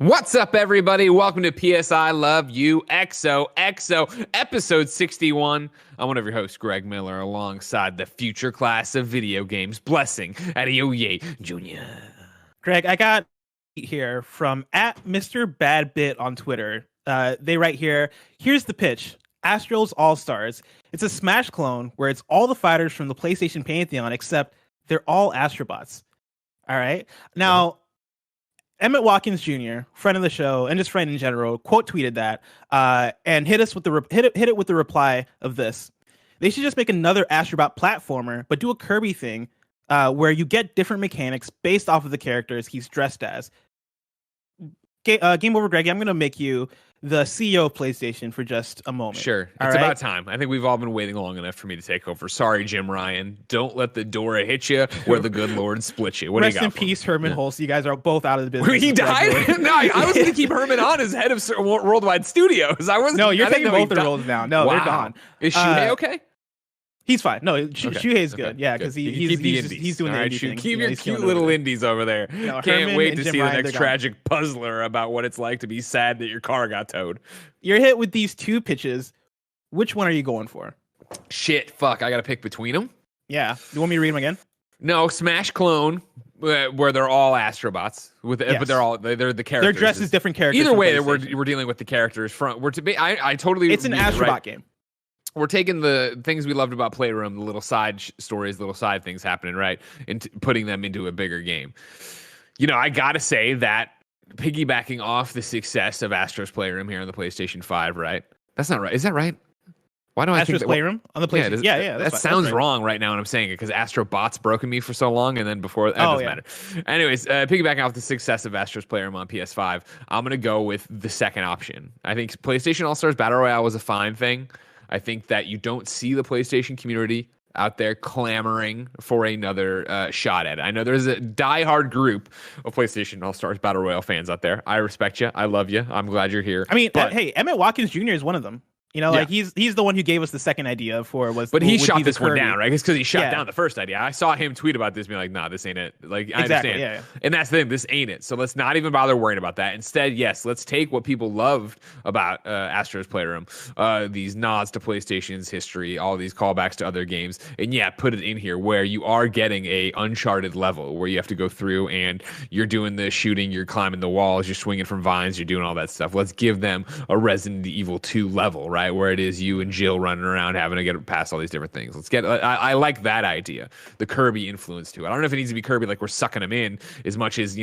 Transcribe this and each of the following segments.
What's up, everybody? Welcome to PSI Love You XOXO, episode 61. I'm one of your hosts, Greg Miller, alongside the future class of video games, Blessing Adeoye Jr. Greg, I got here from @MrBadBit on Twitter. They write here, here's the pitch. Astrals All-Stars. It's a Smash clone where it's all the fighters from the PlayStation Pantheon, except they're all Astrobots. All right. Now, Emmett Watkins Jr., friend of the show and just friend in general, quote tweeted that and hit us with the hit it with the reply of this. They should just make another Astrobot platformer, but do a Kirby thing where you get different mechanics based off of the characters he's dressed as. Game over, Greg. I'm going to make you the CEO of PlayStation for just a moment. Sure. It's about time. I think we've all been waiting long enough for me to take over. Sorry, Jim Ryan. Don't let the door hit you where the good Lord split you. What Rest do you got in peace, Herman Hulse. You guys are both out of the business. He died? No, I was going to keep Herman on as head of Worldwide Studios. No, you're taking both the roles now. No, they're gone. Is Shuhei okay? He's fine. No, Shuhei's good. Yeah, because he's doing the indie thing. Keep your cute little indies over there. Can't wait to see the next tragic puzzler about what it's like to be sad that your car got towed. You're hit with these two pitches. Which one are you going for? Shit, fuck. I got to pick between them? Yeah. You want me to read them again? No, Smash clone, where they're all Astrobots, but they're the characters. They're dressed as different characters. Either way, we're dealing with the characters. I totally. It's an Astrobot game. We're taking the things we loved about Playroom, the little side stories, little side things happening, right, and putting them into a bigger game. You know, I gotta say that piggybacking off the success of Astro's Playroom here on the PlayStation 5, right? That's not right. Is that right? Why do I think Astro's Playroom on the PlayStation? Yeah. That sounds wrong right now when I'm saying it because Astrobot's broken me for so long, and then before that doesn't matter. Anyways, piggybacking off the success of Astro's Playroom on PS5, I'm gonna go with the second option. I think PlayStation All Stars Battle Royale was a fine thing. I think that you don't see the PlayStation community out there clamoring for another shot at it. I know there's a diehard group of PlayStation All-Stars Battle Royale fans out there. I respect you. I love you. I'm glad you're here. I mean, hey, Emmett Watkins Jr. is one of them. You know, like he's the one who gave us the second idea for was. But he shot this one down, right? It's because he shot down the first idea. I saw him tweet about this, being like, "Nah, this ain't it." Like, I understand, yeah. And that's the thing. This ain't it. So let's not even bother worrying about that. Instead, yes, let's take what people loved about Astro's Playroom, these nods to PlayStation's history, all these callbacks to other games, and put it in here where you are getting a Uncharted level where you have to go through and you're doing the shooting, you're climbing the walls, you're swinging from vines, you're doing all that stuff. Let's give them a Resident Evil 2 level, right? Where it is you and Jill running around having to get past all these different things. Let's get. I like that idea. The Kirby influence to it. I don't know if it needs to be Kirby like we're sucking them in as much as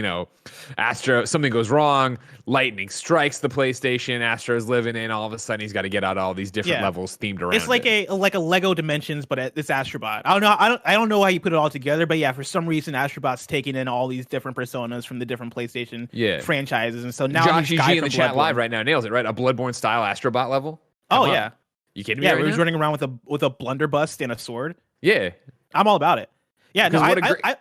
Astro. Something goes wrong, lightning strikes the PlayStation. Astro's living in. All of a sudden, he's got to get out all these different levels themed around. It's like a Lego Dimensions, but it's Astrobot. I don't know how you put it all together, but for some reason, Astrobot's taking in all these different personas from the different PlayStation franchises, and so now Josh GG in the chat live right now nails it. Right, a Bloodborne style Astrobot level. Yeah. You kidding me? Yeah, where he's running around with a blunderbuss and a sword. Yeah, I'm all about it. Yeah, no, go ahead.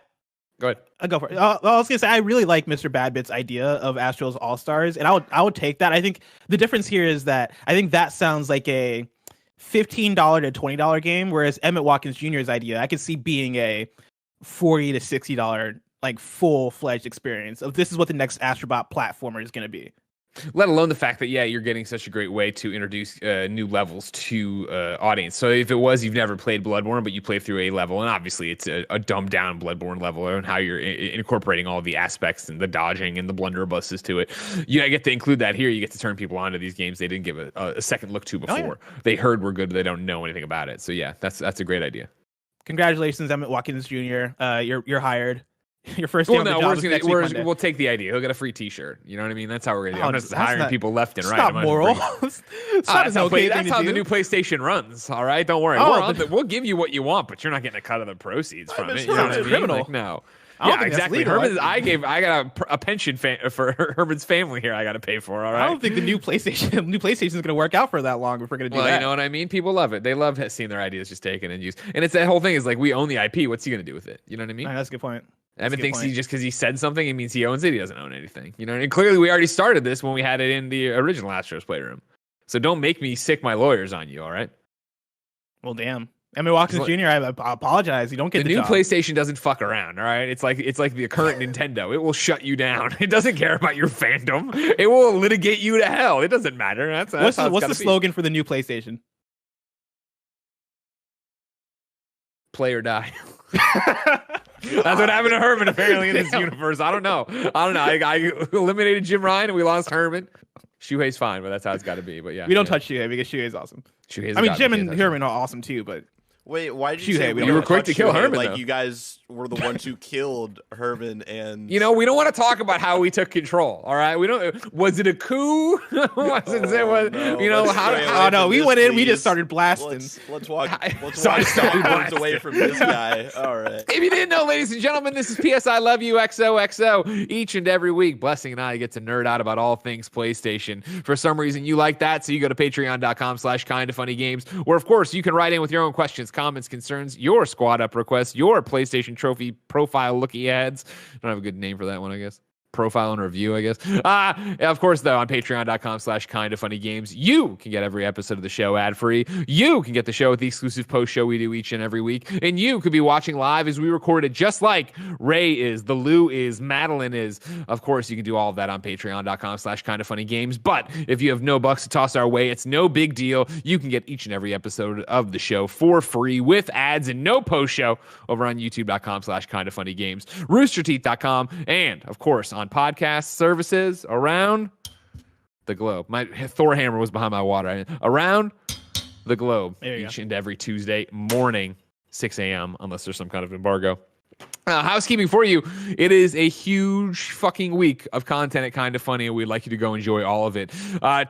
I go for it. I was gonna say I really like Mr. Badbit's idea of Astro's All Stars, and I would take that. I think the difference here is that I think that sounds like a $15 to $20 game, whereas Emmett Watkins Jr.'s idea I could see being a $40 to $60 like full fledged experience of this is what the next Astrobot platformer is gonna be. Let alone the fact that, you're getting such a great way to introduce new levels to audience. So if it was you've never played Bloodborne, but you play through a level, and obviously it's a dumbed down Bloodborne level, and how you're incorporating all the aspects and the dodging and the blunderbusses to it, you get to include that here. You get to turn people onto these games they didn't give a second look to before. They heard were good, but they don't know anything about it. So that's a great idea. Congratulations, Emmett Watkins Jr. You're hired. Your first day on the job. We'll take the idea. He'll get a free T-shirt. You know what I mean? That's how we're gonna do. I'm just hiring people left and right. Not moral. That's how the new PlayStation runs. All right, don't worry. We'll give you what you want, but you're not getting a cut of the proceeds from it. You know what I mean? Criminal. Like, no. Yeah, exactly. I got a pension for Herman's family here. I got to pay for. All right. I don't think the new PlayStation is going to work out for that long if we're going to do that. You know what I mean? People love it. They love seeing their ideas just taken and used. And it's that whole thing is like we own the IP. What's he going to do with it? You know what I mean? That's a good point. Evan thinks he just because he said something, it means he owns it. He doesn't own anything. You know, and clearly we already started this when we had it in the original Astros Playroom. So don't make me sick my lawyers on you. All right. Well, damn. Emmy Watkins Jr., I apologize. You don't get the new job. PlayStation doesn't fuck around. All right, it's like the current Nintendo. It will shut you down. It doesn't care about your fandom. It will litigate you to hell. It doesn't matter. What's the slogan for the new PlayStation? Play or die. That's what happened to Herman apparently in this universe. I don't know. I eliminated Jim Ryan and we lost Herman. Shuhei's fine, but that's how it's got to be. But yeah, we don't touch Shuhei because Shuhei's awesome. Jim and Herman are awesome too, but. Wait, why did you say you were quick to kill Herman? Like, you guys were the ones who killed Herman, and we don't want to talk about how we took control. All right, we don't. Was it a coup? We went in, we just started blasting. Let's walk words away from this guy. All right. If you didn't know, ladies and gentlemen, this is PS I Love You XOXO. Each and every week, Blessing and I get to nerd out about all things PlayStation. For some reason, you like that, so you go to patreon.com/kindafunnygames, where of course you can write in with your own questions, comments, concerns, your squad up requests, your PlayStation trophy profile looky ads. I don't have a good name for that one, I guess. Profile and review, I guess. Of course, though, on patreon.com/kindafunnygames, you can get every episode of the show ad-free. You can get the show with the exclusive post show we do each and every week. And you could be watching live as we record it, just like Ray is, the Lou is, Madeline is. Of course, you can do all of that on patreon.com/kindafunnygames. But if you have no bucks to toss our way, it's no big deal. You can get each and every episode of the show for free with ads and no post show over on youtube.com/kindafunnygames, roosterteeth.com, and of course on podcast services around the globe. My Thor hammer was behind my water. Around the globe each and every Tuesday morning, 6 a.m., unless there's some kind of embargo. Housekeeping for you. It is a huge fucking week of content at Kinda Funny, and we'd like you to go enjoy all of it.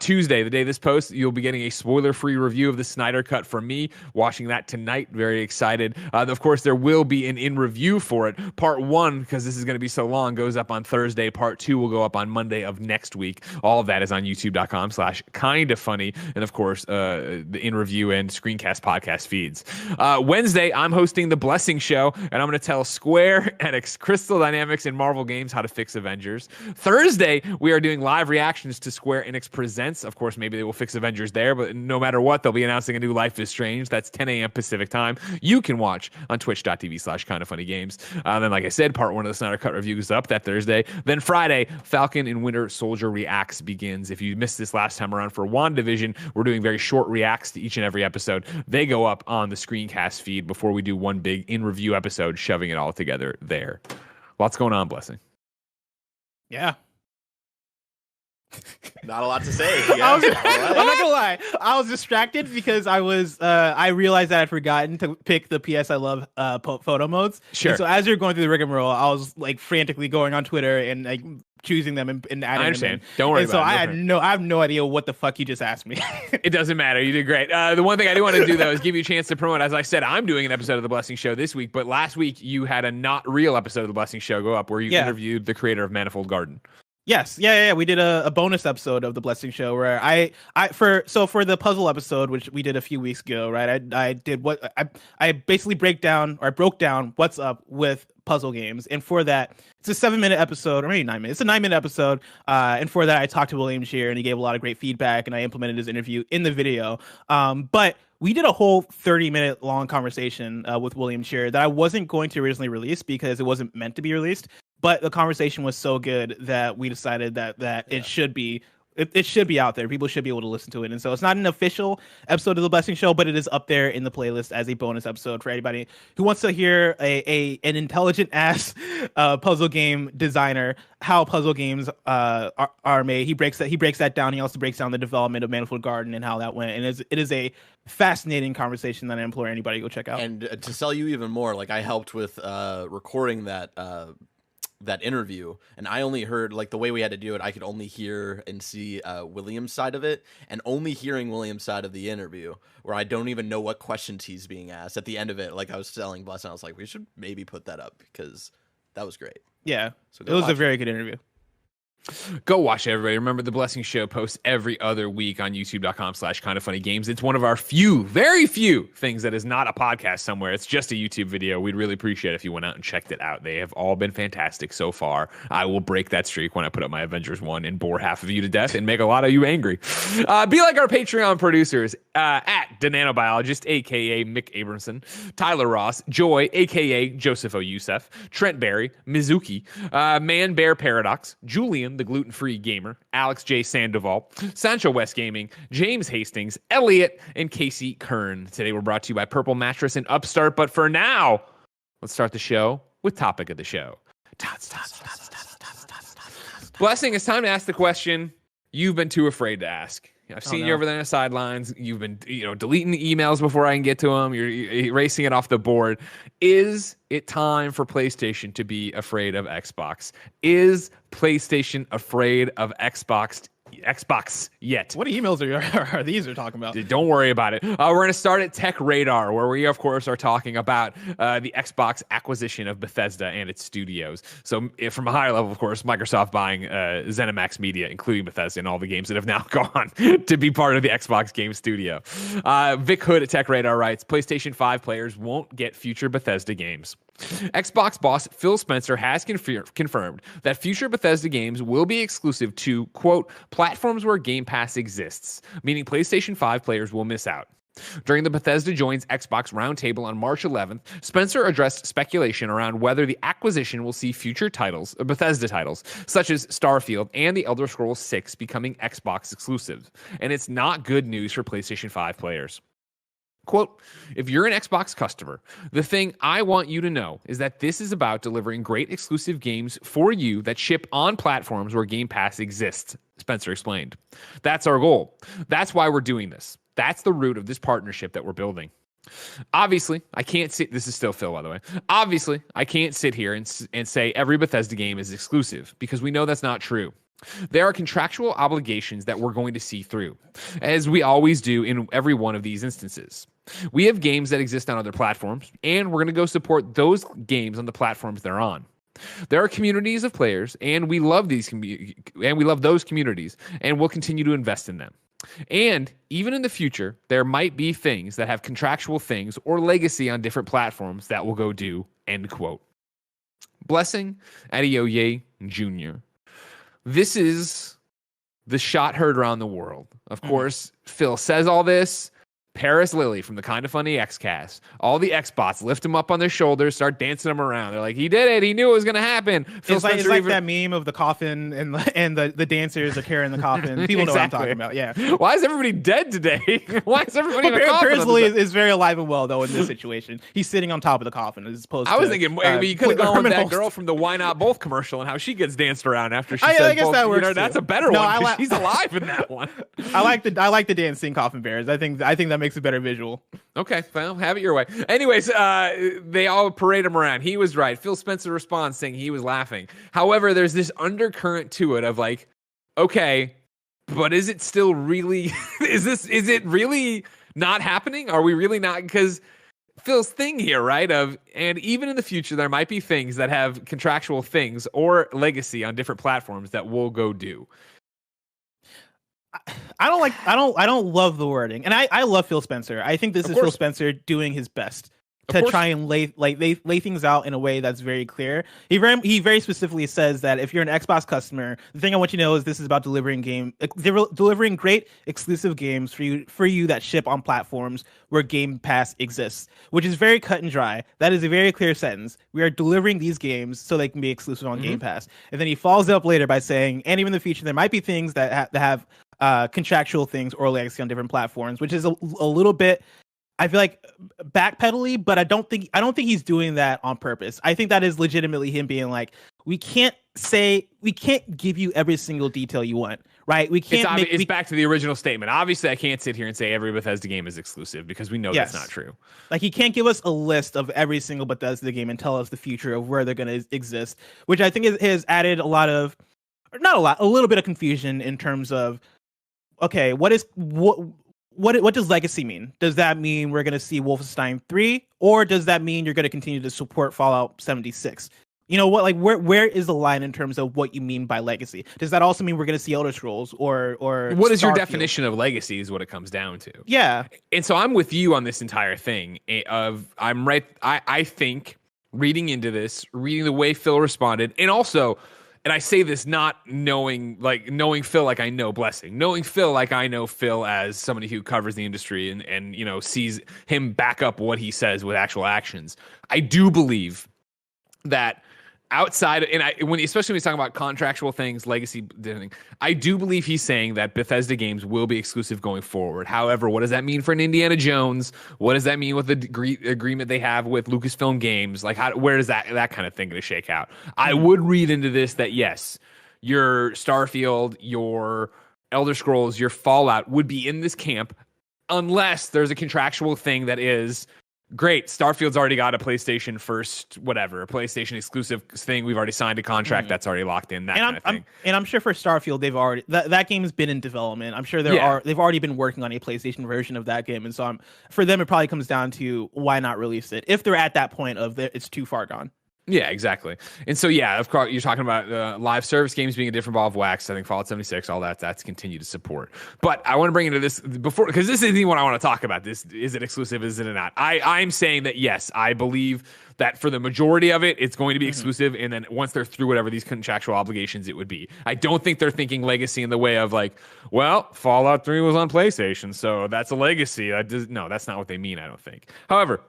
Tuesday, the day this posts, you'll be getting a spoiler-free review of the Snyder Cut from me. Watching that tonight. Very excited. Of course, there will be an in-review for it. Part 1, because this is going to be so long, goes up on Thursday. Part 2 will go up on Monday of next week. All of that is on youtube.com/kindafunny. And, of course, the in-review and screencast podcast feeds. Wednesday, I'm hosting The Blessing Show, and I'm going to tell Square, Enix, Crystal Dynamics, and Marvel Games how to fix Avengers. Thursday, we are doing live reactions to Square Enix Presents. Of course, maybe they will fix Avengers there, but no matter what, they'll be announcing a new Life is Strange. That's 10 a.m. Pacific time. You can watch on twitch.tv/kindafunnygames. Then, like I said, part 1 of the Snyder Cut review is up that Thursday. Then Friday, Falcon and Winter Soldier Reacts begins. If you missed this last time around for WandaVision, we're doing very short reacts to each and every episode. They go up on the screencast feed before we do one big in-review episode, shoving it all together there. Lots going on, Blessing. Yeah. Not a lot to say. Yeah. I'm not gonna lie. I was distracted because I realized that I'd forgotten to pick the PS I Love photo modes. Sure. And so as you're going through the rigmarole, I was like frantically going on Twitter and like choosing them and adding I understand. them in. Don't worry and about so it. I have no idea what the fuck you just asked me. It doesn't matter. You did great. The one thing I do want to do, though, is give you a chance to promote. As I said, I'm doing an episode of The Blessing Show this week, but last week you had a not real episode of The Blessing Show go up where you interviewed the creator of Manifold Garden. Yes, yeah. We did a bonus episode of the Blessing Show where for the puzzle episode, which we did a few weeks ago, right? I basically broke down what's up with puzzle games, and for that, it's a 7-minute episode, or maybe 9 minutes. It's a 9-minute episode, and for that, I talked to William Shear, and he gave a lot of great feedback, and I implemented his interview in the video. But we did a whole 30-minute long conversation with William Shear that I wasn't going to originally release because it wasn't meant to be released. But the conversation was so good that we decided that it should be out there. People should be able to listen to it. And so it's not an official episode of The Blessing Show, but it is up there in the playlist as a bonus episode for anybody who wants to hear an intelligent ass puzzle game designer, how puzzle games are made. He breaks that down. He also breaks down the development of Manifold Garden and how that went. And it is a fascinating conversation that I implore anybody to go check out. And to sell you even more, like I helped with recording that interview, and I only heard, like, the way we had to do it, I could only hear and see William's side of it, and only hearing William's side of the interview, where I don't even know what questions he's being asked at the end of it. Like, I was telling Bless, and I was like, we should maybe put that up because that was great. Yeah, so it was a very good interview. Go watch it, everybody. Remember, The Blessing Show posts every other week on youtube.com/kindafunnygames. It's one of our very few things that is not a podcast somewhere. It's just a YouTube video. We'd really appreciate it if you went out and checked it out. They have all been fantastic so far. I will break that streak when I put up my Avengers 1 and bore half of you to death and make a lot of you angry. Be like our Patreon producers. at the Nanobiologist, aka Mick Abramson, Tyler Ross, Joy, aka Joseph O. Youssef, Trent Berry, Mizuki, Man Bear Paradox, Julian, the gluten-free gamer, Alex J. Sandoval, Sancho West Gaming, James Hastings, Elliot, and Casey Kern. Today we're brought to you by Purple Mattress and Upstart, but for now, let's start the show with topic of the show. Blessing, it's time to ask the question you've been too afraid to ask. I've seen you over there on the sidelines. You've been, deleting the emails before I can get to them. You're erasing it off the board. Is it time for PlayStation to be afraid of Xbox? Is PlayStation afraid of Xbox yet? What emails are these are talking about? Don't worry about it. We're going to start at Tech Radar, where we, of course, are talking about the Xbox acquisition of Bethesda and its studios. So from a higher level, of course, Microsoft buying ZeniMax Media, including Bethesda and all the games that have now gone to be part of the Xbox game studio. Vic Hood at Tech Radar writes, PlayStation 5 players won't get future Bethesda games. Xbox boss Phil Spencer has confirmed that future Bethesda games will be exclusive to, quote, platforms where Game Pass exists, meaning PlayStation 5 players will miss out. During the Bethesda Joins Xbox roundtable on March 11th, Spencer addressed speculation around whether the acquisition will see future titles, Bethesda titles, such as Starfield and The Elder Scrolls 6 becoming Xbox exclusive. And it's not good news for PlayStation 5 players. Quote, if you're an Xbox customer, the thing I want you to know is that this is about delivering great exclusive games for you that ship on platforms where Game Pass exists, Spencer explained. That's our goal. That's why we're doing this. That's the root of this partnership that we're building. Obviously, I can't sit. This is still Phil, by the way. Obviously, I can't sit here and say every Bethesda game is exclusive because we know that's not true. There are contractual obligations that we're going to see through, as we always do in every one of these instances. We have games that exist on other platforms, and we're going to go support those games on the platforms they're on. There are communities of players, and we love those communities, and we'll continue to invest in them. And even in the future, there might be things that have contractual things or legacy on different platforms that will go do, end quote. Blessing Adeoye Jr. This is the shot heard around the world. Of course, Phil says all this. Paris Lily from the Kinda Funny Xcast. All the Xbots lift him up on their shoulders, start dancing him around. They're like, he did it. He knew it was going to happen. It's like that meme of the coffin and the dancers are carrying the coffin. People know what I'm talking about. Yeah. Why is everybody dead today? Why is everybody in a coffin? Paris Lily is very alive and well, though, in this situation. He's sitting on top of the coffin as opposed to... I was thinking, you could have gone with that girl from the Why Not Both commercial and how she gets danced around after she says I guess both. That works that's a better one. She's alive in that one. I like the dancing coffin bearers. I think that makes a better visual. Okay, well, have it your way. Anyways, they all parade him around. He was right. Phil Spencer responds saying he was laughing. However, there's this undercurrent to it of like, okay, but is it still really, is it really not happening? Are we really not? Because Phil's thing here, right? And even in the future, there might be things that have contractual things or legacy on different platforms that we'll go do. I don't love the wording, and I love Phil Spencer. I think this is Phil Spencer doing his best to try and lay things out in a way that's very clear. He very specifically says that if you're an Xbox customer, the thing I want you to know is this is about delivering great exclusive games for you that ship on platforms where Game Pass exists, which is very cut and dry. That is a very clear sentence. We are delivering these games so they can be exclusive on Game Pass. And then he follows it up later by saying, and even in the future, there might be things that have contractual things or legacy on different platforms, which is a little bit, I feel like, backpedaling, but I don't think he's doing that on purpose. I think that is legitimately him being like, we can't give you every single detail you want, right? We can't. It's back to the original statement. Obviously, I can't sit here and say every Bethesda game is exclusive because we know that's not true. Like, he can't give us a list of every single Bethesda game and tell us the future of where they're going to exist, which I think has added a little bit of confusion in terms of, okay, what does legacy mean? Does that mean we're going to see Wolfenstein 3, or does that mean you're going to continue to support Fallout 76? You know what? Like, where is the line in terms of what you mean by legacy? Does that also mean we're going to see Elder Scrolls or what is your definition of legacy? Is what it comes down to. Yeah, and so I'm with you on this entire thing. I think reading into this, reading the way Phil responded, and also and I say this not knowing Phil like I know Blessing, knowing Phil like I know Phil as somebody who covers the industry and sees him back up what he says with actual actions. I do believe that outside, and especially when he's talking about contractual things, legacy thing, I do believe he's saying that Bethesda games will be exclusive going forward. However, what does that mean for an Indiana Jones? What does that mean with the agreement they have with Lucasfilm Games? Like, where does that kind of thing going to shake out? I would read into this that yes, your Starfield, your Elder Scrolls, your Fallout would be in this camp, unless there's a contractual thing that is, great, Starfield's already got a PlayStation first, whatever, a PlayStation exclusive thing. We've already signed a contract that's already locked in. Kind of thing. And I'm sure for Starfield, they've already that game's been in development. I'm sure they've already been working on a PlayStation version of that game, and so for them, it probably comes down to why not release it if they're at that point of it's too far gone. Yeah, exactly. And so, yeah, of course, you're talking about live service games being a different ball of wax. I think Fallout 76, all that's continued to support. But I want to bring into this before, because this isn't what I want to talk about. This, is it exclusive? Is it not? I'm saying that, yes, I believe that for the majority of it, it's going to be exclusive. And then once they're through whatever these contractual obligations, it would be. I don't think they're thinking legacy in the way of like, well, Fallout 3 was on PlayStation, so that's a legacy. No, that's not what they mean, I don't think. However,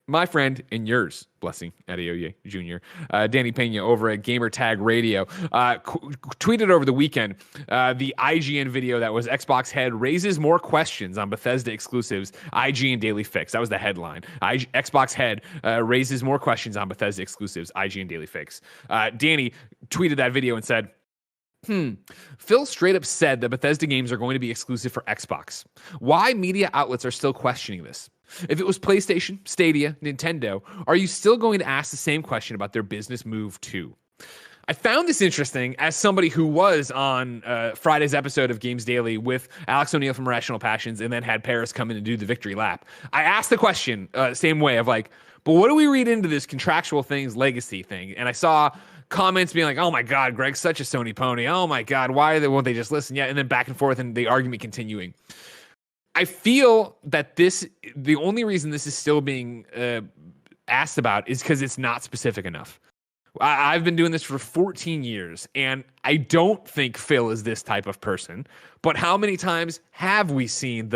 my friend and yours, Blessing Adeoye Jr., Danny Pena over at Gamertag Radio, tweeted over the weekend the IGN video that was Xbox Head raises more questions on Bethesda exclusives, IGN Daily Fix. That was the headline. Xbox Head raises more questions on Bethesda exclusives, IGN Daily Fix. Danny tweeted that video and said, Phil straight up said that Bethesda games are going to be exclusive for Xbox. Why media outlets are still questioning this? If it was PlayStation, Stadia, Nintendo, are you still going to ask the same question about their business move too? I found this interesting as somebody who was on Friday's episode of Games Daily with Alex O'Neill from Irrational Passions and then had Paris come in and do the victory lap. I asked the question same way of like, but what do we read into this contractual things, legacy thing? And I saw comments being like, oh my God, Greg's such a Sony pony. Oh my God, won't they just listen yet? And then back and forth and the argument continuing. I feel that the only reason this is still being asked about is because it's not specific enough. I've been doing this for 14 years, and I don't think Phil is this type of person. But how many times have we seen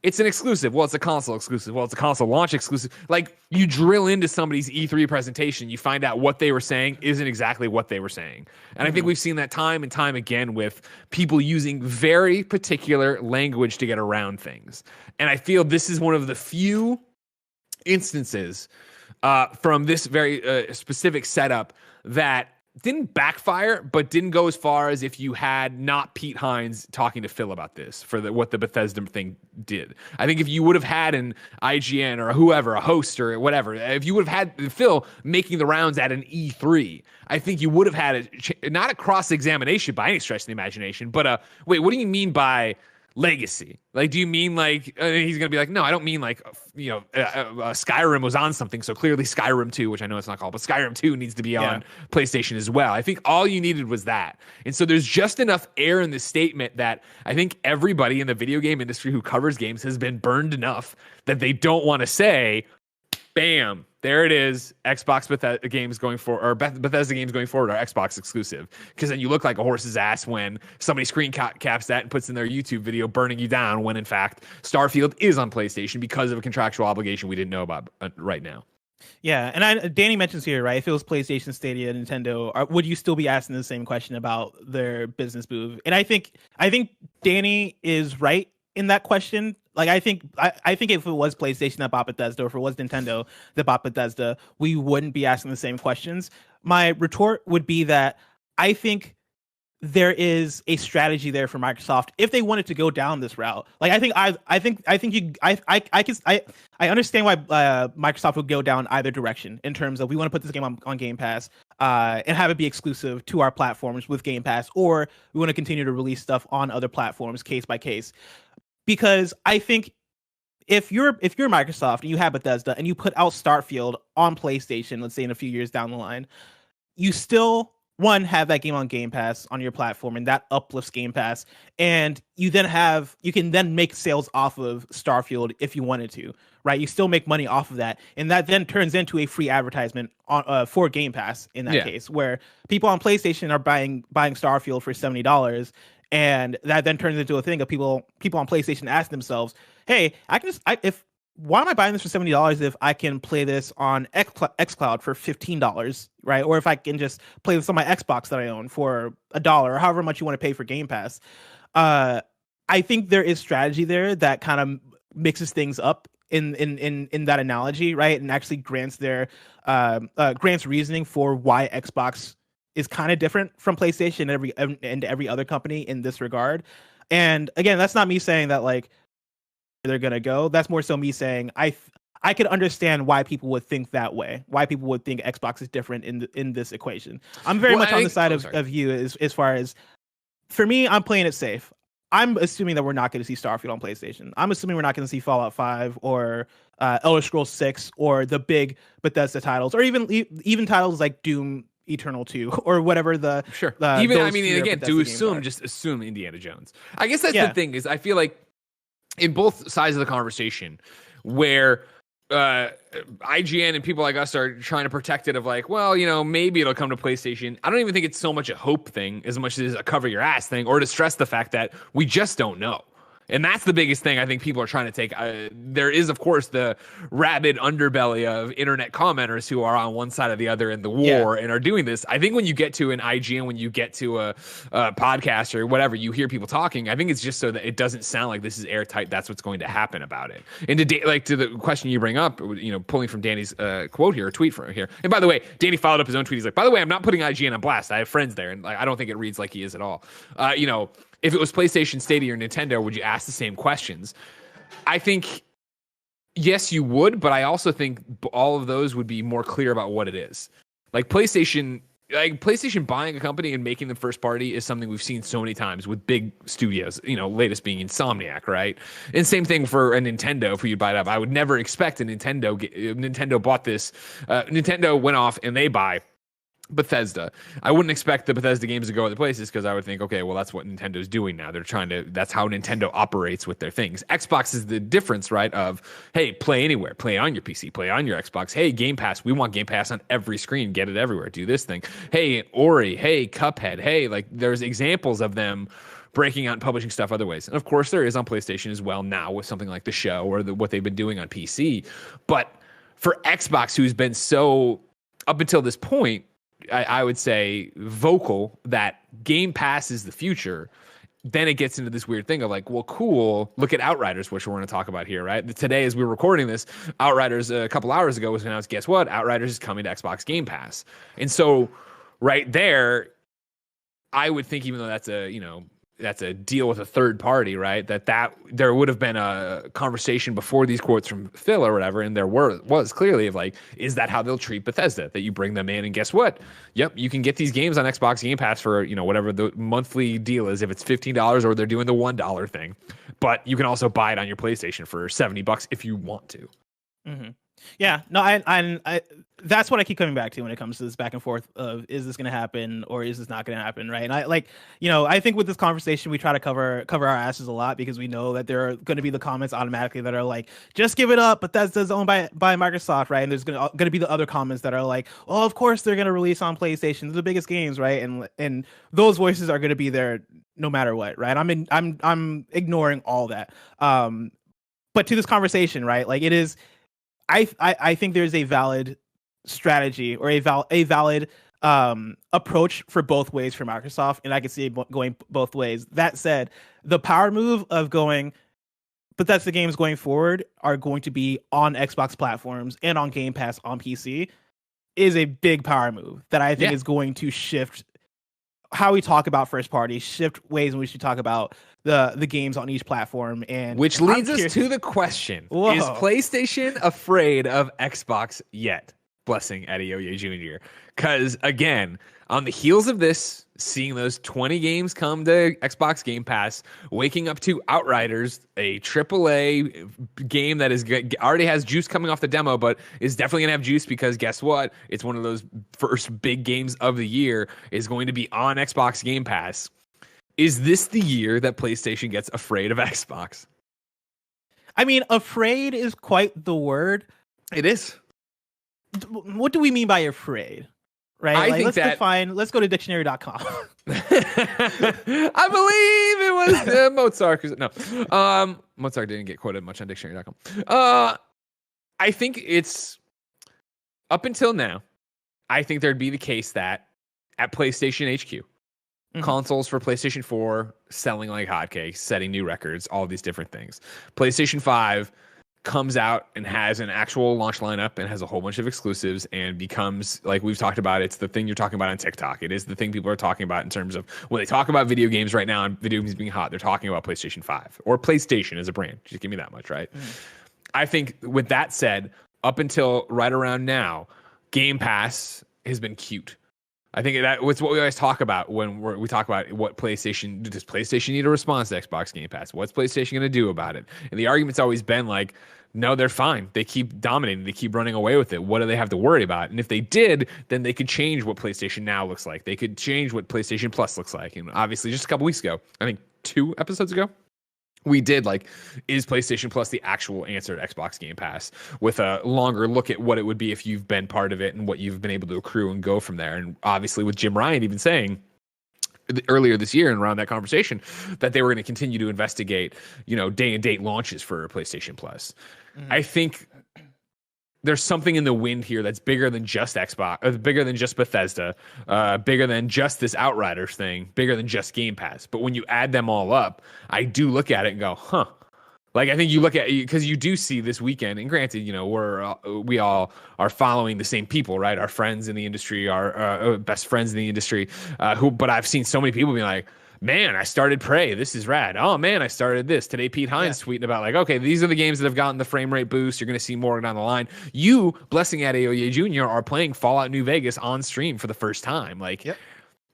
it's an exclusive? Well, it's a console exclusive. Well, it's a console launch exclusive. Like, you drill into somebody's E3 presentation, you find out what they were saying isn't exactly what they were saying. And I think we've seen that time and time again with people using very particular language to get around things. And I feel this is one of the few instances from this very specific setup that didn't backfire, but didn't go as far as if you had not Pete Hines talking to Phil about this for what the Bethesda thing did. I think if you would have had an IGN or whoever, a host or whatever, if you would have had Phil making the rounds at an E3, I think you would have had not a cross-examination by any stretch of the imagination, but wait, what do you mean by legacy? Like, do you mean like he's gonna be like, no, I don't mean like Skyrim was on something, so clearly Skyrim 2, which I know it's not called, but Skyrim 2 needs to be on PlayStation as well. I think all you needed was that. And so there's just enough air in this statement that I think everybody in the video game industry who covers games has been burned enough that they don't want to say, bam, there it is, Xbox Bethesda games going forward, or Bethesda games going forward are Xbox exclusive. Because then you look like a horse's ass when somebody screen caps that and puts in their YouTube video burning you down, when in fact Starfield is on PlayStation because of a contractual obligation we didn't know about right now. Yeah, and Danny mentions here, right, if it was PlayStation, Stadia, Nintendo, would you still be asking the same question about their business move? And I think Danny is right in that question. Like, I think if it was PlayStation that bought Bethesda, or if it was Nintendo that bought Bethesda, we wouldn't be asking the same questions. My retort would be that I think there is a strategy there for Microsoft if they wanted to go down this route. Like, I understand why Microsoft would go down either direction in terms of, we want to put this game on Game Pass and have it be exclusive to our platforms with Game Pass, or we want to continue to release stuff on other platforms case by case. Because I think if you're Microsoft and you have Bethesda and you put out Starfield on PlayStation, let's say in a few years down the line, you still one, have that game on Game Pass on your platform, and that uplifts Game Pass. And you can then make sales off of Starfield if you wanted to, right? You still make money off of that, and that then turns into a free advertisement on for Game Pass in that case, where people on PlayStation are buying Starfield for $70, and that then turns into a thing of people on PlayStation ask themselves, "Hey, why am I buying this for $70 if I can play this on xCloud for $15, right? Or if I can just play this on my Xbox that I own for $1 or however much you want to pay for Game Pass." I think there is strategy there that kind of mixes things up in that analogy, right? And actually grants reasoning for why Xbox is kind of different from PlayStation and every other company in this regard. And again, that's not me saying that like they're gonna go. That's more so me saying I could understand why people would think that way. Why people would think Xbox is different in this equation. I'm very much on the side of you as far as, for me, I'm playing it safe. I'm assuming that we're not going to see Starfield on PlayStation. I'm assuming we're not going to see Fallout 5 or Elder Scrolls 6 or the big Bethesda titles, or even titles like Doom Eternal 2 or whatever the just assume Indiana Jones. I guess that's the thing, is I feel like in both sides of the conversation, where IGN and people like us are trying to protect it of like, well, maybe it'll come to PlayStation. I don't even think it's so much a hope thing as much as a cover your ass thing, or to stress the fact that we just don't know. And that's the biggest thing I think people are trying to take. There is, of course, the rabid underbelly of internet commenters who are on one side or the other in the war and are doing this. I think when you get to an IGN, when you get to a podcast or whatever, you hear people talking, I think it's just so that it doesn't sound like this is airtight. That's what's going to happen about it. And to the question you bring up, pulling from Danny's quote here, or tweet from here. And by the way, Danny followed up his own tweet. He's like, by the way, I'm not putting IGN on blast. I have friends there, and I don't think it reads like he is at all. If it was PlayStation, Stadia, or Nintendo, would you ask the same questions? I think, yes, you would, but I also think all of those would be more clear about what it is. Like PlayStation buying a company and making them first party is something we've seen so many times with big studios, latest being Insomniac, right? And same thing for a Nintendo, for you to buy it up. I would never expect Nintendo bought this. Nintendo went off and they buy Bethesda. I wouldn't expect the Bethesda games to go other places, because I would think, okay, well, that's what Nintendo's doing now. That's how Nintendo operates with their things. Xbox is the difference, right? Of, hey, play anywhere, play on your PC, play on your Xbox. Hey, Game Pass, we want Game Pass on every screen, get it everywhere, do this thing. Hey, Ori, hey, Cuphead, hey, like there's examples of them breaking out and publishing stuff other ways. And of course there is on PlayStation as well now with something like The Show or what they've been doing on PC. But for Xbox, who's been so, up until this point, I would say, vocal that Game Pass is the future, then it gets into this weird thing of like, well, cool, look at Outriders, which we're going to talk about here, right? Today, as we're recording this, Outriders a couple hours ago was announced, guess what? Outriders is coming to Xbox Game Pass. And so right there, I would think, even though that's a deal with a third party, right? That there would have been a conversation before these quotes from Phil or whatever, and there was clearly of like, is that how they'll treat Bethesda? That you bring them in, and guess what? Yep, you can get these games on Xbox Game Pass for whatever the monthly deal is, if it's $15 or they're doing the $1 thing, but you can also buy it on your PlayStation for $70 if you want to. Mm-hmm. Yeah, no, I that's what I keep coming back to when it comes to this back and forth of, is this going to happen or is this not going to happen, right? And I think with this conversation we try to cover our asses a lot, because we know that there are going to be the comments automatically that are like, just give it up, but that's owned by Microsoft, right? And there's going to be the other comments that are like, oh, of course they're going to release on PlayStation, they're the biggest games, right? And those voices are going to be there no matter what, right? I'm ignoring all that. But to this conversation, right? Like, it is, I think there's a valid strategy or a valid approach for both ways for Microsoft, and I can see it going both ways. That said, the power move of going, but that's the games going forward are going to be on Xbox platforms and on Game Pass on PC, is a big power move that I think is going to shift how we talk about first party, shift ways in which we talk about the games on each platform. And which leads us to the question: is PlayStation afraid of Xbox yet? blessing Adeoye Jr. Because again, on the heels of this, seeing those 20 games come to Xbox Game Pass, waking up to Outriders, a AAA game that is already has juice coming off the demo, but is definitely gonna have juice because guess what? It's one of those first big games of the year, is going to be on Xbox Game Pass. Is this the year that PlayStation gets afraid of Xbox? I mean, afraid is quite the word. It is. What do we mean by afraid? Right? I think let's that define. Let's go to dictionary.com. I believe it was Mozart. No, Mozart didn't get quoted much on dictionary.com. I think it's up until now. I think there'd be the case that at PlayStation HQ, consoles for PlayStation 4 selling like hotcakes, setting new records, all these different things. PlayStation 5 comes out and has an actual launch lineup and has a whole bunch of exclusives and becomes, like we've talked about, it's the thing you're talking about on TikTok. It is the thing people are talking about in terms of when they talk about video games right now and video games being hot, they're talking about PlayStation 5 or PlayStation as a brand. Just give me that much, right? I think with that said, up until right around now, Game Pass has been cute. I think that's what we always talk about when we talk about what PlayStation, does PlayStation need a response to Xbox Game Pass? What's PlayStation going to do about it? And the argument's always been like, no, they're fine. They keep dominating. They keep running away with it. What do they have to worry about? And if they did, then they could change what PlayStation Now looks like. They could change what PlayStation Plus looks like. And obviously, just a couple weeks ago, I think 2 episodes ago, we did like, is PlayStation Plus the actual answer to Xbox Game Pass, with a longer look at what it would be if you've been part of it and what you've been able to accrue and go from there. And obviously with Jim Ryan even saying earlier this year and around that conversation that they were going to continue to investigate, day and date launches for PlayStation Plus. I think there's something in the wind here that's bigger than just Xbox, bigger than just Bethesda, bigger than just this Outriders thing, bigger than just Game Pass. But when you add them all up, I do look at it and go, huh. Like, I think you look at, because you do see this weekend, and granted, we all are following the same people, right? Our friends in the industry, our best friends in the industry, but I've seen so many people being like, man, I started Prey. This is rad. Oh, man, I started this. Today, Pete Hines tweeting about like, okay, these are the games that have gotten the frame rate boost. You're going to see more down the line. You, blessing Adeoye Jr., are playing Fallout New Vegas on stream for the first time. Like,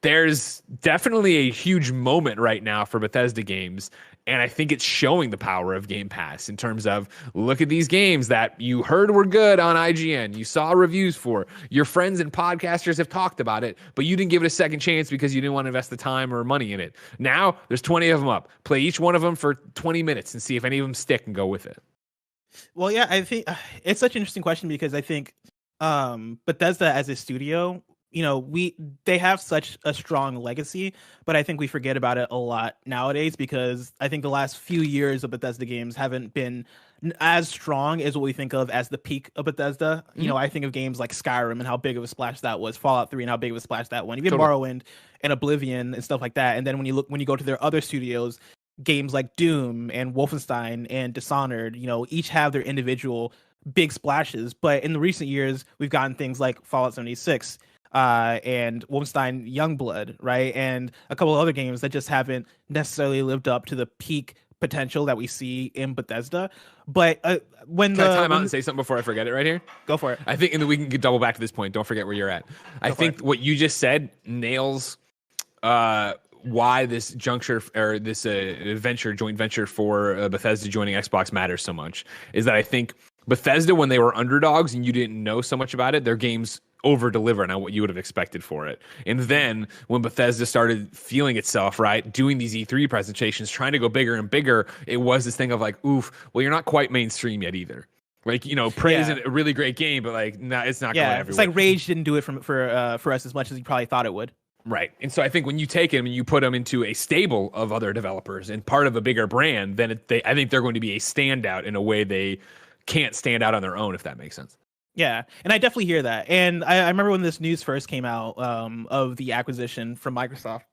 there's definitely a huge moment right now for Bethesda games. And I think it's showing the power of Game Pass in terms of, look at these games that you heard were good on IGN. You saw reviews for. Your friends and podcasters have talked about it, but you didn't give it a second chance because you didn't want to invest the time or money in it. Now, there's 20 of them up. Play each one of them for 20 minutes and see if any of them stick and go with it. Well, yeah, I think it's such an interesting question because I think Bethesda as a studio, they have such a strong legacy, but I think we forget about it a lot nowadays because I think the last few years of Bethesda games haven't been as strong as what we think of as the peak of Bethesda. I think of games like Skyrim and how big of a splash that was, Fallout 3 and how big of a splash that one, even Morrowind and Oblivion and stuff like that. And then when you go to their other studios, games like Doom and Wolfenstein and Dishonored, each have their individual big splashes. But in the recent years, we've gotten things like Fallout 76, and Wolfenstein Youngblood, right? And a couple of other games that just haven't necessarily lived up to the peak potential that we see in Bethesda. But Can I time out and say something before I forget it right here? Go for it. I think, and we can double back to this point. Don't forget where you're at. I think what you just said nails why this juncture or this joint venture for Bethesda joining Xbox matters so much. Is that I think Bethesda, when they were underdogs and you didn't know so much about it, their games over deliver on what you would have expected for it. And then when Bethesda started feeling itself, right, doing these E3 presentations, trying to go bigger and bigger, it was this thing of like, oof, well, you're not quite mainstream yet either. Like, Prey isn't a really great game, but like, it's not going everywhere. It's like Rage didn't do it for us as much as you probably thought it would. Right. And so I think when you take them and you put them into a stable of other developers and part of a bigger brand, then I think they're going to be a standout in a way they can't stand out on their own, if that makes sense. Yeah, and I definitely hear that. And I remember when this news first came out of the acquisition from Microsoft,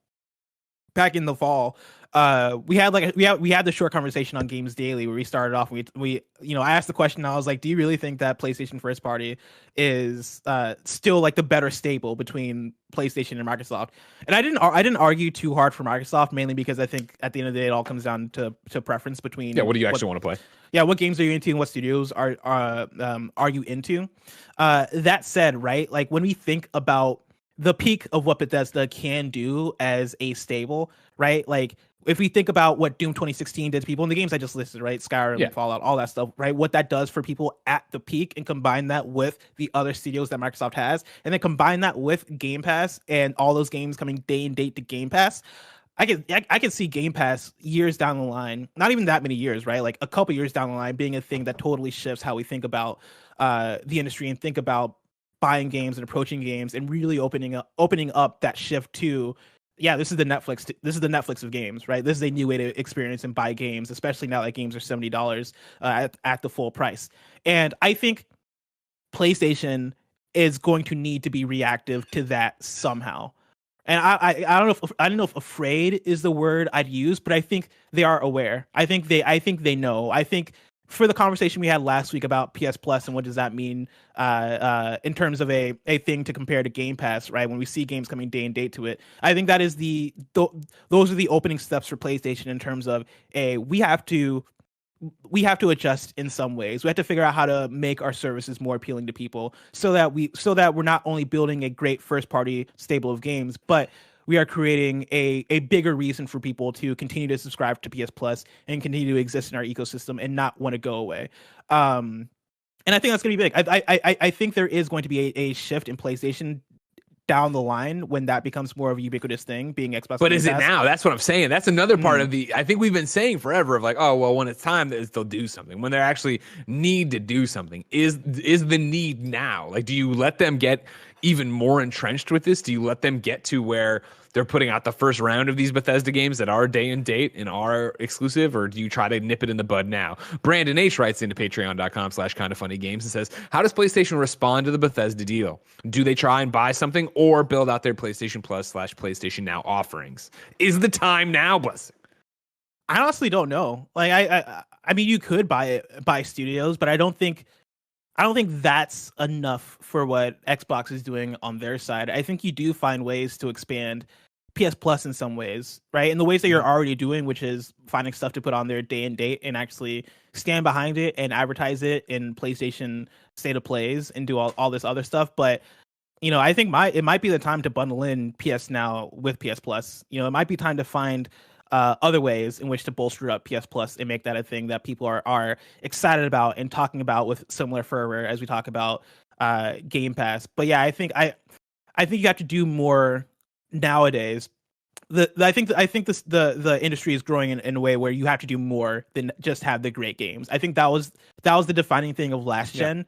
back in the fall, we had the short conversation on Games Daily where we started off. We I asked the question. I was like, do you really think that PlayStation first party is still like the better staple between PlayStation and Microsoft? And I didn't argue too hard for Microsoft, mainly because I think at the end of the day it all comes down to preference between what do you actually want to play? Yeah, what games are you into and what studios are you into? That said, right, like when we think about the peak of what Bethesda can do as a stable, right? Like if we think about what Doom 2016 did to people in the games I just listed, right? Skyrim, Fallout, all that stuff, right? What that does for people at the peak, and combine that with the other studios that Microsoft has, and then combine that with Game Pass and all those games coming day and date to Game Pass. I can see Game Pass years down the line, not even that many years, right? Like a couple years down the line, being a thing that totally shifts how we think about the industry and think about buying games and approaching games, and really opening up that shift to, this is the Netflix of games, right? This is a new way to experience and buy games, especially now that games are $70 at the full price. And I think PlayStation is going to need to be reactive to that somehow. And I don't know if afraid is the word I'd use, but I think they are aware. I think they know. I think for the conversation we had last week about PS Plus and what does that mean in terms of a thing to compare to Game Pass, right? When we see games coming day and date to it, I think that is those are the opening steps for PlayStation in terms of we have to adjust in some ways. We have to figure out how to make our services more appealing to people so that we're not only building a great first party stable of games, but we are creating a bigger reason for people to continue to subscribe to PS Plus and continue to exist in our ecosystem and not want to go away. And I think that's going to be big. I think there is going to be a shift in PlayStation down the line when that becomes more of a ubiquitous thing, being Xbox. But is it now? That's what I'm saying. That's another part of I think we've been saying forever of like, oh, well, when it's time, they'll do something. When they actually need to do something, is the need now? Like, do you let them get even more entrenched with this? Do you let them get to where they're putting out the first round of these Bethesda games that are day and date and are exclusive, or do you try to nip it in the bud now? Brandon H writes into patreon.com/kindafunnygames and says, how does PlayStation respond to the Bethesda deal? Do they try and buy something or build out their PlayStation Plus / PlayStation Now offerings? Is the time now, Blessing? I honestly don't know. Like I mean, you could buy studios, but I don't think that's enough for what Xbox is doing on their side. I think you do find ways to expand PS Plus in some ways, right? In the ways that you're already doing, which is finding stuff to put on their day and date and actually stand behind it and advertise it in PlayStation State of Plays and do all this other stuff. But, I think it might be the time to bundle in PS Now with PS Plus. It might be time to find other ways in which to bolster up PS Plus and make that a thing that people are excited about and talking about with similar fervor as we talk about Game Pass. But yeah, I think you have to do more nowadays. I think the industry is growing in a way where you have to do more than just have the great games. I think that was the defining thing of last gen.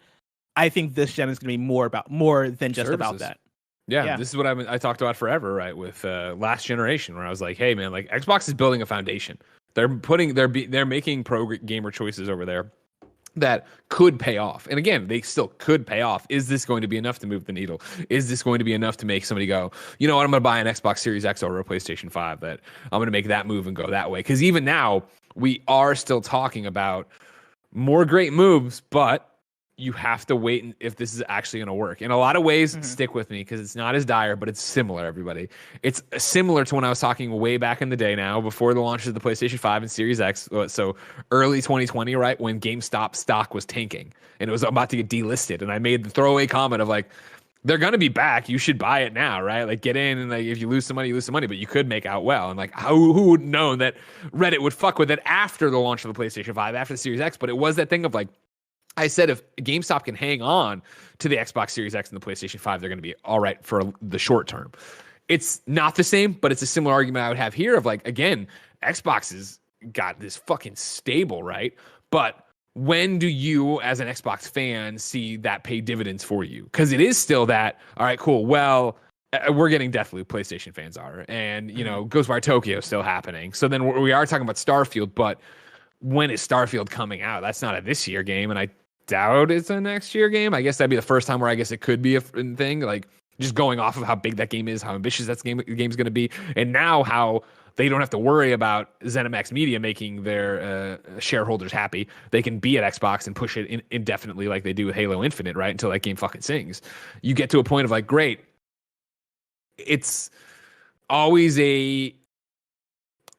I think this gen is going to be more than just about that. Yeah, this is what I talked about forever, right? With last generation, where I was like, "Hey, man, like Xbox is building a foundation. They're making pro gamer choices over there that could pay off. And again, they still could pay off. Is this going to be enough to move the needle? Is this going to be enough to make somebody go, you know what, I'm going to buy an Xbox Series X over a PlayStation 5, that I'm going to make that move and go that way? Because even now, we are still talking about more great moves, but you have to wait if this is actually going to work. In a lot of ways, stick with me because it's not as dire, but it's similar, everybody. It's similar to when I was talking way back in the day now, before the launch of the PlayStation 5 and Series X. So early 2020, right, when GameStop stock was tanking and it was about to get delisted. And I made the throwaway comment of like, they're going to be back. You should buy it now, right? Like get in, and like if you lose some money, you lose some money, but you could make out well. And like who would know that Reddit would fuck with it after the launch of the PlayStation 5, after the Series X? But it was that thing of like, I said if GameStop can hang on to the Xbox Series X and the PlayStation 5, they're going to be all right for the short term. It's not the same, but it's a similar argument I would have here of like, again, Xbox has got this fucking stable, right? But when do you, as an Xbox fan, see that pay dividends for you? Because it is still that, all right, cool, well, we're getting Deathloop, PlayStation fans are. And, you know, Ghostwire Tokyo is still happening. So then we are talking about Starfield, but when is Starfield coming out? That's not a this year game, and I doubt it's a next year game. I guess that'd be the first time where I guess it could be a thing. Like, just going off of how big that game is, how ambitious that game's going to be, and now how they don't have to worry about ZeniMax Media making their shareholders happy. They can be at Xbox and push it indefinitely like they do with Halo Infinite, right? Until that game fucking sings. You get to a point of like, great. It's always a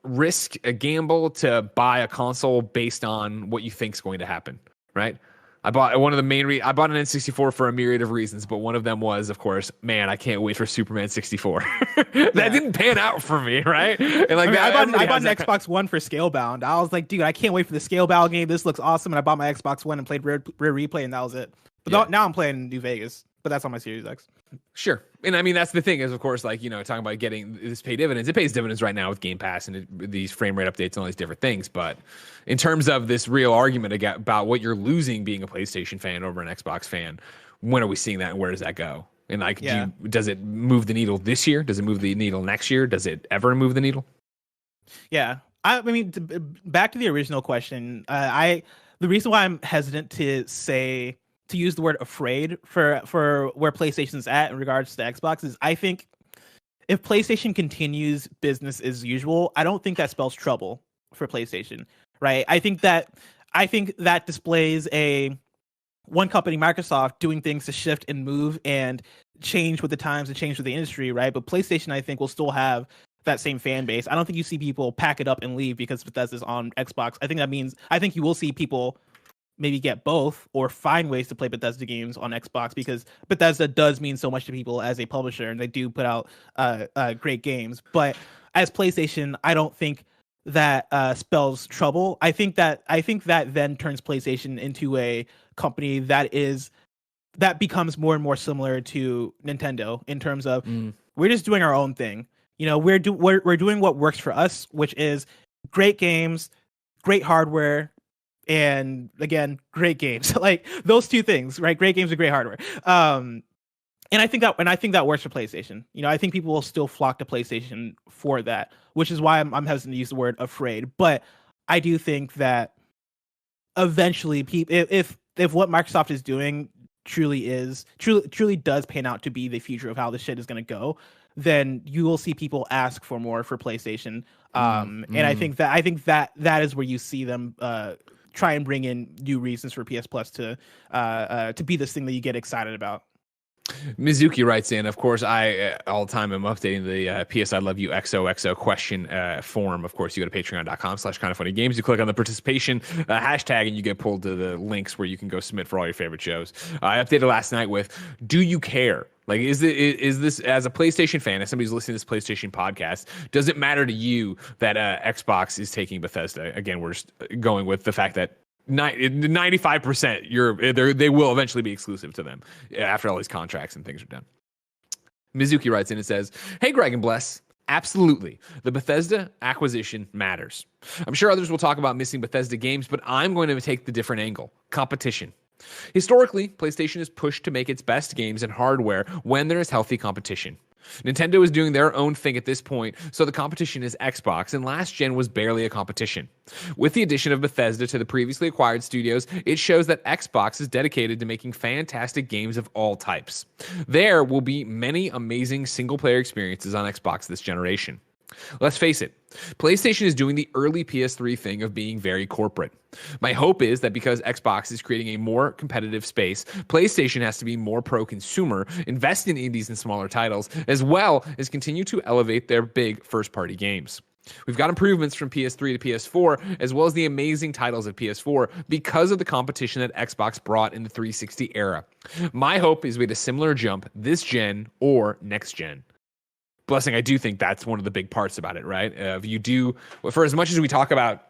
risk, a gamble to buy a console based on what you think is going to happen, right? I bought an N64 for a myriad of reasons, but one of them was, of course, man, I can't wait for Superman 64. That didn't pan out for me, right? And like, I bought an Xbox One for Scalebound. I was like, dude, I can't wait for the Scalebound game. This looks awesome. And I bought my Xbox One and played Rare Replay, and that was it. But now I'm playing New Vegas, but that's on my Series X. Sure. And I mean, that's the thing is, of course, like, talking about getting this pay dividends. It pays dividends right now with Game Pass and these frame rate updates and all these different things. But in terms of this real argument about what you're losing being a PlayStation fan over an Xbox fan, when are we seeing that and where does that go? And like, does it move the needle this year? Does it move the needle next year? Does it ever move the needle? Yeah. I mean, back to the original question, the reason why I'm hesitant to use the word afraid for where PlayStation's at in regards to Xbox is, I think if PlayStation continues business as usual, I don't think that spells trouble for PlayStation, right? I think that displays one company, Microsoft, doing things to shift and move and change with the times and change with the industry, right? But PlayStation, I think, will still have that same fan base. I don't think you see people pack it up and leave because Bethesda's on Xbox. I think you will see people maybe get both or find ways to play Bethesda games on Xbox, because Bethesda does mean so much to people as a publisher, and they do put out great games. But as PlayStation, I don't think that spells trouble. I think that then turns PlayStation into a company that becomes more and more similar to Nintendo in terms of we're just doing our own thing. We're doing what works for us, which is great games, great hardware, and again, great games. Like those two things, right? Great games and great hardware. And I think that works for PlayStation. I think people will still flock to PlayStation for that, which is why I'm hesitant to use the word afraid. But I do think that eventually, if what Microsoft is doing truly does pan out to be the future of how this shit is going to go, then you will see people ask for more for PlayStation. And I think that is where you see them try and bring in new reasons for PS Plus to be this thing that you get excited about. Mizuki writes in, of course, I all the time am updating the PS I Love You XOXO question form. Of course, you go to patreon.com/kindoffunnygames. You click on the participation hashtag and you get pulled to the links where you can go submit for all your favorite shows. I updated last night with, do you care? Like, is this, as a PlayStation fan, as somebody who's listening to this PlayStation podcast, does it matter to you that Xbox is taking Bethesda? Again, we're just going with the fact that 95% they will eventually be exclusive to them after all these contracts and things are done. Mizuki writes in and says, hey, Greg and Bless, absolutely. The Bethesda acquisition matters. I'm sure others will talk about missing Bethesda games, but I'm going to take the different angle. Competition. Historically, PlayStation is pushed to make its best games and hardware when there is healthy competition. Nintendo is doing their own thing at this point, so the competition is Xbox, and last gen was barely a competition. With the addition of Bethesda to the previously acquired studios, it shows that Xbox is dedicated to making fantastic games of all types. There will be many amazing single-player experiences on Xbox this generation. Let's face it, PlayStation is doing the early PS3 thing of being very corporate. My hope is that because Xbox is creating a more competitive space, PlayStation has to be more pro-consumer, invest in indies and smaller titles, as well as continue to elevate their big first-party games. We've got improvements from PS3 to PS4, as well as the amazing titles of PS4 because of the competition that Xbox brought in the 360 era. My hope is we get a similar jump this gen or next gen. Blessing, I do think that's one of the big parts about it, right? For as much as we talk about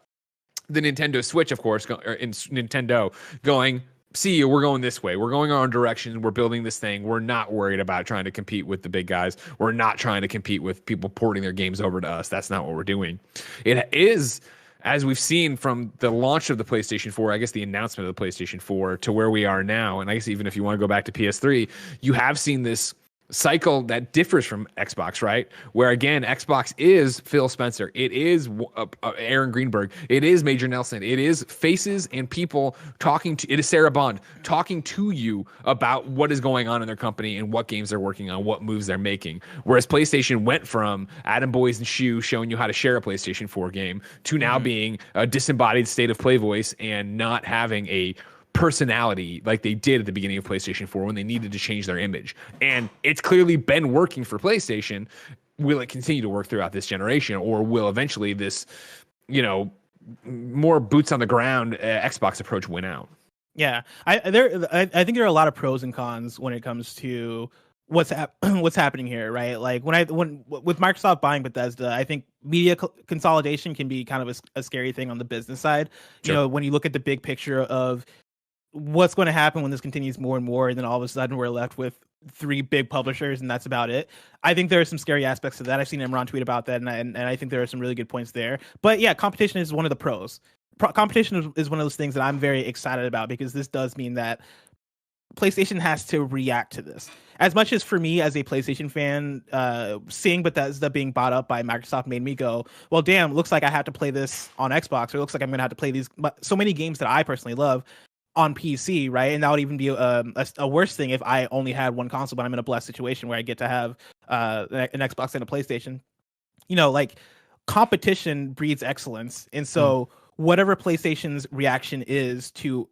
the Nintendo Switch, of course, or in Nintendo going, see, we're going this way. We're going our own direction. We're building this thing. We're not worried about trying to compete with the big guys. We're not trying to compete with people porting their games over to us. That's not what we're doing. It is, as we've seen from the launch of the PlayStation 4, I guess the announcement of the PlayStation 4 to where we are now, and I guess even if you want to go back to PS3, you have seen this cycle that differs from Xbox, right? Where again, Xbox is Phil Spencer, it is Aaron Greenberg, it is Major Nelson, it is faces and people talking to, it is Sarah Bond talking to you about what is going on in their company and what games they're working on, what moves they're making. Whereas PlayStation went from Adam Boys and Shoe showing you how to share a PlayStation 4 game to now being a disembodied state of play voice and not having a personality like they did at the beginning of PlayStation 4 when they needed to change their image. And it's clearly been working for PlayStation. Will it continue to work throughout this generation, or will eventually this, more boots on the ground Xbox approach win out? Yeah, I think there are a lot of pros and cons when it comes to what's happening here, right? Like when with Microsoft buying Bethesda, I think media consolidation can be kind of a scary thing on the business side. Sure. When you look at the big picture of what's going to happen when this continues more and more, and then all of a sudden we're left with 3 big publishers and that's about it. I think there are some scary aspects to that. I've seen Imran tweet about that, and I think there are some really good points there. But yeah, competition is one of the pros. Competition is one of those things that I'm very excited about, because this does mean that PlayStation has to react to this. As much as for me as a PlayStation fan, seeing Bethesda being bought up by Microsoft made me go, well, damn, looks like I have to play this on Xbox, or it looks like I'm going to have to play so many games that I personally love on PC, right? And that would even be a worse thing if I only had one console, but I'm in a blessed situation where I get to have an Xbox and a PlayStation. Like, competition breeds excellence, and so whatever PlayStation's reaction is to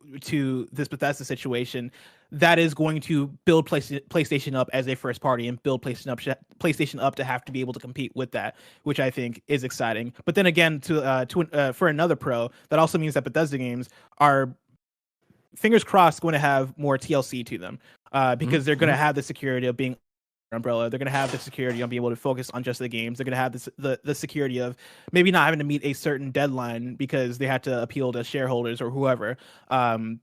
this Bethesda that is going to build PlayStation up as a first party and build PlayStation up to have to be able to compete with that, which I think is exciting. But then again, for another pro, that also means that Bethesda games are, fingers crossed, going to have more TLC to them, because they're going to have the security of being umbrella. They're going to have the security of being able to focus on just the games. They're going to have the security of maybe not having to meet a certain deadline because they had to appeal to shareholders or whoever.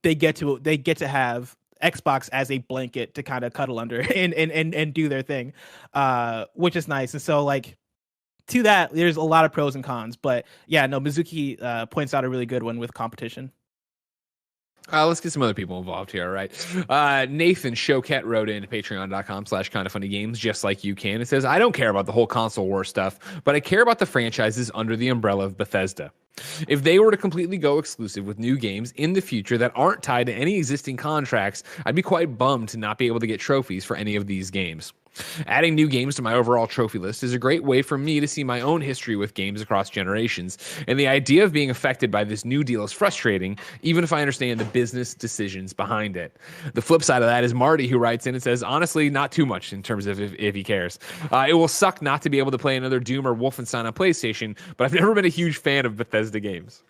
They get to have Xbox as a blanket to kind of cuddle under and do their thing, which is nice. And so, like, to that, there's a lot of pros and cons. But yeah, no, Mizuki points out a really good one with competition. Let's get some other people involved here, right? Nathan Choquette wrote in patreon.com/kindoffunnygames, just like you can. It says, I don't care about the whole console war stuff, but I care about the franchises under the umbrella of Bethesda. If they were to completely go exclusive with new games in the future that aren't tied to any existing contracts, I'd be quite bummed to not be able to get trophies for any of these games. Adding new games to my overall trophy list is a great way for me to see my own history with games across generations, and the idea of being affected by this new deal is frustrating, even if I understand the business decisions behind it. The flip side of that is Marty, who writes in and says, honestly, not too much in terms of if he cares. It will suck not to be able to play another Doom or Wolfenstein on PlayStation, but I've never been a huge fan of Bethesda games.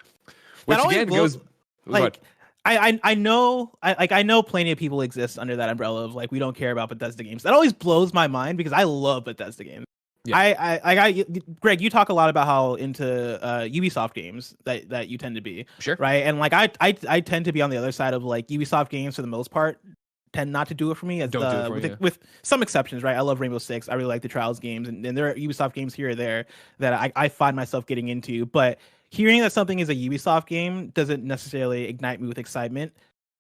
Which again goes... Like, I know plenty of people exist under that umbrella of, like, we don't care about Bethesda games. That always blows my mind because I love Bethesda games. Yeah. Greg, you talk a lot about how into Ubisoft games that you tend to be. Sure. Right. And like I tend to be on the other side of, like, Ubisoft games for the most part tend not to do it for me. With some exceptions, right? I love Rainbow Six. I really like the Trials games, and there are Ubisoft games here or there that I find myself getting into, but hearing that something is a Ubisoft game doesn't necessarily ignite me with excitement,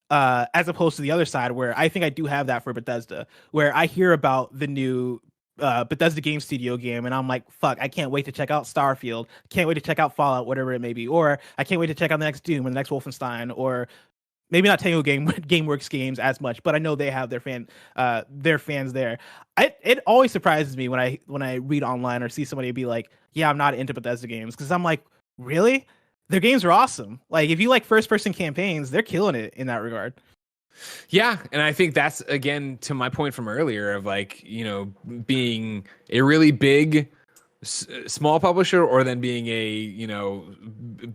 as opposed to the other side, where I think I do have that for Bethesda, where I hear about the new Bethesda game studio game, and I'm like, fuck, I can't wait to check out Starfield, can't wait to check out Fallout, whatever it may be, or I can't wait to check out the next Doom or the next Wolfenstein, or maybe not Tango GameWorks games as much, but I know they have their fans there. It always surprises me when I read online or see somebody be like, yeah, I'm not into Bethesda games, because I'm like, really? Their games are awesome. Like, if you like first-person campaigns, they're killing it in that regard. Yeah, and I think that's, again, to my point from earlier of, like, being a really big small publisher, or then being a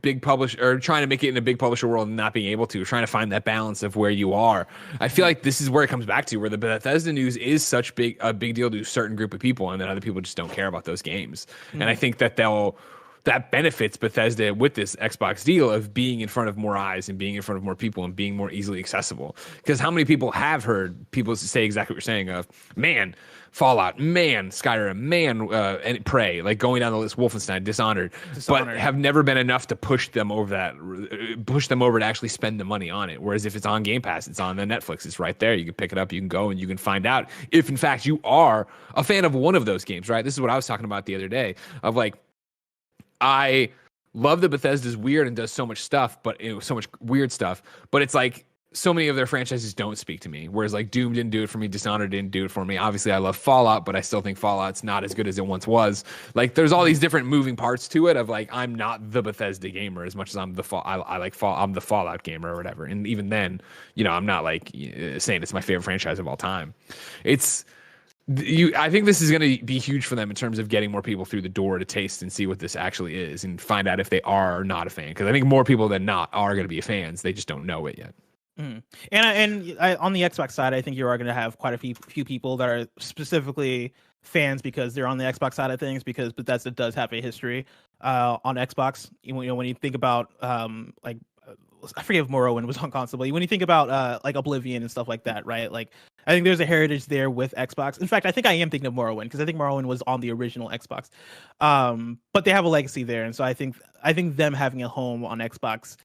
big publisher, or trying to make it in a big publisher world and not being able to, trying to find that balance of where you are. I feel like this is where it comes back to, where the Bethesda news is such a big deal to a certain group of people, and then other people just don't care about those games. And I think that that benefits Bethesda with this Xbox deal of being in front of more eyes and being in front of more people and being more easily accessible. Because how many people have heard people say exactly what you're saying of, man, Fallout, man, Skyrim, man, and Prey, like going down the list, Wolfenstein, Dishonored, but have never been enough to push them over to actually spend the money on it. Whereas if it's on Game Pass, it's on the Netflix, it's right there. You can pick it up, you can go, and you can find out if in fact you are a fan of one of those games, right? This is what I was talking about the other day of like, I love that Bethesda's weird and does so much stuff, but so much weird stuff, but it's like, so many of their franchises don't speak to me. Whereas like Doom didn't do it for me. Dishonored didn't do it for me. Obviously I love Fallout, but I still think Fallout's not as good as it once was. Like there's all these different moving parts to it of like, I'm not the Bethesda gamer as much as I'm the I'm the Fallout gamer or whatever. And even then, I'm not like saying it's my favorite franchise of all time. I think this is going to be huge for them in terms of getting more people through the door to taste and see what this actually is and find out if they are or not a fan. Because I think more people than not are going to be fans. They just don't know it yet. Mm. And on the Xbox side, I think you are going to have quite a few people that are specifically fans because they're on the Xbox side of things, because Bethesda does have a history on Xbox. When you think about like, I forget if Morrowind was on console, but when you think about like Oblivion and stuff like that, right? Like I think there's a heritage there with Xbox. In fact, I think I am thinking of Morrowind because I think Morrowind was on the original Xbox. But they have a legacy there, and so I think them having a home on Xbox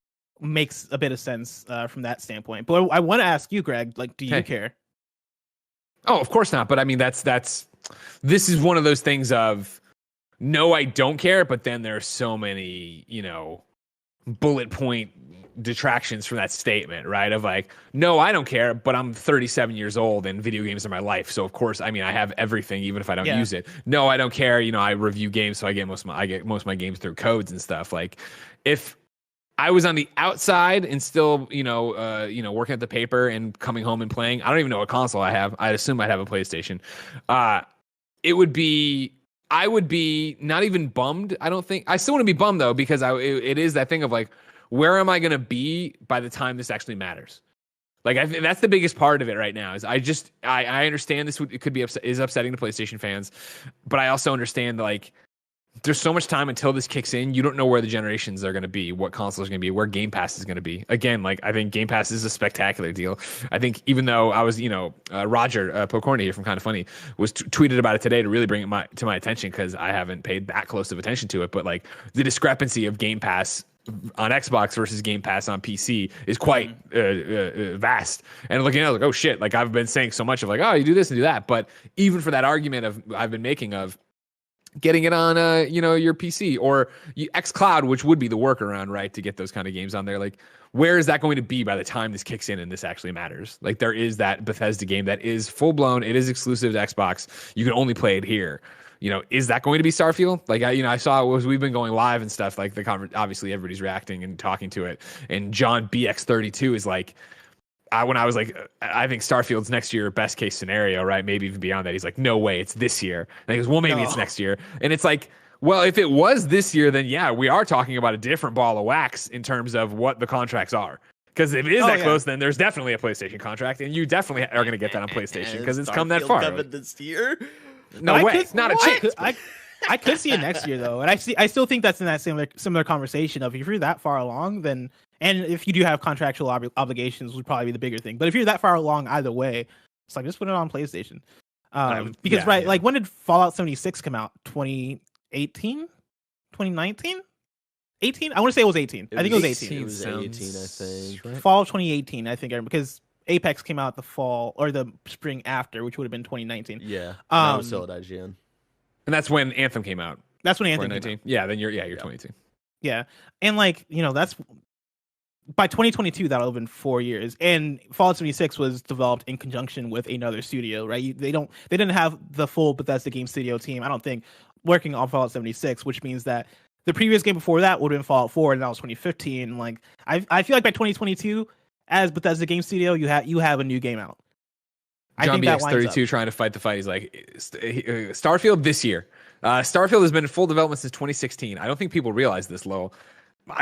makes a bit of sense from that standpoint. But I want to ask you, Greg, like, do you care? Oh, of course not. But I mean, this is one of those things of, no, I don't care. But then there are so many, bullet point detractions from that statement, right? Of like, no, I don't care, but I'm 37 years old and video games are my life. So of course, I mean, I have everything, even if I don't use it. No, I don't care. I review games, so I get most of my games through codes and stuff. Like, if I was on the outside and still, working at the paper and coming home and playing, I don't even know what console I have. I'd assume I'd have a PlayStation. I would be not even bummed. I don't think I still want to be bummed though, because it is that thing of like, where am I going to be by the time this actually matters? Like, I think that's the biggest part of it right now. Is I understand it could be is upsetting to PlayStation fans, but I also understand like, there's so much time until this kicks in. You don't know where the generations are going to be, what consoles are going to be, where Game Pass is going to be. Again, like I think Game Pass is a spectacular deal. I think even though I was, Roger Pocorni here from Kind of Funny was tweeted about it today to really bring it to my attention, because I haven't paid that close of attention to it. But like the discrepancy of Game Pass on Xbox versus Game Pass on PC is quite vast. And looking at it, like, oh shit, like I've been saying so much of like, oh, you do this and do that. But even for that argument I've been making of getting it on your PC or xCloud, which would be the workaround, right, to get those kind of games on there. Like, where is that going to be by the time this kicks in and this actually matters? Like, there is that Bethesda game that is full blown. It is exclusive to Xbox. You can only play it here. Is that going to be Starfield? Like, I saw we've been going live and stuff. Like obviously everybody's reacting and talking to it. And John BX32 is like, when I was like, I think Starfield's next year, best case scenario, right? Maybe even beyond that. He's like, no way, it's this year. And he goes, well, maybe it's next year. And it's like, well, if it was this year, then yeah, we are talking about a different ball of wax in terms of what the contracts are. Because if it is close, then there's definitely a PlayStation contract, and you definitely are going to get that on PlayStation because it's come that far. Coming this year? No way, not a chance. I could see it next year though, and I still think that's in that similar conversation of if you're that far along, then, and if you do have contractual obligations, would probably be the bigger thing. But if you're that far along either way, it's like just put it on PlayStation. Because like when did Fallout 76 come out? 2018, 2019, 18? I want to say it was 18. I think it was 18. It was 18, I think. Right. Fall of 2018, I think, because Apex came out the fall or the spring after, which would have been 2019. Yeah, that was still at IGN. And that's when Anthem came out. That's when Anthem came out. Yeah, then you're 22. Yeah. And like, that's by 2022, that'll have been 4 years. And Fallout 76 was developed in conjunction with another studio, right? They didn't have the full Bethesda game studio team, I don't think, working on Fallout 76, which means that the previous game before that would have been Fallout 4, and that was 2015. Like, I feel like by 2022, as Bethesda game studio, you have a new game out. John BX32 trying to fight the fight. He's like, Starfield this year. Starfield has been in full development since 2016. I don't think people realize this, Lowell.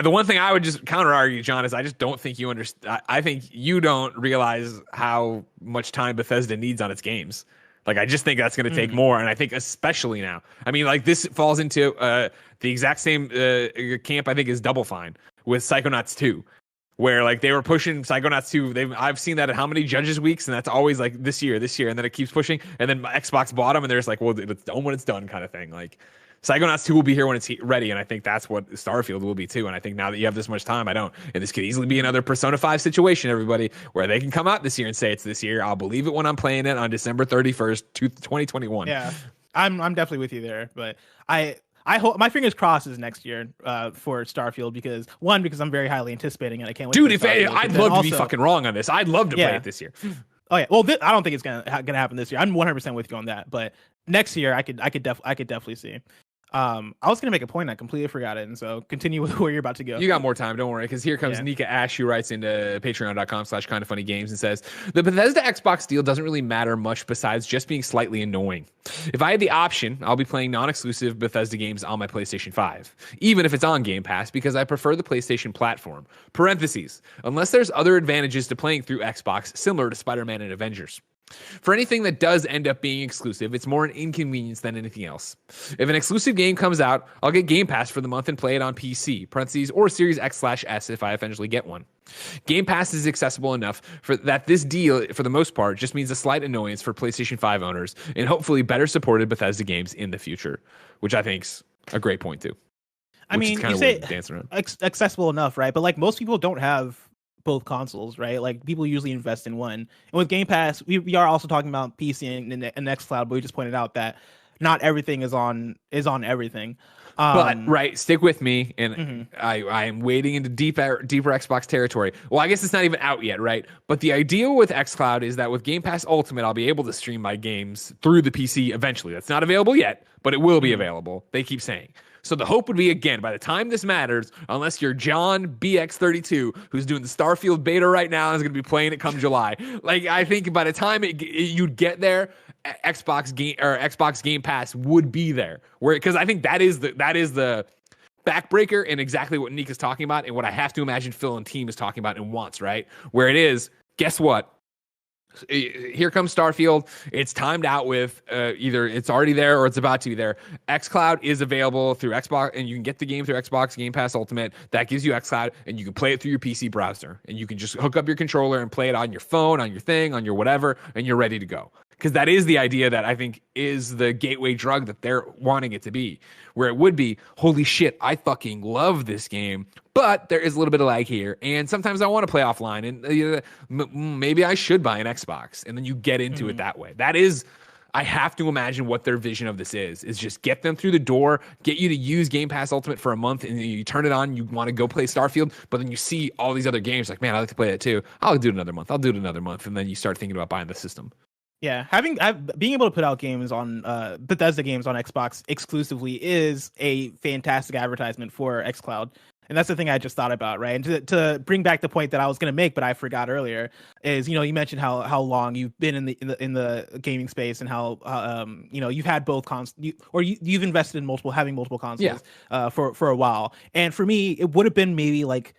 The one thing I would just counter argue, John, is I just don't think you understand. I think you don't realize how much time Bethesda needs on its games. Like, I just think that's going to take more. And I think especially now, I mean, like, this falls into the exact same camp, I think, is Double Fine with Psychonauts 2, where like they were pushing Psychonauts 2. I've seen that at how many Judges Weeks, and that's always like this year, and then it keeps pushing, and then Xbox bought them, and they're just like, well, it's done when it's done, kind of thing. Like, Psychonauts 2 will be here when it's ready, and I think that's what Starfield will be too. And I think now that you have this much time, and this could easily be another Persona 5 situation, everybody, where they can come out this year and say it's this year. I'll believe it when I'm playing it on December 31st, 2021. Yeah, I'm definitely with you there, but I hope my fingers crossed is next year for Starfield because I'm very highly anticipating it. I can't wait. Dude, I'd love to be fucking wrong on this. I'd love to play it this year. Oh yeah, well, I don't think it's gonna happen this year. I'm 100% with you on that, but next year I could definitely see. I was gonna make a point, I completely forgot it, and so continue with where you're about to go. You got more time, don't worry, because here comes Nika Ash, who writes into patreon.com/kindoffunnygames and says, the Bethesda Xbox deal doesn't really matter much besides just being slightly annoying. If I had the option, I'll be playing non-exclusive Bethesda games on my PlayStation 5, even if it's on Game Pass, because I prefer the PlayStation platform. Parentheses, unless there's other advantages to playing through Xbox, similar to Spider-Man and Avengers. For anything that does end up being exclusive, it's more an inconvenience than anything else. If an exclusive game comes out, I'll get Game Pass for the month and play it on PC, parentheses, or Series X/S if I eventually get one. Game Pass is accessible enough for that this deal, for the most part, just means a slight annoyance for PlayStation 5 owners and hopefully better supported Bethesda games in the future, which I think's a great point too. I mean, you say accessible enough, right? But like most people don't have both consoles, right? Like people usually invest in one. And with Game Pass, we are also talking about PC and xCloud, but we just pointed out that not everything is on everything. But right, stick with me, and I am wading into deeper Xbox territory. Well, I guess it's not even out yet, right? But the idea with xCloud is that with Game Pass Ultimate, I'll be able to stream my games through the PC eventually. That's not available yet, but it will be available. They keep saying. So the hope would be, again, by the time this matters, unless you're John BX32, who's doing the Starfield beta right now and is going to be playing it come July. Like, I think by the time you'd get there, Xbox Game Pass would be there. Because I think that is the backbreaker and exactly what Nick is talking about and what I have to imagine Phil and team is talking about and wants, right? Where it is, guess what? Here comes Starfield. It's timed out with either it's already there or it's about to be there. xCloud is available through Xbox, and you can get the game through Xbox Game Pass Ultimate. That gives you xCloud, and you can play it through your PC browser. And you can just hook up your controller and play it on your phone, on your thing, on your whatever, and you're ready to go. Because that is the idea that I think is the gateway drug that they're wanting it to be. Where it would be, holy shit, I fucking love this game, but there is a little bit of lag here. And sometimes I want to play offline, and maybe I should buy an Xbox. And then you get into it that way. That is, I have to imagine what their vision of this is just get them through the door, get you to use Game Pass Ultimate for a month, and you turn it on, you want to go play Starfield, but then you see all these other games, like, man, I like to play that too. I'll do it another month. And then you start thinking about buying the system. Yeah, being able to put out games on Bethesda games on Xbox exclusively is a fantastic advertisement for xCloud, and that's the thing I just thought about, right? And to bring back the point that I was going to make, but I forgot earlier, is you mentioned how long you've been in the gaming space and how you've had both you've invested in having multiple consoles for a while, and for me it would have been maybe like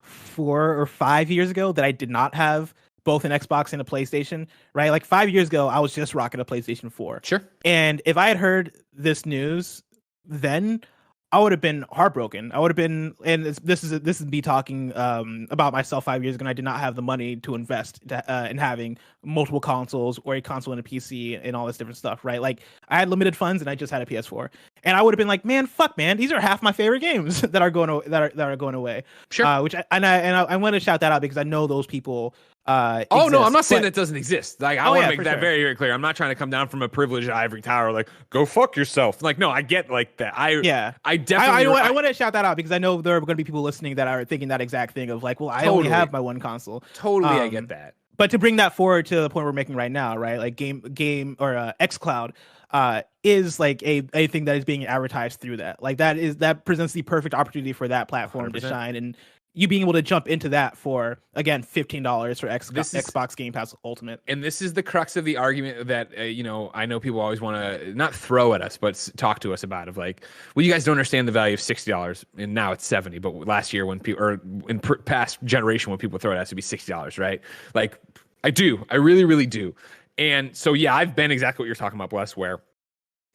4 or 5 years ago that I did not have both an Xbox and a PlayStation, right? Like 5 years ago, I was just rocking a PlayStation 4. Sure. And if I had heard this news then, I would have been heartbroken. I would have been, and this is me talking about myself 5 years ago, and I did not have the money to invest in having multiple consoles or a console and a PC and all this different stuff, right? Like I had limited funds and I just had a PS4, and I would have been like, man, fuck, man, these are half my favorite games that are going away. Sure. I want to shout that out because I know those people. No, I'm not saying that doesn't exist. Like I want to make that very, very clear. I'm not trying to come down from a privileged ivory tower, like go fuck yourself. Like, no, I get like that. I definitely. I want to shout that out because I know there are going to be people listening that are thinking that exact thing of like, well, I only have my one console. Totally, I get that. But to bring that forward to the point we're making right now, right? Like game or xCloud is like a thing that is being advertised through that. Like that presents the perfect opportunity for that platform 100%. To shine, and you being able to jump into that for, again, $15 for Xbox Game Pass Ultimate. And this is the crux of the argument that, I know people always want to not throw at us, but talk to us about of like, well, you guys don't understand the value of $60 and now it's 70. But last year when people, or in past generation, when people throw it, it has to be $60, right? Like I do. I really, really do. And so, yeah, I've been exactly what you're talking about, Bless, where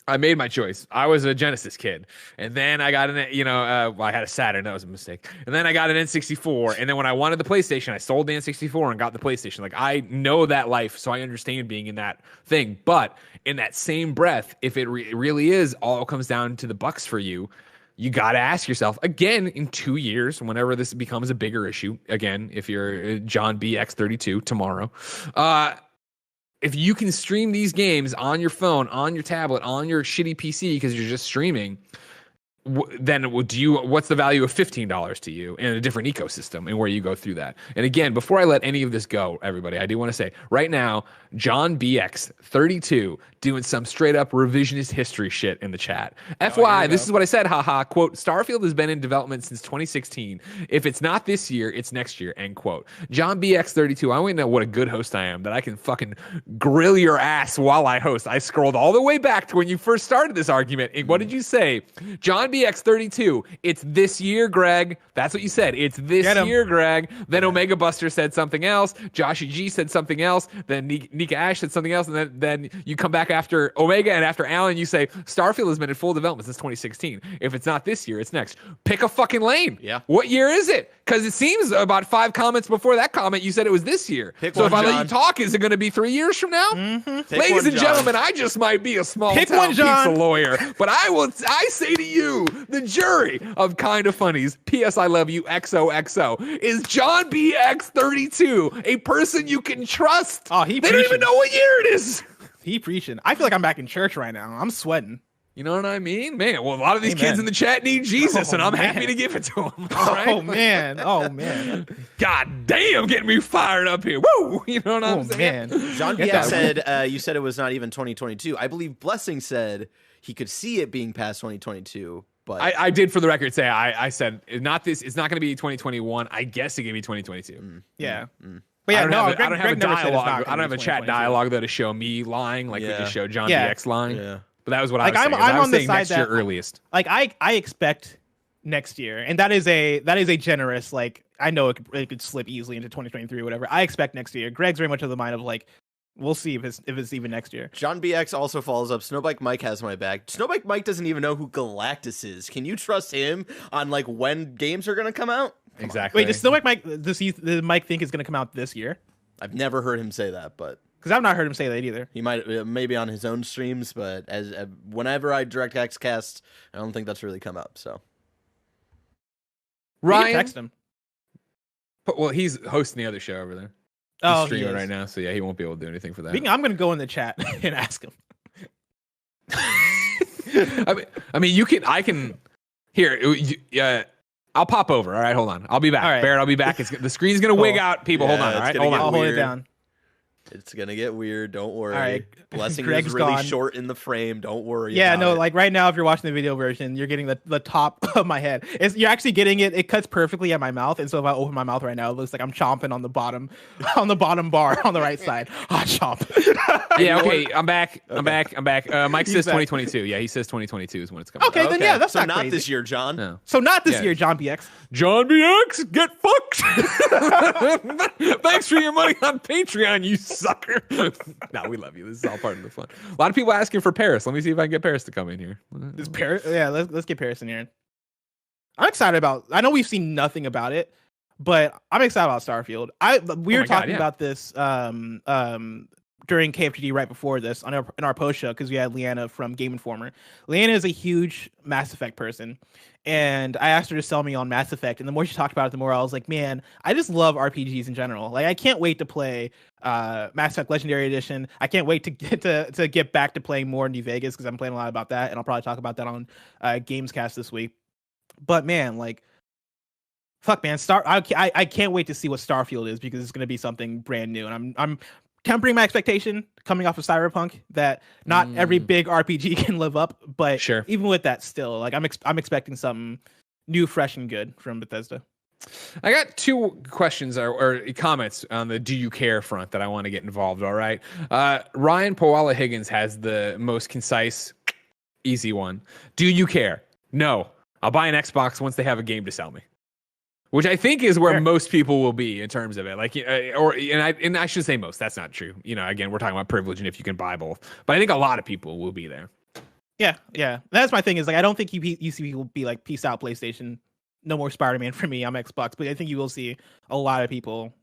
I made my choice. I was a Genesis kid, and then I got I had a Saturn. That was a mistake. And then I got an N64, and then when I wanted the PlayStation, I sold the N64 and got the PlayStation. Like, I know that life, so I understand being in that thing. But in that same breath, if it really is all comes down to the bucks for you, you got to ask yourself again in 2 years, whenever this becomes a bigger issue. Again, if you're John BX32 tomorrow, if you can stream these games on your phone, on your tablet, on your shitty PC because you're just streaming, then what's the value of $15 to you in a different ecosystem and where you go through that? And again, before I let any of this go, everybody, I do want to say right now, John BX32 doing some straight up revisionist history shit in the chat. FYI, this is what I said, haha, quote, Starfield has been in development since 2016. If it's not this year, it's next year, end quote. John BX32, I want to know what a good host I am, that I can fucking grill your ass while I host. I scrolled all the way back to when you first started this argument. And what did you say? John BX32, it's this year, Greg. That's what you said. It's this year, Greg. Then Omega Buster said something else. Joshy G said something else. Then Nika Ash said something else. And then you come back after Omega and after Alan, you say Starfield has been in full development since 2016. If it's not this year, it's next. Pick a fucking lane. Yeah. What year is it? Because it seems about 5 comments before that comment, you said it was this year. So if I let you talk, is it going to be 3 years from now? Mm-hmm. Ladies and gentlemen, I just might be a small town pizza lawyer, but I say to you, the jury of Kind of Funnies, P.S. I Love You, XOXO, is John BX32 a person you can trust? Oh, they don't even know what year it is. He preaching. I feel like I'm back in church right now. I'm sweating. You know what I mean? Man, well, a lot of these kids in the chat need Jesus, and I'm happy to give it to them. All right? Oh, man. Oh, man. God damn, getting me fired up here. Woo! You know what I'm saying? Man. John BX said, you said it was not even 2022. I believe Blessing said he could see it being past 2022. But I did, for the record, say I said it's not going to be 2021. I guess it could be 2022. Yeah. But yeah, I don't have a dialogue. I don't have a chat dialogue though to show me lying, like we just showed John BX lying. Yeah. But that was what I was saying. I'm on the side next year that earliest. Like I expect next year, and that is a generous. Like, I know it could slip easily into 2023 or whatever. I expect next year. Greg's very much of the mind of like, we'll see if it's even next year. John BX also follows up, Snowbike Mike has my back. Snowbike Mike doesn't even know who Galactus is. Can you trust him on like when games are going to come out? Exactly. Wait, does Snowbike Mike, does Mike think it's going to come out this year? I've never heard him say that, but because I've not heard him say that either. He might maybe on his own streams, but as whenever I direct Xcast, I don't think that's really come up. So Ryan, text him. Well, he's hosting the other show over there. He's streaming right now, so yeah, he won't be able to do anything for that. I'm going to go in the chat and ask him. I mean, you can. I can. Here, I'll pop over. All right, hold on. I'll be back. Right. Barrett, I'll be back. The screen's gonna wig out. People, hold on. All right, hold on. I'll hold it down. It's gonna get weird. Don't worry. All right. Blessing Greg's is really gone. short in the frame. Don't worry. Yeah, about no, it. like right now, if you're watching the video version, you're getting the top of my head. You're actually getting it. It cuts perfectly at my mouth, and so if I open my mouth right now, it looks like I'm chomping on the bottom bar on the right side. Chomp. Yeah. Okay. I'm back. I'm back. Mike says 2022. Yeah, he says 2022 is when it's coming. Okay, then yeah, that's so not crazy. This year, John. No. So not this year, John BX. John BX, get fucked. Thanks for your money on Patreon, you sucker. No, we love you. This is all part of the fun. A lot of people asking for Paris. Let me see if I can get Paris to come in here. Is Paris? Yeah, let's get Paris in here. I'm excited about. I know we've seen nothing about it, but I'm excited about Starfield. We were talking about this during KFGD right before this in our post show because we had Leanna from Game Informer. Leanna is a huge Mass Effect person, and I asked her to sell me on Mass Effect. And the more she talked about it, the more I was like, man, I just love RPGs in general. Like, I can't wait to play Mass Effect Legendary Edition. I can't wait to get back to playing more New Vegas because I'm playing a lot about that, and I'll probably talk about that on Gamescast this week. But man, like, fuck, man, I can't wait to see what Starfield is because it's going to be something brand new, and I'm tempering my expectation coming off of Cyberpunk that not every big RPG can live up, but sure. Even with that, still, like, I'm expecting something new, fresh, and good from Bethesda. I got 2 questions or comments on the do you care front that I want to get involved. All right. Ryan Powala Higgins has the most concise, easy one. Do you care? No. I'll buy an Xbox once they have a game to sell me. which I think is where most people will be in terms of it. Like, and I should say most. That's not true. Again, we're talking about privilege and if you can buy both. But I think a lot of people will be there. Yeah. That's my thing. Is like I don't think you see people be like, peace out, PlayStation. No more Spider-Man for me. I'm Xbox. But I think you will see a lot of people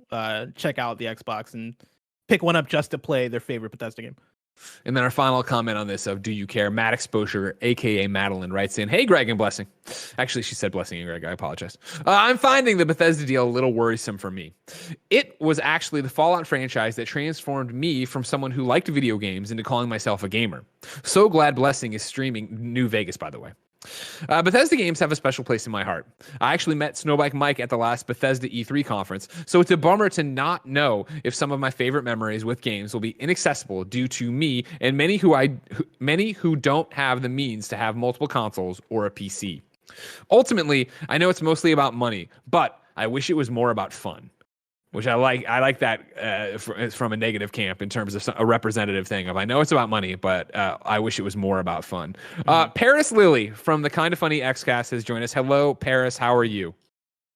check out the Xbox and pick one up just to play their favorite Bethesda game. And then our final comment on this of Do You Care? Matt Exposure, a.k.a. Madeline, writes in, hey, Greg and Blessing. Actually, she said Blessing and Greg. I apologize. I'm finding the Bethesda deal a little worrisome for me. It was actually the Fallout franchise that transformed me from someone who liked video games into calling myself a gamer. So glad Blessing is streaming New Vegas, by the way. Bethesda games have a special place in my heart. I actually met Snowbike Mike at the last Bethesda E3 conference, so it's a bummer to not know if some of my favorite memories with games will be inaccessible due to me and many who don't have the means to have multiple consoles or a PC. Ultimately, I know it's mostly about money, but I wish it was more about fun. Which I like that from a negative camp in terms of a representative thing of I know it's about money, but I wish it was more about fun. Paris Lilly from the Kinda Funny XCast has joined us. Hello, Paris. How are you?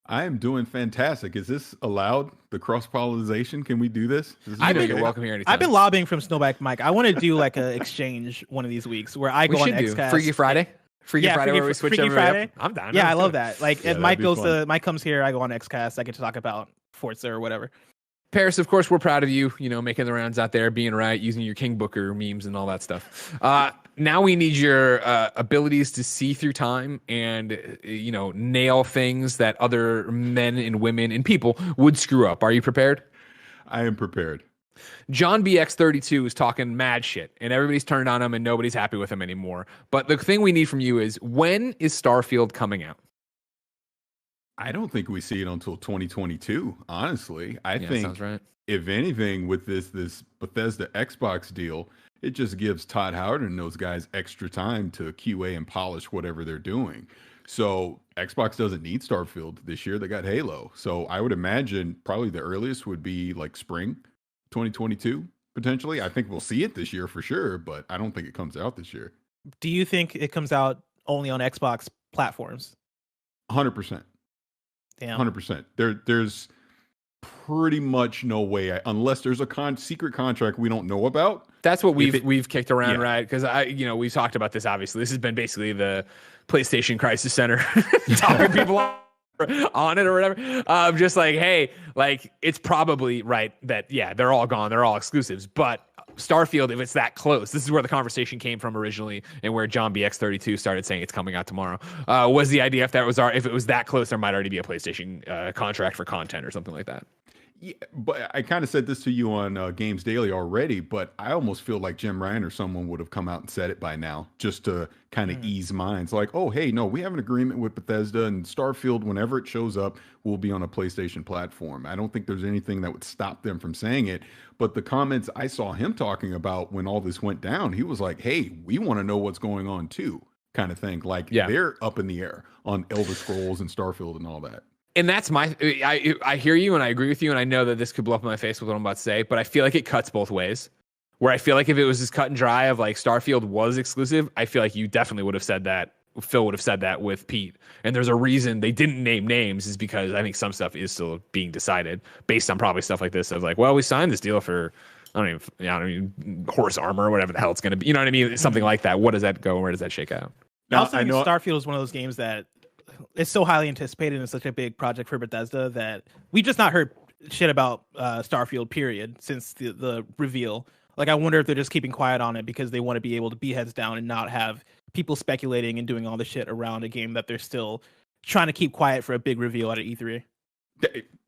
I am doing fantastic. Is this allowed? The cross-pollination? Can we do this? You're welcome here anytime. I've been lobbying from Snowback Mike. I want to do like an exchange one of these weeks where I go on XCast. Freaky Friday? Freaky Friday where we switch everybody up? I'm down. Yeah, I love that. Like if Mike comes here, I go on XCast. I get to talk about Forza or whatever. Paris, of course, we're proud of you, making the rounds out there, being right, using your King Booker memes and all that stuff. Now we need your abilities to see through time and, nail things that other men and women and people would screw up. Are you prepared? I am prepared. John BX32 is talking mad shit, and everybody's turned on him, and nobody's happy with him anymore. But the thing we need from you is, when is Starfield coming out? I don't think we see it until 2022, honestly. I think, sounds right. If anything, with this Bethesda Xbox deal, it just gives Todd Howard and those guys extra time to QA and polish whatever they're doing. So Xbox doesn't need Starfield this year. They got Halo. So I would imagine probably the earliest would be like spring 2022, potentially. I think we'll see it this year for sure, but I don't think it comes out this year. Do you think it comes out only on Xbox platforms? 100%. Damn. 100%. There's pretty much no way, unless there's a secret contract we don't know about. That's what we've kicked around, right? Because we've talked about this. Obviously, this has been basically the PlayStation Crisis Center talking people on it or whatever. Just like, hey, like it's probably right that they're all gone, they're all exclusives, but Starfield, if it's that close, this is where the conversation came from originally, and where John BX32 started saying it's coming out tomorrow. Was the idea if it was that close, there might already be a PlayStation contract for content or something like that. Yeah, but I kind of said this to you on Games Daily already, but I almost feel like Jim Ryan or someone would have come out and said it by now, just to kind of ease minds. Like, oh, hey, no, we have an agreement with Bethesda, and Starfield, whenever it shows up, will be on a PlayStation platform. I don't think there's anything that would stop them from saying it. But the comments I saw him talking about when all this went down, he was like, hey, we want to know what's going on too, kind of thing. Like, they're up in the air on Elder Scrolls and Starfield and all that. And that's I hear you and I agree with you, and I know that this could blow up in my face with what I'm about to say, but I feel like it cuts both ways. Where I feel like if it was just cut and dry of like Starfield was exclusive, I feel like you definitely would have said that. Phil would have said that with Pete. And there's a reason they didn't name names, is because I think some stuff is still being decided based on probably stuff like this of like, well, we signed this deal for I don't even horse armor or whatever the hell it's going to be. You know what I mean? Something like that. What does that go? Where does that shake out? Now, I know Starfield is one of those games that it's so highly anticipated and such a big project for Bethesda that we just not heard shit about Starfield period since the reveal. Like, I wonder if they're just keeping quiet on it because they want to be able to be heads down and not have people speculating and doing all the shit around a game that they're still trying to keep quiet for a big reveal at E3.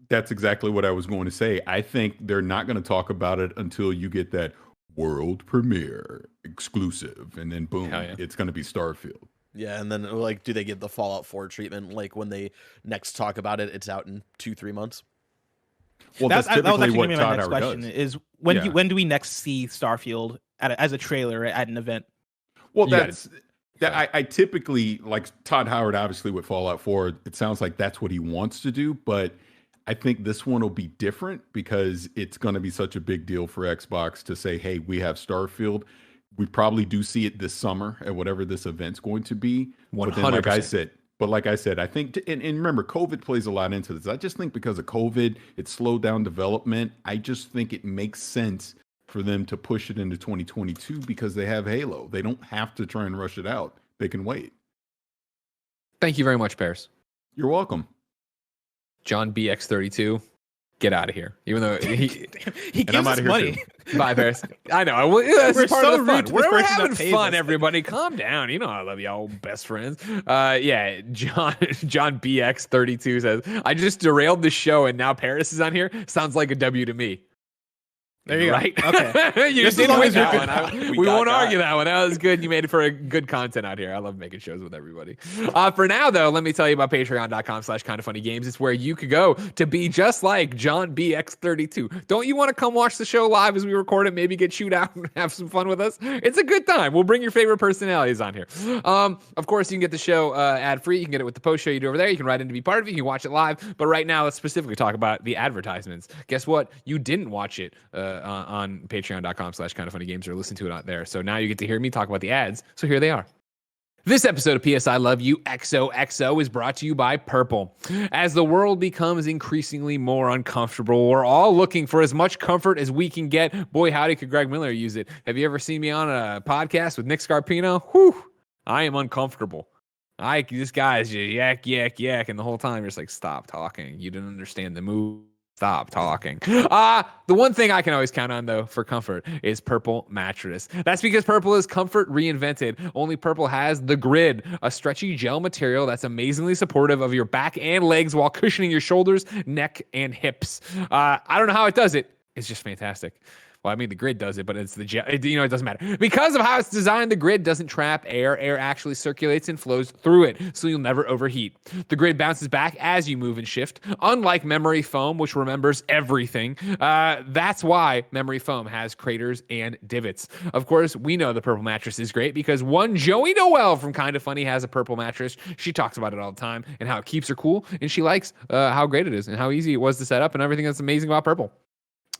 That's exactly what I was going to say. I think they're not going to talk about it until you get that world premiere exclusive, and then boom, it's going to be Starfield. Yeah, and then like, do they get the Fallout 4 treatment? Like when they next talk about it, it's out in 2-3 months. Well, that's typically what my Todd next Howard question does. Is when do we next see Starfield as a trailer at an event? Well, I typically, like Todd Howard, obviously with Fallout 4, it sounds like that's what he wants to do, but I think this one will be different because it's going to be such a big deal for Xbox to say, hey, we have Starfield. We probably do see it this summer at whatever this event's going to be. 100%. But then, like I said, But like I said, I think, and remember, COVID plays a lot into this. I just think because of COVID, it slowed down development. I just think it makes sense for them to push it into 2022 because they have Halo. They don't have to try and rush it out. They can wait. Thank you very much, Bears. You're welcome. John BX32, get out of here. Even though he gives us money. Bye, Bears. I know. That's We're part so of the fun. rude to We're this person having that pays fun, us. everybody. Calm down. You know I love y'all, best friends. Yeah, John BX32 says, I just derailed the show and now Paris is on here. Sounds like a W to me. There you right? go. Okay. You Just as did long win as you're that good. one. We won't argue that one. That was good. You made it for a good content out here. I love making shows with everybody. For now, though, let me tell you about patreon.com/kindoffunnygames. It's where you could go to be just like John BX32. Don't you want to come watch the show live as we record it? Maybe get chewed out and have some fun with us? It's a good time. We'll bring your favorite personalities on here. Of course, you can get the show ad-free. You can get it with the post show you do over there. You can write in to be part of it. You can watch it live. But right now, let's specifically talk about the advertisements. Guess what? You didn't watch it on patreon.com/kindoffunnygames or listen to it out there. So now you get to hear me talk about the ads. So here they are. This episode of PS I Love You XOXO is brought to you by Purple. As the world becomes increasingly more uncomfortable, we're all looking for as much comfort as we can get. Boy, howdy could Greg Miller use it. Have you ever seen me on a podcast with Nick Scarpino? Whew, I am uncomfortable. This guy is just yak, yak, yak, and the whole time you're just like, stop talking. You didn't understand the move. Stop talking. The one thing I can always count on, though, for comfort is Purple mattress. That's because Purple is comfort reinvented. Only Purple has the Grid, a stretchy gel material that's amazingly supportive of your back and legs while cushioning your shoulders, neck, and hips. I don't know how it does it. It's just fantastic. Well, I mean, the Grid does it, but it's the gel. It doesn't matter. Because of how it's designed, the Grid doesn't trap air. Air actually circulates and flows through it, so you'll never overheat. The Grid bounces back as you move and shift, unlike memory foam, which remembers everything. That's why memory foam has craters and divots. Of course, we know the Purple mattress is great because one Joey Noel from Kinda Funny has a Purple mattress. She talks about it all the time and how it keeps her cool, and she likes how great it is and how easy it was to set up and everything that's amazing about Purple.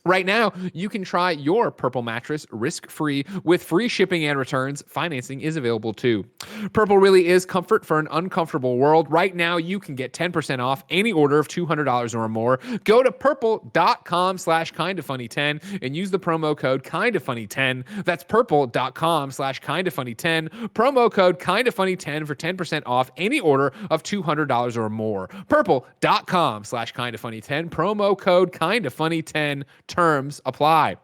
Right now, you can try your Purple mattress risk-free with free shipping and returns. Financing is available too. Purple really is comfort for an uncomfortable world. Right now, you can get 10% off any order of $200 or more. Go to purple.com/kindafunny10 and use the promo code kindafunny10. That's purple.com/kindafunny10. Promo code kindafunny10 for 10% off any order of $200 or more. Purple.com/kindafunny10. Promo code kindafunny10. Terms apply.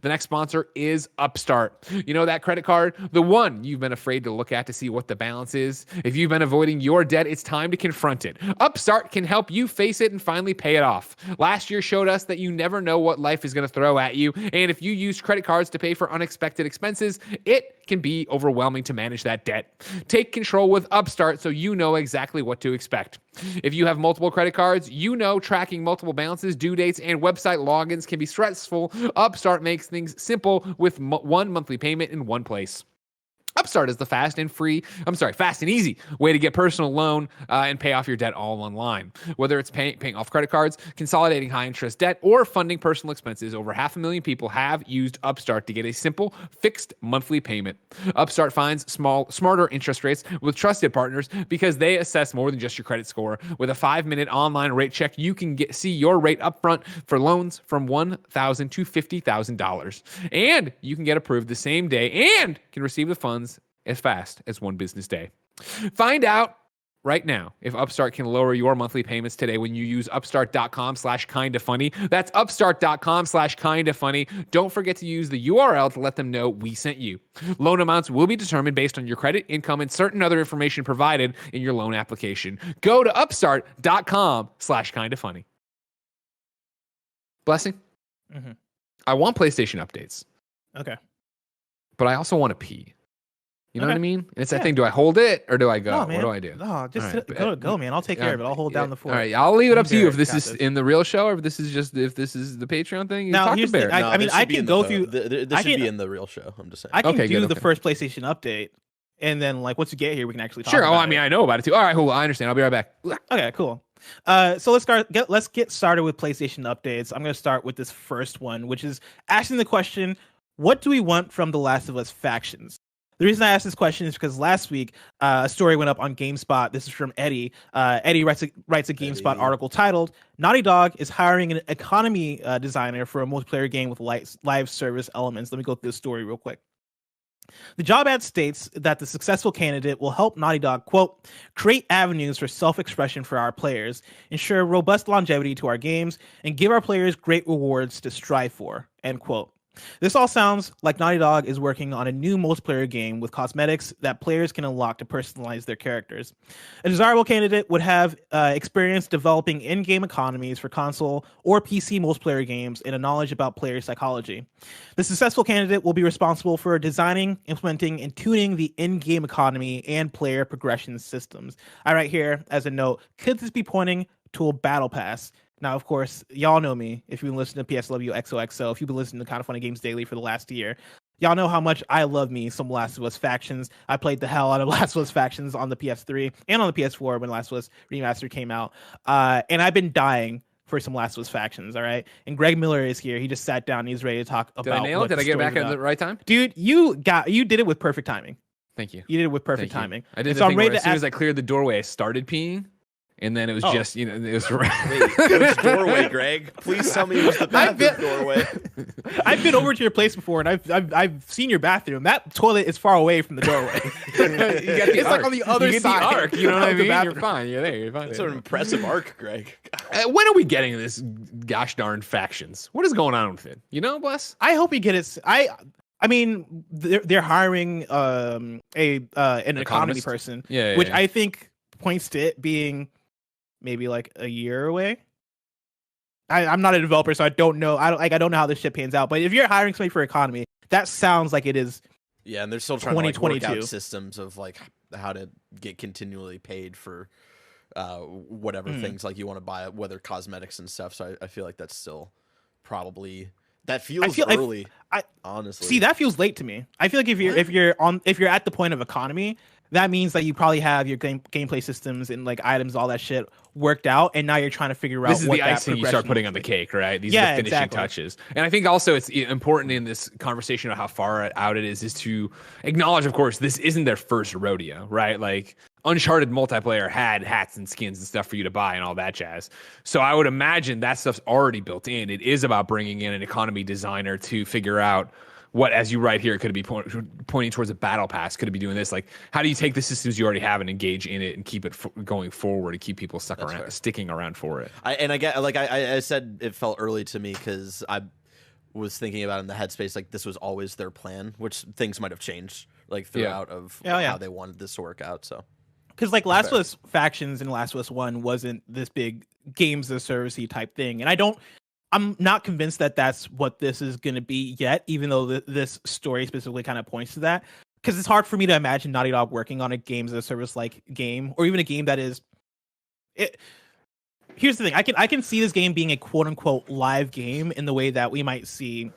The next sponsor is Upstart. You know that credit card? The one you've been afraid to look at to see what the balance is? If you've been avoiding your debt, it's time to confront it. Upstart can help you face it and finally pay it off. Last year showed us that you never know what life is going to throw at you, and if you use credit cards to pay for unexpected expenses, it can be overwhelming to manage that debt. Take control with Upstart so you know exactly what to expect. If you have multiple credit cards, you know tracking multiple balances, due dates, and website logins can be stressful. Upstart makes things simple with one monthly payment in one place. Upstart is the fast and easy way to get personal loan and pay off your debt all online. Whether it's paying off credit cards, consolidating high interest debt, or funding personal expenses, over 500,000 people have used Upstart to get a simple, fixed monthly payment. Upstart finds smarter interest rates with trusted partners because they assess more than just your credit score. With a 5-minute online rate check, you can see your rate upfront for loans from $1,000 to $50,000. And you can get approved the same day and can receive the funds as fast as one business day. Find out right now if Upstart can lower your monthly payments today when you use upstart.com/kindafunny. That's upstart.com/kindafunny. Don't forget to use the URL to let them know we sent you. Loan amounts will be determined based on your credit, income, and certain other information provided in your loan application. Go to upstart.com/kindafunny. Blessing? Mm-hmm. I want PlayStation updates. Okay. But I also want to pee. You know Okay. what I mean? And it's that thing, do I hold it or do I go? No, man. What do I do? No, just All right, go, man. I'll take care of it. I'll hold down the fort. All right, I'll leave it up to you if Barrett this got is in the real show or if this is the Patreon thing. You Now, talk to here's the- Barrett. I mean, this I should be can in the go po- through- This I should can- be in the real show. I'm just saying. I can Okay, do good, the okay. first PlayStation update, and then once you get here, we can actually talk Sure. about Oh, I mean, it. I know about it too. All right, cool. I understand. I'll be right back. Okay, cool. So let's get started with PlayStation updates. I'm going to start with this first one, which is asking the question, what do we want from The Last of Us factions? The reason I asked this question is because last week a story went up on GameSpot. This is from Eddie. Eddie writes a GameSpot article titled "Naughty Dog is hiring an economy designer for a multiplayer game with live service elements." Let me go through this story real quick. The job ad states that the successful candidate will help Naughty Dog, quote, create avenues for self-expression for our players, ensure robust longevity to our games, and give our players great rewards to strive for, end quote. This all sounds like Naughty Dog is working on a new multiplayer game with cosmetics that players can unlock to personalize their characters. A desirable candidate would have experience developing in-game economies for console or PC multiplayer games and a knowledge about player psychology. The successful candidate will be responsible for designing, implementing, and tuning the in-game economy and player progression systems. I write here as a note, could this be pointing to a battle pass? Now, of course, y'all know me. If you've been listening to PSLW XOXO, if you've been listening to Kind of Funny Games Daily for the last year, y'all know how much I love me some Last of Us factions. I played the hell out of Last of Us factions on the PS3 and on the PS4 when Last of Us Remastered came out. And I've been dying for some Last of Us factions, all right? And Greg Miller is here. He just sat down and he's ready to talk about Did I nail it? Did I get it back at the right time? Dude, you did it with perfect timing. Thank you. You did it with perfect timing. I did. So I'm ready to as soon as I cleared the doorway, I started peeing. And then it was just, it was Wait, which doorway, Greg? Please tell me it was the bathroom doorway. I've been over to your place before, and I've seen your bathroom. That toilet is far away from the doorway. It's like on the other side. The arc, you know what I mean? You're fine. You're there. You're fine. It's an impressive arc, Greg. When are we getting this gosh darn factions? What is going on with it? You know, Bless? I hope we get it. I mean, they're hiring an economy person, which I think points to it being maybe like a year away. I'm not a developer, so I don't know. I don't know how this shit pans out. But if you're hiring somebody for economy, that sounds like it is. Yeah, and they're still trying to like work out systems of like how to get continually paid for whatever things like you want to buy, whether cosmetics and stuff. So I feel like that's still probably feels early. Honestly, see, that feels late to me. I feel like if you're at the point of economy, that means that you probably have your gameplay systems and like items, all that shit worked out, and now you're trying to figure out this is what the icing you start putting on the cake, right? These are the finishing touches. And I think also it's important in this conversation of how far out it is to acknowledge, of course, this isn't their first rodeo, right? Like Uncharted multiplayer had hats and skins and stuff for you to buy and all that jazz. So I would imagine that stuff's already built in. It is about bringing in an economy designer to figure out what, as you write here, could it be pointing towards a battle pass? Could it be doing this? Like, how do you take the systems you already have and engage in it and keep it going forward and keep people sticking around for it? I said it felt early to me because I was thinking about in the headspace like this was always their plan, which things might have changed like throughout of how they wanted this to work out. So because like Last of Us factions in Last of Us 1 wasn't this big games as a service-y type thing, and I'm not convinced that that's what this is going to be yet, even though this story specifically kind of points to that. Because it's hard for me to imagine Naughty Dog working on a games as a service like game, or even a game that is. Here's the thing: I can see this game being a quote unquote live game in the way that we might see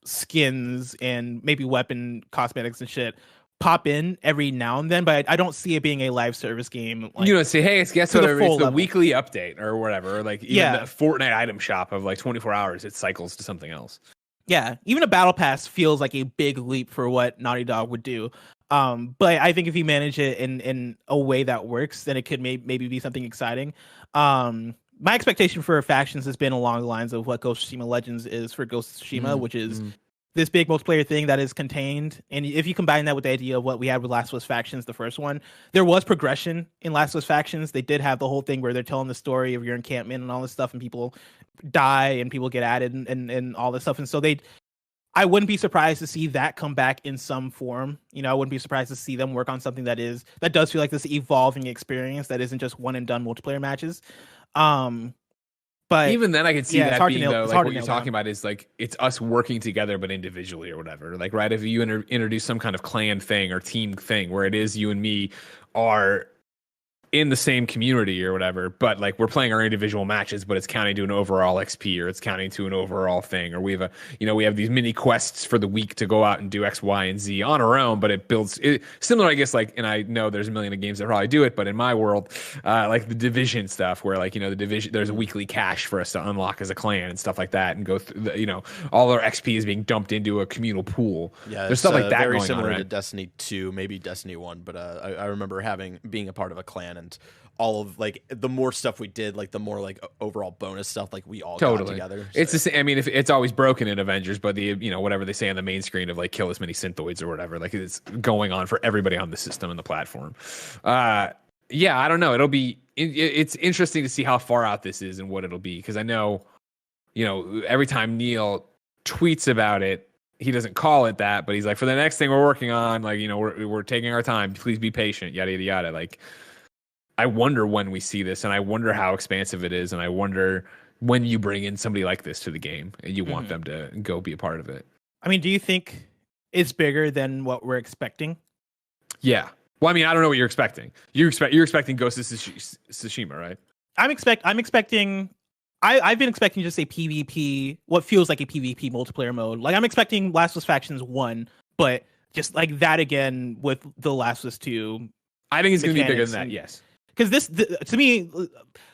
skins and maybe weapon cosmetics and shit pop in every now and then, but I don't see it being a live service game. Like, you know, say, hey, guess what? It's the weekly update or whatever. Or like even the Fortnite item shop of like 24 hours, it cycles to something else. Yeah, even a battle pass feels like a big leap for what Naughty Dog would do. But I think if you manage it in a way that works, then it could maybe be something exciting. My expectation for factions has been along the lines of what Ghost of Tsushima Legends is for Ghost of Tsushima, which is this big multiplayer thing that is contained. And if you combine that with the idea of what we had with Last of Us Factions, the first one, there was progression in Last of Us Factions. They did have the whole thing where they're telling the story of your encampment and all this stuff, and people die and people get added and all this stuff. And so I wouldn't be surprised to see that come back in some form. You know, I wouldn't be surprised to see them work on something that does feel like this evolving experience that isn't just one and done multiplayer matches. But even then I could see that being though, like what you're talking about is like it's us working together but individually or whatever. Like, right, if you introduce some kind of clan thing or team thing where it is you and me are in the same community or whatever, but like we're playing our individual matches, but it's counting to an overall XP or it's counting to an overall thing, or we have we have these mini quests for the week to go out and do X, Y, and Z on our own, but it builds similar, I guess, like, and I know there's a million of games that probably do it, but in my world, like the Division stuff where like, the Division, there's a weekly cache for us to unlock as a clan and stuff like that and go through, all our XP is being dumped into a communal pool. Yeah, there's stuff like that very going similar on, right? to Destiny 2, maybe Destiny 1, but I remember being a part of a clan, and all of like the more stuff we did, like the more like overall bonus stuff, like we all got together. So. It's the same. I mean, if it's always broken in Avengers, but the whatever they say on the main screen of like kill as many synthoids or whatever, like it's going on for everybody on the system and the platform. Yeah, I don't know. It's interesting to see how far out this is and what it'll be, because I know, every time Neil tweets about it, he doesn't call it that, but he's like, for the next thing we're working on, like, we're taking our time. Please be patient. Yada yada yada. Like, I wonder when we see this, and I wonder how expansive it is, and I wonder when you bring in somebody like this to the game and you want them to go be a part of it. I mean, do you think it's bigger than what we're expecting? Yeah. Well, I mean, I don't know what you're expecting. You're expecting Ghost of Tsushima, right? I'm expecting. I've been expecting just a PvP, what feels like a PvP multiplayer mode. Like, I'm expecting Last of Us Factions 1, but just like that again with The Last of Us 2. I think it's going to be bigger than that, yes. Because to me,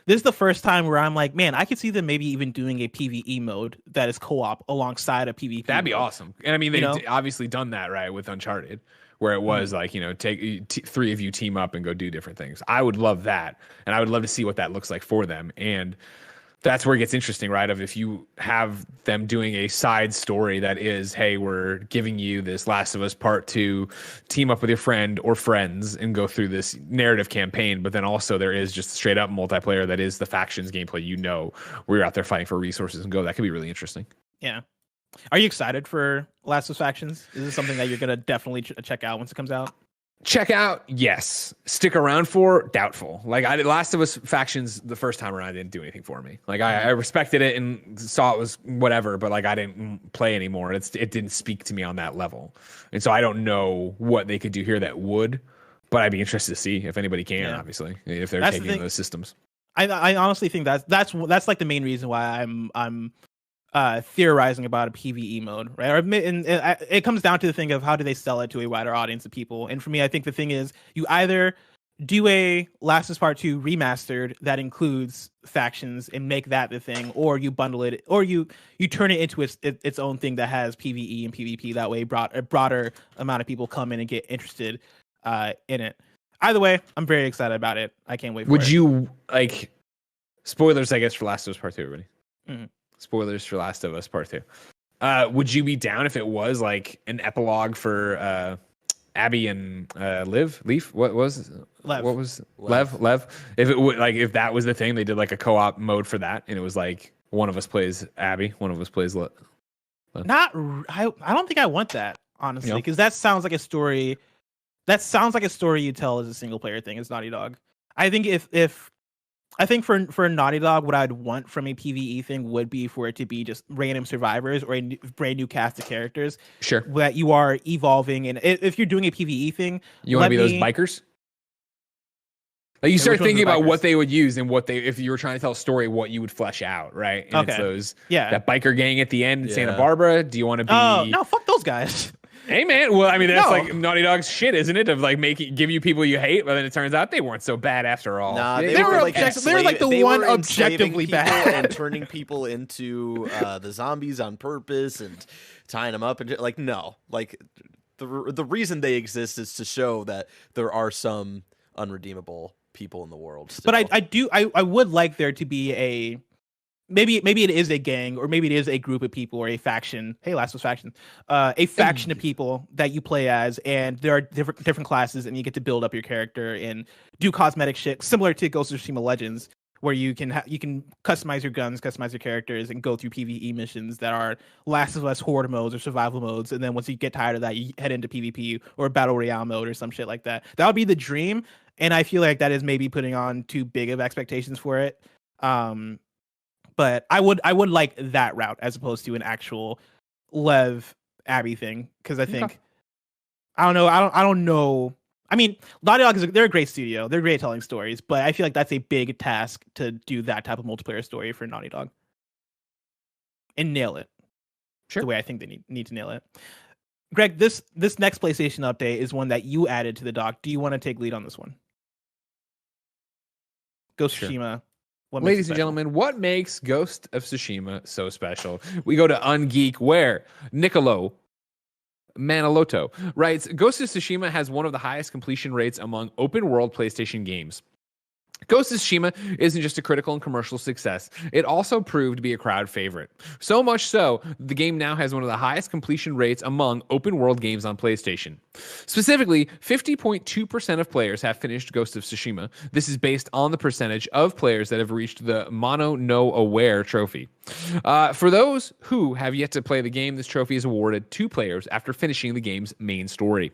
this is the first time where I'm like, man, I could see them maybe even doing a PvE mode that is co-op alongside a PvP. That'd be mode. Awesome. And I mean, they've obviously done that, right, with Uncharted, where it was like, take three of you team up and go do different things. I would love that. And I would love to see what that looks like for them. And that's where it gets interesting, right? Of if you have them doing a side story that is, hey, we're giving you this Last of Us Part 2, team up with your friend or friends and go through this narrative campaign. But then also there is just straight up multiplayer that is the factions gameplay, where you're out there fighting for resources and go. That could be really interesting. Yeah. Are you excited for Last of Us Factions? Is this something that you're going to definitely check out once it comes out? Check out, yes. Stick around for, doubtful. Like, Last of Us Factions, the first time around, didn't do anything for me. Like, I respected it and saw it was whatever, but like I didn't play anymore. It didn't speak to me on that level, and so I don't know what they could do here that would. But I'd be interested to see if anybody can. Obviously, if they're taking those systems. I honestly think that's like the main reason why I'm theorizing about a PvE mode, right? And it comes down to the thing of how do they sell it to a wider audience of people. And for me, I think the thing is you either do a Last of Us Part 2 remastered that includes factions and make that the thing, or you bundle it, or you turn it into its own thing that has PvE and PvP. That way, a broader amount of people come in and get interested in it. Either way, I'm very excited about it. I can't wait for it. Would you, like, spoilers, I guess, for Last of Us Part 2, everybody? Mm-hmm. Spoilers for Last of Us Part 2. Would you be down if it was like an epilogue for Abby and Leaf? What was Lev. What was Lev? If it would, like, if that was the thing, they did like a co-op mode for that, and it was like one of us plays Abby, one of us plays Lev. I don't think I want that, honestly, because that sounds like a story. That sounds like a story you tell as a single player thing as Naughty Dog. I think I think for Naughty Dog, what I'd want from a PvE thing would be for it to be just random survivors or a brand new cast of characters. Sure. That you are evolving. And if you're doing a PvE thing, you want to be those bikers? Like, you start thinking about what they would use and if you were trying to tell a story, what you would flesh out, right? And it's those, that biker gang at the end in Santa Barbara. Do you want to be? Oh, no, fuck those guys. Hey man, well, I mean, that's like Naughty Dog's shit, isn't it? Of like give you people you hate, but then it turns out they weren't so bad after all. Nah, they were like the one objectively bad and turning people into the zombies on purpose and tying them up and like no, like the reason they exist is to show that there are some unredeemable people in the world. Still. But I would like there to be a. Maybe it is a gang, or maybe it is a group of people, or a faction. Hey, Last of Us Faction, a faction of people that you play as, and there are different classes, and you get to build up your character and do cosmetic shit, similar to Ghost of Tsushima Legends, where you can customize your guns, customize your characters, and go through PvE missions that are Last of Us horde modes or survival modes. And then once you get tired of that, you head into PvP or battle royale mode or some shit like that. That would be the dream, and I feel like that is maybe putting on too big of expectations for it. But I would like that route as opposed to an actual Lev Abby thing, because I think I don't know I mean, Naughty Dog they're a great studio. They're great at telling stories, but I feel like that's a big task to do that type of multiplayer story for Naughty Dog and nail it. Sure. The way I think they need to nail it. Greg, this next PlayStation update is one that you added to the doc. Do you want to take lead on this one? Ghost of Tsushima. Ladies and gentlemen, what makes Ghost of Tsushima so special? We go to Ungeek, where Nicolo Manalotto writes, Ghost of Tsushima has one of the highest completion rates among open world PlayStation games. Ghost of Tsushima isn't just a critical and commercial success, it also proved to be a crowd favorite. So much so, the game now has one of the highest completion rates among open world games on PlayStation. Specifically, 50.2% of players have finished Ghost of Tsushima. This is based on the percentage of players that have reached the Mono no Aware trophy. For those who have yet to play the game, this trophy is awarded to players after finishing the game's main story.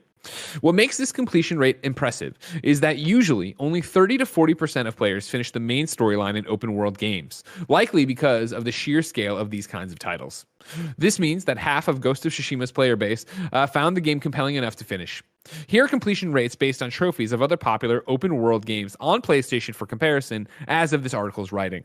What makes this completion rate impressive is that usually only 30 to 40% of players finish the main storyline in open world games, likely because of the sheer scale of these kinds of titles. This means that half of Ghost of Tsushima's player base found the game compelling enough to finish. Here are completion rates based on trophies of other popular open world games on PlayStation for comparison as of this article's writing.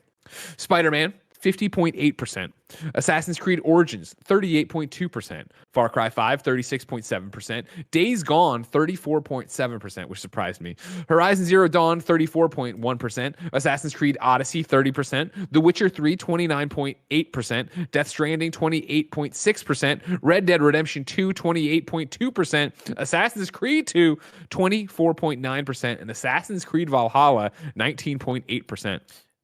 Spider-Man, 50.8%. Assassin's Creed Origins, 38.2%. Far Cry 5, 36.7%. Days Gone, 34.7%, which surprised me. Horizon Zero Dawn, 34.1%. Assassin's Creed Odyssey, 30%. The Witcher 3, 29.8%. Death Stranding, 28.6%. Red Dead Redemption 2, 28.2%. Assassin's Creed 2, 24.9%. And Assassin's Creed Valhalla, 19.8%.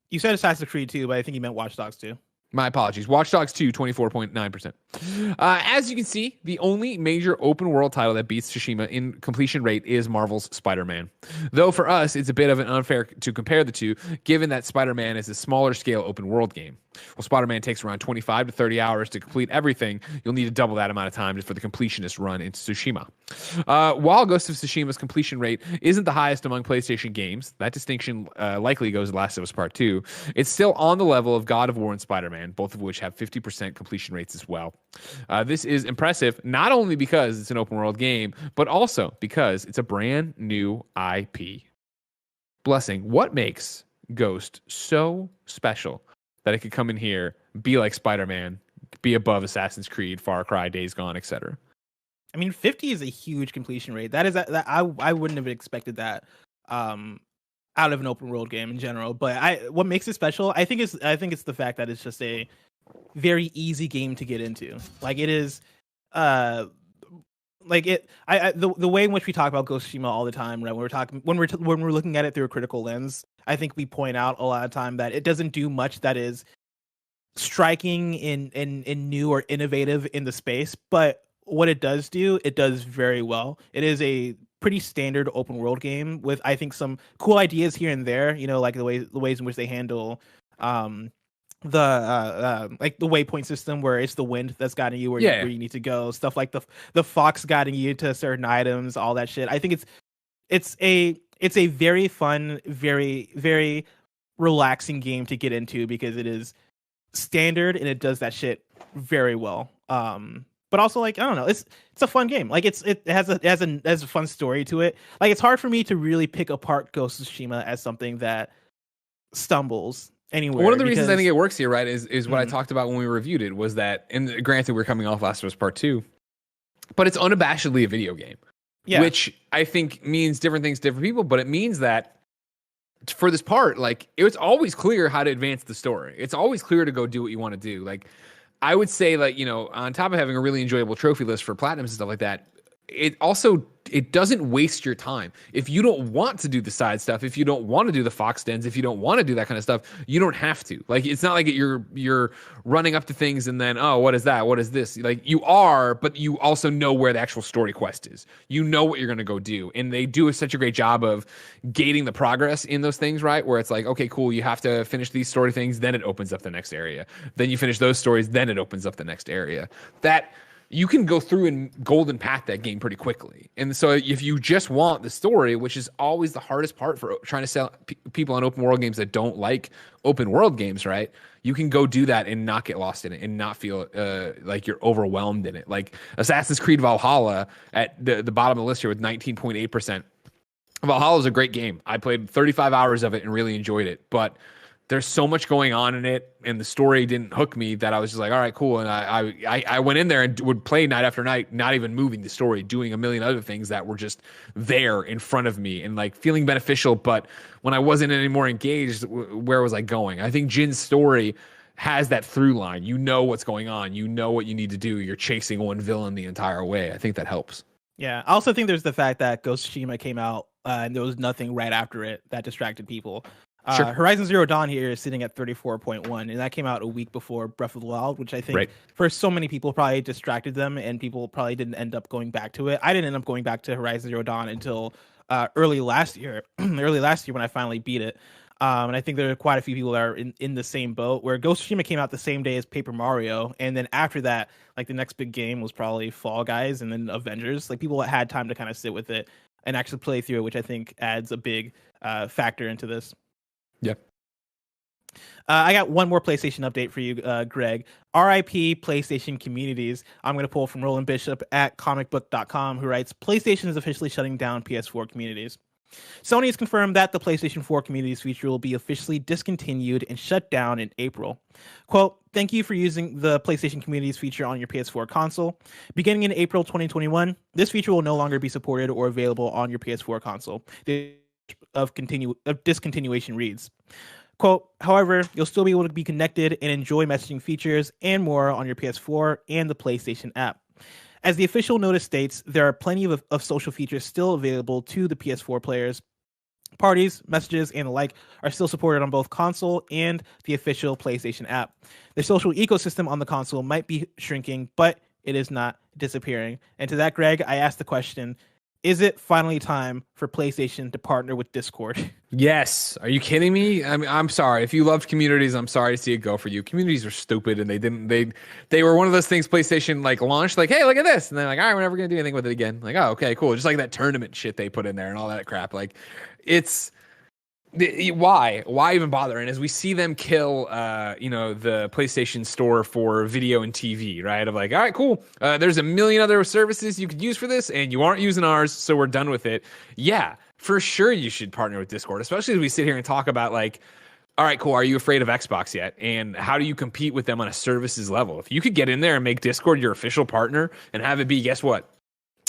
You said Assassin's Creed 2, but I think you meant Watch Dogs 2. My apologies. Watch Dogs 2, 24.9%. As you can see, the only major open world title that beats Tsushima in completion rate is Marvel's Spider-Man. Though for us, it's a bit of an unfair to compare the two, given that Spider-Man is a smaller scale open world game. Well, Spider-Man takes around 25 to 30 hours to complete everything. You'll need to double that amount of time for the completionist run into Tsushima. While Ghost of Tsushima's completion rate isn't the highest among PlayStation games, that distinction likely goes to Last of Us Part 2, it's still on the level of God of War and Spider-Man, both of which have 50% completion rates as well. This is impressive, not only because it's an open world game, but also because it's a brand new IP. Blessing, what makes Ghost so special that it could come in here, be like Spider-Man, be above Assassin's Creed, Far Cry, Days Gone, etc.? I mean, 50 is a huge completion rate. I wouldn't have expected that out of an open world game in general. But what makes it special, I think it's the fact that it's just a very easy game to get into. Like it is, the way in which we talk about Ghost of Tsushima all the time, right? When we're looking at it through a critical lens, I think we point out a lot of time that it doesn't do much that is striking in new or innovative in the space, but what it does do, it does very well. It is a pretty standard open world game with, I think, some cool ideas here and there, you know, like the ways in which they handle like the waypoint system where it's the wind that's guiding you where you need to go, stuff like the fox guiding you to certain items, all that shit. I think it's a very fun, very, very relaxing game to get into because it is standard and it does that shit very well. But also, like, I don't know, it's a fun game. Like it has a fun story to it. Like it's hard for me to really pick apart Ghost of Tsushima as something that stumbles anywhere. One of the reasons I think it works here, right, is what I talked about when we reviewed it, was that, and granted we're coming off Last of Us Part 2, but it's unabashedly a video game. Yeah. Which I think means different things to different people, but it means that for this part, like, it's always clear how to advance the story. It's always clear to go do what you want to do. Like, I would say, like, you know, on top of having a really enjoyable trophy list for platinums and stuff like that, it doesn't waste your time. If you don't want to do the side stuff, if you don't want to do the fox dens, if you don't want to do that kind of stuff, you don't have to. Like, it's not like you're running up to things and then, oh, what is that? What is this? Like, you are, but you also know where the actual story quest is. You know what you're going to go do. And they do such a great job of gating the progress in those things, right? Where it's like, okay, cool, you have to finish these story things, then it opens up the next area. Then you finish those stories, then it opens up the next area. That you can go through and golden path that game pretty quickly. And so if you just want the story, which is always the hardest part for trying to sell people on open world games that don't like open world games, right? You can go do that and not get lost in it and not feel like you're overwhelmed in it. Like Assassin's Creed Valhalla at the bottom of the list here with 19.8%. Valhalla is a great game. I played 35 hours of it and really enjoyed it, but there's so much going on in it, and the story didn't hook me that I was just like, all right, cool. And I went in there and would play night after night, not even moving the story, doing a million other things that were just there in front of me and like feeling beneficial. But when I wasn't any more engaged, where was I going? I think Jin's story has that through line. You know what's going on. You know what you need to do. You're chasing one villain the entire way. I think that helps. Yeah, I also think there's the fact that Ghost of Tsushima came out and there was nothing right after it that distracted people. Sure. Horizon Zero Dawn here is sitting at 34.1, and that came out a week before Breath of the Wild, which I think for so many people probably distracted them, and people probably didn't end up going back to it. I didn't end up going back to Horizon Zero Dawn until early last year, when I finally beat it. And I think there are quite a few people that are in the same boat, where Ghost of Tsushima came out the same day as Paper Mario, and then after that, like the next big game was probably Fall Guys and then Avengers. Like people had time to kind of sit with it and actually play through it, which I think adds a big factor into this. Yep. I got one more PlayStation update for you, Greg. RIP PlayStation Communities. I'm going to pull from Roland Bishop at comicbook.com, who writes, PlayStation is officially shutting down PS4 communities. Sony has confirmed that the PlayStation 4 communities feature will be officially discontinued and shut down in April. Quote, thank you for using the PlayStation communities feature on your PS4 console. Beginning in April 2021, this feature will no longer be supported or available on your PS4 console. The of discontinuation reads, quote, however, you'll still be able to be connected and enjoy messaging features and more on your PS4 and the PlayStation app. As the official notice states, there are plenty of social features still available to the PS4 players. Parties, messages, and the like are still supported on both console and the official PlayStation app. The social ecosystem on the console might be shrinking, but it is not disappearing. And to that, Greg, I asked the question, is it finally time for PlayStation to partner with Discord? Yes. Are you kidding me? I mean, I'm sorry. If you loved communities, I'm sorry to see it go for you. Communities are stupid, and they were one of those things PlayStation like launched, like, hey, look at this. And they're like, all right, we're never going to do anything with it again. Like, oh, okay, cool. Just like that tournament shit they put in there and all that crap. Like, it's why even bother? And as we see them kill the PlayStation store for video and TV, right, of like, all right, cool, there's a million other services you could use for this and you aren't using ours, so we're done with it. Yeah, for sure you should partner with Discord, especially as we sit here and talk about like, all right, cool, are you afraid of Xbox yet? And how do you compete with them on a services level? If you could get in there and make Discord your official partner and have it be, guess what,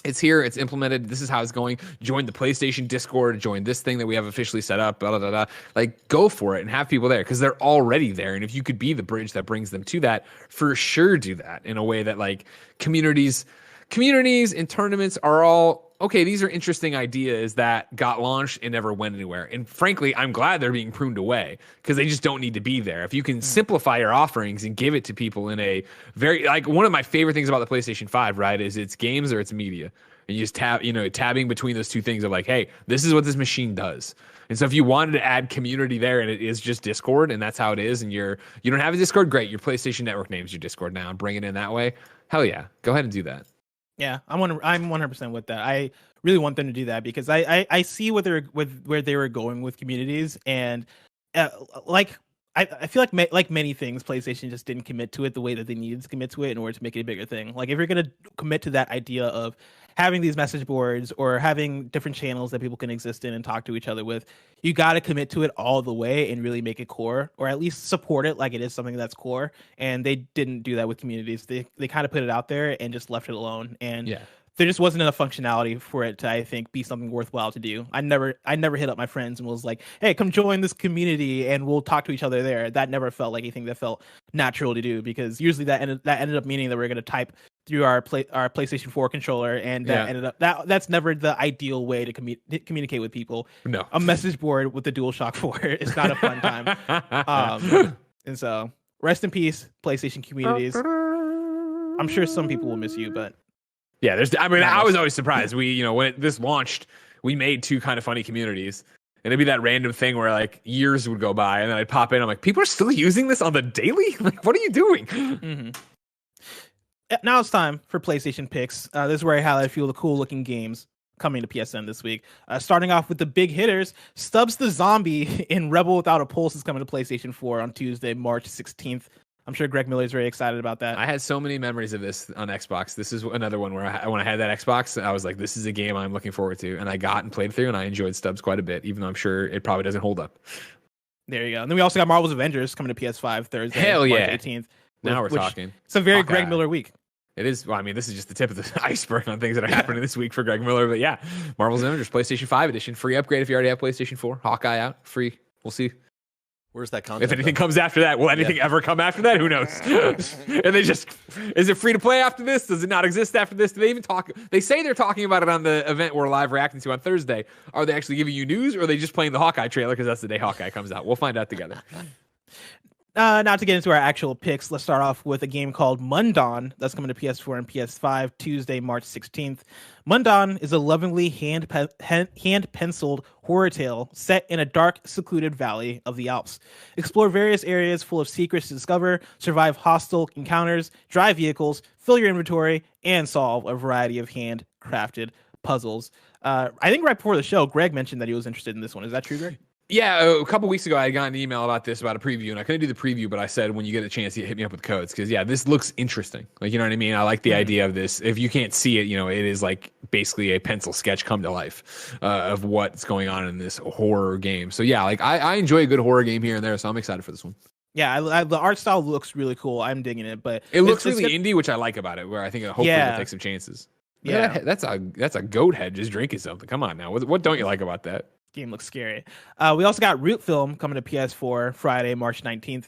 it's here, it's implemented, this is how it's going, join the PlayStation Discord, join this thing that we have officially set up, blah, blah, blah, blah. Like, go for it and have people there, because they're already there. And if you could be the bridge that brings them to that, for sure do that in a way that, like, communities and tournaments are all, okay, these are interesting ideas that got launched and never went anywhere. And frankly, I'm glad they're being pruned away, because they just don't need to be there. If you can simplify your offerings and give it to people in a very, like, one of my favorite things about the PlayStation 5, right, is it's games or it's media. And you just tabbing between those two things of like, hey, this is what this machine does. And so if you wanted to add community there and it is just Discord and that's how it is, and you don't have a Discord, great. Your PlayStation Network names your Discord now and bring it in that way. Hell yeah. Go ahead and do that. Yeah, I'm 100% with that. I really want them to do that, because I see where they were going with communities, and I feel like many things, PlayStation just didn't commit to it the way that they needed to commit to it in order to make it a bigger thing. Like, if you're gonna commit to that idea of having these message boards or having different channels that people can exist in and talk to each other with, you got to commit to it all the way and really make it core, or at least support it like it is something that's core. And they didn't do that with communities. They kind of put it out there and just left it alone. And yeah, there just wasn't enough functionality for it to, I think, be something worthwhile to do. I never hit up my friends and was like, hey, come join this community and we'll talk to each other there. That never felt like anything that felt natural to do, because usually that ended up meaning that we're going to type through our PlayStation 4 controller, and that's never the ideal way to communicate with people. No, a message board with the DualShock 4 is not a fun time. And so, rest in peace, PlayStation communities. I'm sure some people will miss you, but yeah, I was always surprised. When this launched, we made two kind of funny communities. And it'd be that random thing where like years would go by and then I'd pop in. I'm like, people are still using this on the daily? Like, what are you doing? Mm-hmm. Now it's time for PlayStation picks. This is where I highlight a few of the cool looking games coming to PSN this week. Starting off with the big hitters, Stubbs the Zombie in Rebel Without a Pulse is coming to PlayStation 4 on Tuesday, March 16th. I'm sure Greg Miller's very excited about that. I had so many memories of this on Xbox. This is another one where when I had that Xbox, I was like, this is a game I'm looking forward to. And I got and played through, and I enjoyed Stubbs quite a bit, even though I'm sure it probably doesn't hold up. There you go. And then we also got Marvel's Avengers coming to PS5 Thursday, Hell March yeah. 18th. Now we're talking. It's a very Hawkeye. Greg Miller week. It is. Well, I mean, this is just the tip of the iceberg on things that are happening this week for Greg Miller. But yeah, Marvel's Avengers, PlayStation 5 edition, free upgrade if you already have PlayStation 4. Hawkeye out, free. We'll see. Where's that content? If anything comes after that, will anything ever come after that? Who knows? And they just, is it free to play after this? Does it not exist after this? Do they even talk? They say they're talking about it on the event we're live reacting to on Thursday. Are they actually giving you news, or are they just playing the Hawkeye trailer because that's the day Hawkeye comes out? We'll find out together. Not to get into our actual picks, let's start off with a game called Mundawn that's coming to PS4 and PS5 Tuesday, March 16th. Mundawn is a lovingly hand-penciled horror tale set in a dark, secluded valley of the Alps. Explore various areas full of secrets to discover, survive hostile encounters, drive vehicles, fill your inventory, and solve a variety of hand-crafted puzzles. I think right before the show, Greg mentioned that he was interested in this one. Is that true, Greg? Yeah, a couple weeks ago, I got an email about this, about a preview, and I couldn't do the preview, but I said, when you get a chance, you hit me up with codes, because, yeah, this looks interesting. Like, you know what I mean? I like the idea of this. If you can't see it, you know, it is like basically a pencil sketch come to life of what's going on in this horror game. So, yeah, like, I enjoy a good horror game here and there, so I'm excited for this one. Yeah, the art style looks really cool. I'm digging it, but it looks really indie, which I like about it, where I think hopefully we'll take some chances. Yeah, that's a goat head just drinking something. Come on now. What don't you like about that? Game looks scary. We also got Root Film coming to PS4 Friday, March 19th.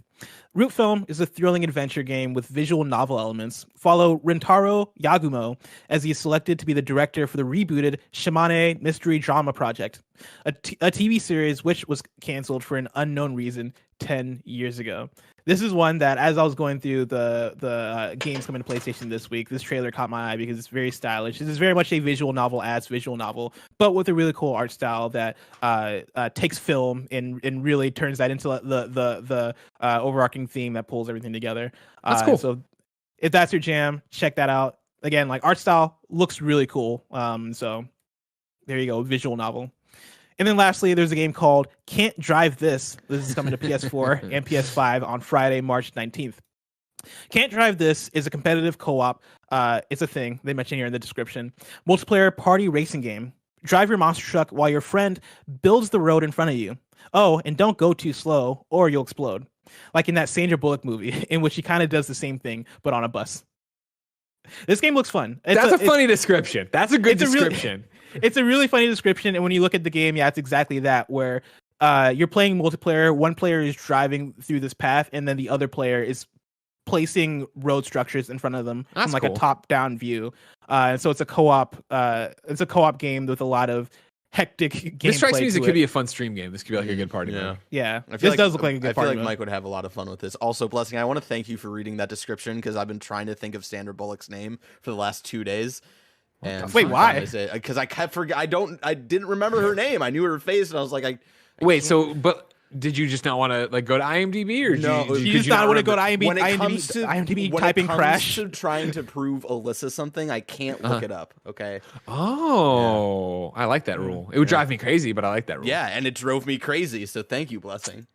Root Film is a thrilling adventure game with visual novel elements. Follow Rentaro Yagumo as he is selected to be the director for the rebooted Shimane mystery drama project, a TV series which was canceled for an unknown reason 10 years ago. This is one that, as I was going through the games coming to PlayStation this week, this trailer caught my eye because it's very stylish. This is very much a visual novel as visual novel, but with a really cool art style that takes film and really turns that into the overarching theme that pulls everything together. That's cool. So if that's your jam, check that out. Again, like art style looks really cool. So there you go, visual novel. And then lastly, there's a game called Can't Drive This. This is coming to PS4 and PS5 on Friday, March 19th. Can't Drive This is a competitive co-op. It's a thing they mention here in the description. Multiplayer party racing game. Drive your monster truck while your friend builds the road in front of you. Oh, and don't go too slow or you'll explode. Like in that Sandra Bullock movie, in which he kind of does the same thing, but on a bus. This game looks fun. That's a funny description. That's a good description. It's a really funny description, and when you look at the game, yeah, it's exactly that, where you're playing multiplayer, one player is driving through this path, and then the other player is placing road structures in front of them from like a top-down view. And so it's a co-op game with a lot of hectic gameplay. This strikes me as it could be a fun stream game. This could be like a good party mode. Yeah. This does look like a good party mode. I feel like Mike would have a lot of fun with this. Also, Blessing, I want to thank you for reading that description, because I've been trying to think of Sandra Bullock's name for the last 2 days. And wait, why? Because I kept I didn't remember her name. I knew her face, and I was like, but did you just not want to like go to IMDb, or no? You just not want to go to IMDb, typing crash. To trying to prove Alyssa something, I can't look it up. Okay. Oh, yeah. I like that rule. It would drive me crazy, but I like that rule. Yeah, and it drove me crazy. So thank you, Blessing.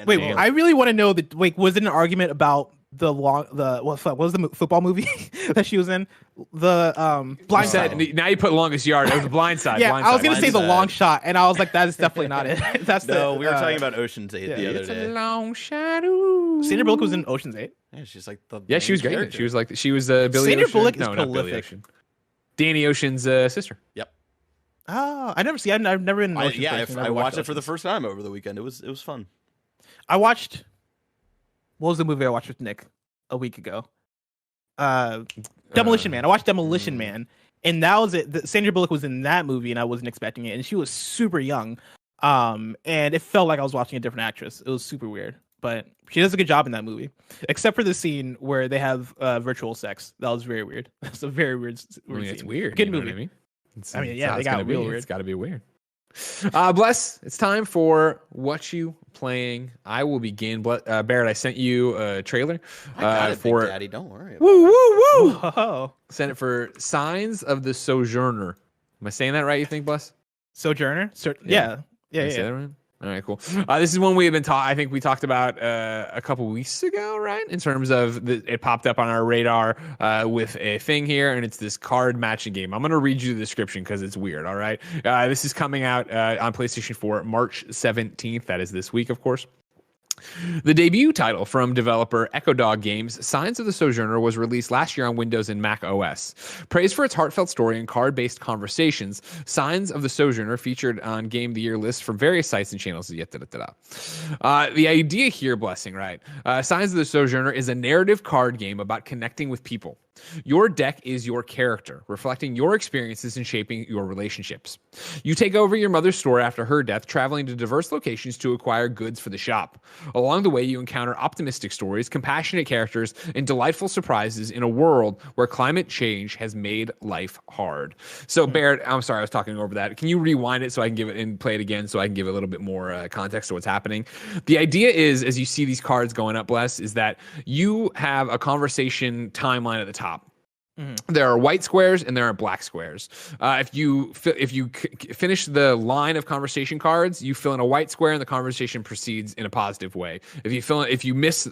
Wait, I really want to know that. Wait, was it an argument about what was the football movie that she was in? The Blind Side. Now you put Longest Yard. It was the Blind Side. Yeah, I was gonna say The Long Shot, and I was like, that is definitely not it. We were talking about Ocean's 8 the other day. A long shadow. Sandra Bullock was in Ocean's 8. Yeah, she's like the she was great. She was Billy Sandra Ocean. Bullock is not Billy prolific. Ocean. Danny Ocean's sister. Yep. Oh, I've never been. I watched it for the first time over the weekend. It was fun. I watched. What was the movie I watched with Nick a week ago? Demolition Man. I watched Demolition Man, and that was it. Sandra Bullock was in that movie, and I wasn't expecting it. And she was super young, and it felt like I was watching a different actress. It was super weird, but she does a good job in that movie, except for the scene where they have virtual sex. That was very weird. It's a very weird. It's weird. Good movie. I mean, yeah, they got real weird. It's got to be weird. Bless, it's time for What You Playing. I will begin. Barrett, I sent you a trailer for Big Daddy. Don't worry. Woo, woo, woo. Whoa. Sent it for Signs of the Sojourner. Am I saying that right, you think, Bless? Sojourner? Yeah. Say that right? All right, cool. This is one we have been I think we talked about a couple weeks ago, right? In terms of it popped up on our radar with a thing here, and it's this card matching game. I'm going to read you the description because it's weird. All right, this is coming out on PlayStation 4 March 17th. That is this week, of course. The debut title from developer Echodog Games, Signs of the Sojourner, was released last year on Windows and Mac OS. Praised for its heartfelt story and card-based conversations, Signs of the Sojourner featured on Game of the Year lists from various sites and channels. The idea here, blessing, right? Signs of the Sojourner is a narrative card game about connecting with people. Your deck is your character, reflecting your experiences and shaping your relationships. You take over your mother's store after her death, traveling to diverse locations to acquire goods for the shop. Along the way, you encounter optimistic stories, compassionate characters, and delightful surprises in a world where climate change has made life hard. So, Barrett, I'm sorry, I was talking over that. Can you rewind it so I can give it and play it again so I can give it a little bit more context to what's happening? The idea is, as you see these cards going up, Bless, is that you have a conversation timeline at the top. Mm-hmm. There are white squares and there are black squares. If you finish the line of conversation cards, you fill in a white square and the conversation proceeds in a positive way. If you miss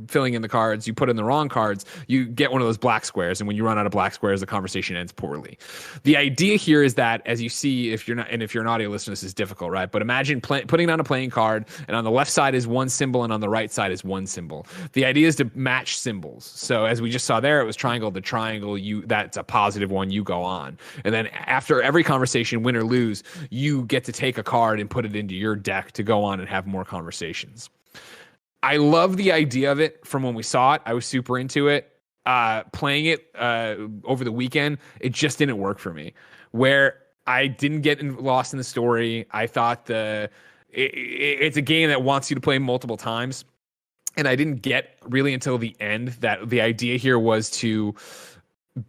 filling in the cards, you put in the wrong cards, you get one of those black squares, and when you run out of black squares, the conversation ends poorly. The idea here is that, as you see, if you're an audio listener, this is difficult, right? But imagine putting down a playing card, and on the left side is one symbol, and on the right side is one symbol. The idea is to match symbols. So as we just saw there, it was triangle to triangle. That's a positive one, you go on. And then after every conversation, win or lose, you get to take a card and put it into your deck to go on and have more conversations. I love the idea of it from when we saw it. I was super into it. Playing it over the weekend, it just didn't work for me. Where I didn't get lost in the story. I thought it's a game that wants you to play multiple times. And I didn't get really until the end that the idea here was to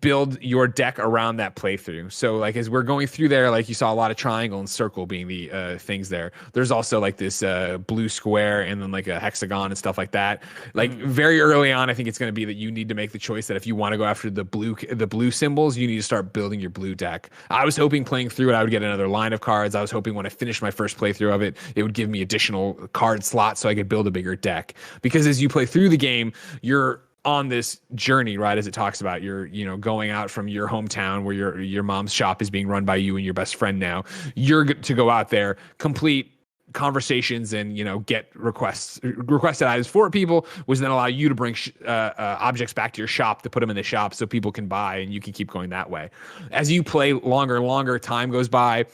build your deck around that playthrough. So like as we're going through there, like you saw a lot of triangle and circle being the things there. There's also like this blue square and then like a hexagon and stuff like that. Like very early on, I think it's going to be that you need to make the choice that if you want to go after the blue symbols, you need to start building your blue deck. I was hoping playing through it, I would get another line of cards. I was hoping when I finished my first playthrough of it, it would give me additional card slots so I could build a bigger deck. Because as you play through the game, you're on this journey, right? As it talks about, you're, going out from your hometown where your mom's shop is being run by you and your best friend now. You're to go out there, complete conversations and get requested items for people, which then allow you to bring objects back to your shop to put them in the shop so people can buy and you can keep going that way. As you play longer and longer, time goes by,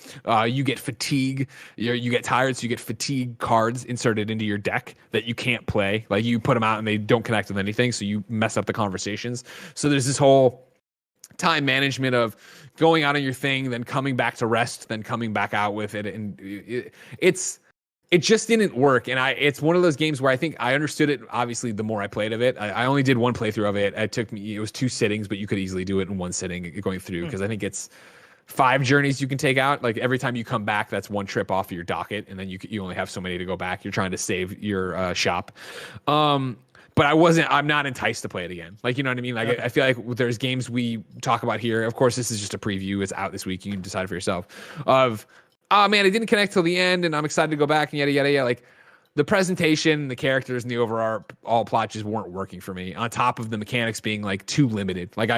you get fatigue, you get tired, so you get fatigue cards inserted into your deck that you can't play. Like you put them out and they don't connect with anything, so you mess up the conversations. So there's this whole time management of going out on your thing, then coming back to rest, then coming back out with it, and it just didn't work. And it's one of those games where I think I understood it, obviously, the more I played of it. I only did one playthrough of it. It was 2 sittings, but you could easily do it in one sitting going through, because I think it's 5 journeys you can take out. Like every time you come back, that's 1 trip off of your docket, and then you only have so many to go back. You're trying to save your shop. But I'm not enticed to play it again. Like, you know what I mean? Like, I feel like there's games we talk about here. Of course, this is just a preview. It's out this week. You can decide for yourself of, oh man, it didn't connect till the end and I'm excited to go back and yada, yada, yada. Like the presentation, the characters, and the overall plot just weren't working for me. On top of the mechanics being like too limited. Like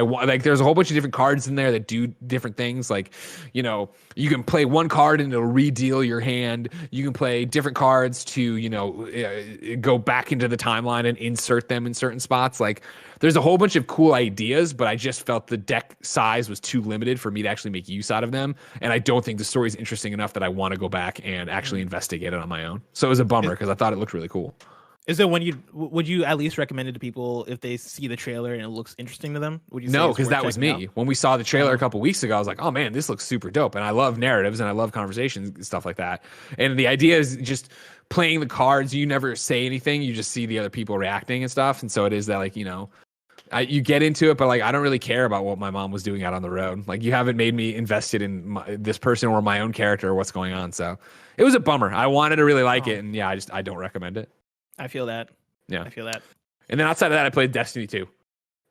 there's a whole bunch of different cards in there that do different things. Like, you can play one card and it'll redeal your hand. You can play different cards to, go back into the timeline and insert them in certain spots. Like there's a whole bunch of cool ideas, but I just felt the deck size was too limited for me to actually make use out of them. And I don't think the story is interesting enough that I want to go back and actually investigate it on my own. So it was a bummer because I thought it looked really cool. Is there would you at least recommend it to people if they see the trailer and it looks interesting to them? Would you say no, because that was me. Out? When we saw the trailer a couple weeks ago, I was like, oh man, this looks super dope. And I love narratives and I love conversations and stuff like that. And the idea is just playing the cards. You never say anything. You just see the other people reacting and stuff. And so it is that like, you get into it, but like I don't really care about what my mom was doing out on the road. Like you haven't made me invested in this person or my own character or what's going on. So it was a bummer. I wanted to really like it, and yeah, I don't recommend it. I feel that. Yeah, I feel that. And then outside of that, I played Destiny 2.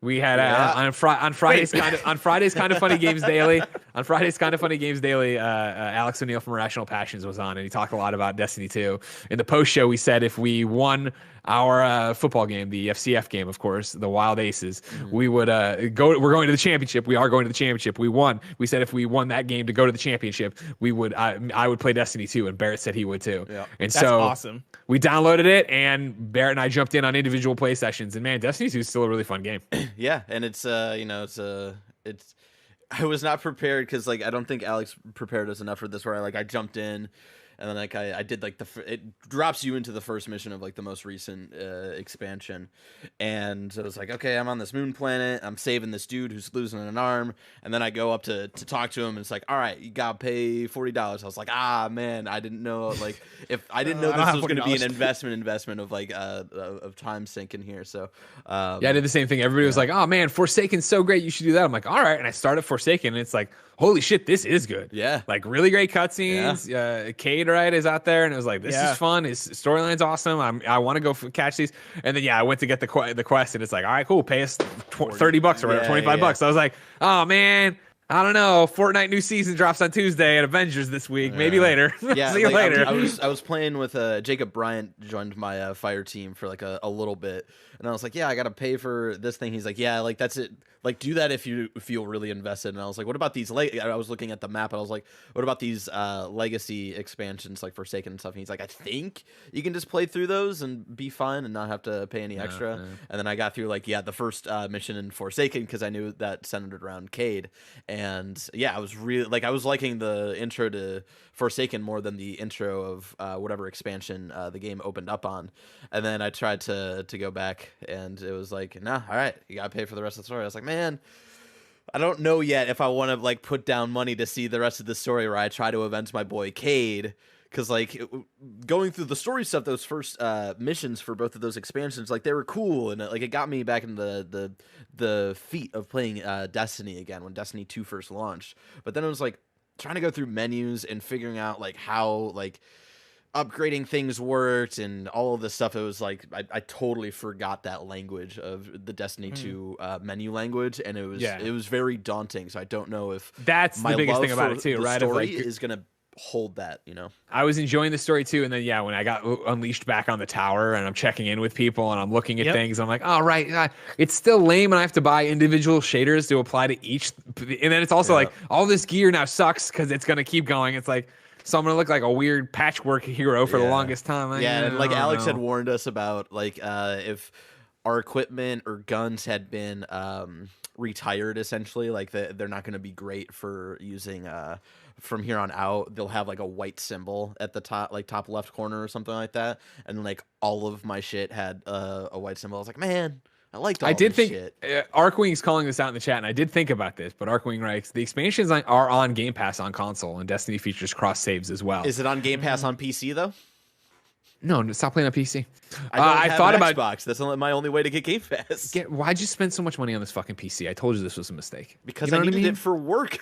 We had on Fridays kind of funny games daily. On Fridays kind of funny games daily, Alex O'Neill from Irrational Passions was on, and he talked a lot about Destiny 2. In the post show, we said if we won our football game, the FCF game, of course, the Wild Aces, we would go. We're going to the championship. We are going to the championship. We won. We said if we won that game to go to the championship, we would. I would play Destiny 2, and Barrett said he would too. Yeah. And That's so awesome. We downloaded it, and Barrett and I jumped in on individual play sessions. And man, Destiny 2 is still a really fun game. Yeah, and it's I was not prepared because like I don't think Alex prepared us enough for this. Where I jumped in, and then like I did like it drops you into the first mission of like the most recent expansion, and so I was like, okay, I'm on this moon planet, I'm saving this dude who's losing an arm, and then I go up to talk to him, and it's like, all right, you gotta pay $40. I was like, man, I didn't know like if I didn't know this was going to be an investment of like of time sink in here. So yeah, I did the same thing. Everybody was like, oh man, Forsaken's so great, you should do that. I'm like, all right, and I started Forsaken, and it's like, holy shit, this is good. Yeah, like really great cutscenes. Cade right is out there, and it was like, this is fun. His storyline's awesome. I want to go catch these. And then I went to get the quest, and it's like, all right, cool, pay us $30 or whatever, $25. So I was like, oh man, I don't know. Fortnite new season drops on Tuesday, and Avengers this week. Maybe later. Yeah, see you later. I was playing with Jacob Bryant joined my fire team for like a little bit, and I was like, yeah, I gotta pay for this thing. He's like, yeah, like that's it. Like do that if you feel really invested. And I was like, what about these? I was looking at the map, and I was like, what about these legacy expansions like Forsaken and stuff? And he's like, I think you can just play through those and be fine and not have to pay any extra. And then I got through like the first mission in Forsaken because I knew that centered around Cade. And I was really like I was liking the intro to Forsaken more than the intro of whatever expansion the game opened up on. And then I tried to go back, and it was like, nah, all right, you gotta pay for the rest of the story. I was like, man, I don't know yet if I want to like put down money to see the rest of the story where I try to avenge my boy Cade. Because like going through the story stuff, those first missions for both of those expansions, like they were cool, and it got me back in the feat of playing Destiny again when Destiny 2 first launched. But then it was like trying to go through menus and figuring out like how like upgrading things worked and all of this stuff. It was like I totally forgot that language of the Destiny 2 menu language, and it was very daunting. So I don't know if that's the biggest thing about it too, right? Story is gonna hold that, I was enjoying the story too, and then when I got unleashed back on the tower and I'm checking in with people and I'm looking at things, I'm like, oh right, it's still lame, and I have to buy individual shaders to apply to each, and then it's also like all this gear now sucks because it's gonna keep going. It's like, so I'm gonna look like a weird patchwork hero for the longest time. And like Alex had warned us about like if our equipment or guns had been retired, essentially, like they're not gonna be great for using from here on out. They'll have like a white symbol at the top, like top left corner or something like that, and like all of my shit had a white symbol. I was like, man, I liked all this shit. Arkwing's calling this out in the chat, and I did think about this, but Arkwing writes, the expansions are on Game Pass on console, and Destiny features cross saves as well. Is it on Game Pass on PC though? No, stop playing on PC. I thought about Xbox. That's my only way to get Game Pass. Why'd you spend so much money on this fucking PC? I told you this was a mistake. Because I needed it for work.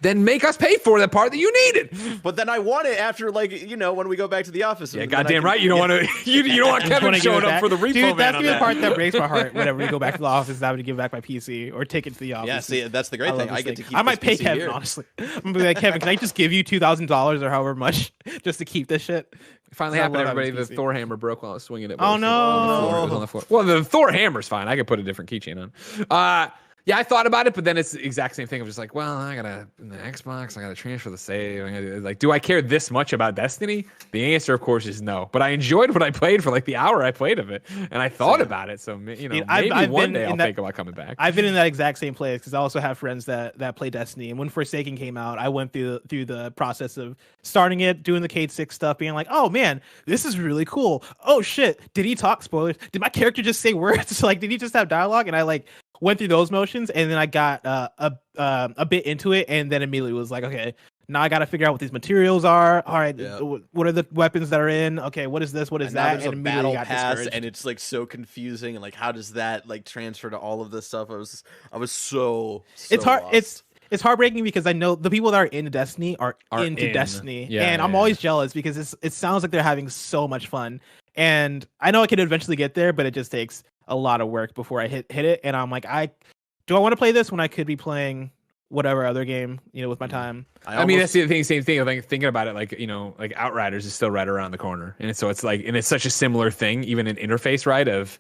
Then make us pay for the part that you needed. But then I want it after, like, when we go back to the office. Yeah, goddamn right. You don't want to. You don't want Kevin showing up for the repo. Dude, that's the part that breaks my heart. Whenever we go back to the office, is having to give back my PC or take it to the office. Yeah, see, that's the great thing. I get to keep. I might pay PC Kevin, here. honestly. I'm gonna be like, Kevin, can I just give you $2,000 or however much just to keep this shit? Finally happened, everybody. The Thor hammer broke while I was swinging it. Oh no! On the floor. Well, the Thor hammer's fine. I could put a different keychain on. Yeah, I thought about it, but then it's the exact same thing. I'm just like, well, I gotta in the Xbox, I gotta transfer the save. Do I care this much about Destiny? The answer, of course, is no. But I enjoyed what I played for like the hour I played of it, and I thought about it. So maybe one day I'll think about coming back. I've been in that exact same place because I also have friends that play Destiny. And when Forsaken came out, I went through the process of starting it, doing the Cade 6 stuff, being like, oh man, this is really cool. Oh shit, did he talk? Spoilers. Did my character just say words? Like, did he just have dialogue? And I went through those motions, and then I got a bit into it, and then immediately was like, okay, now I got to figure out what these materials are. All right, what are the weapons that are in? Okay, what is this? What is that? There's a battle pass, and it's like so confusing, and like how does that like transfer to all of this stuff? I was so it's hard. Lost. It's heartbreaking because I know the people that are into Destiny are into Destiny, and I'm always jealous because it sounds like they're having so much fun, and I know I could eventually get there, but it just takes a lot of work before I hit it, and I'm like, I want to play this when I could be playing whatever other game, with my time. I mean, that's the thing. Same thing. Like thinking about it, like like Outriders is still right around the corner, and so it's like, and it's such a similar thing, even in interface, right? Of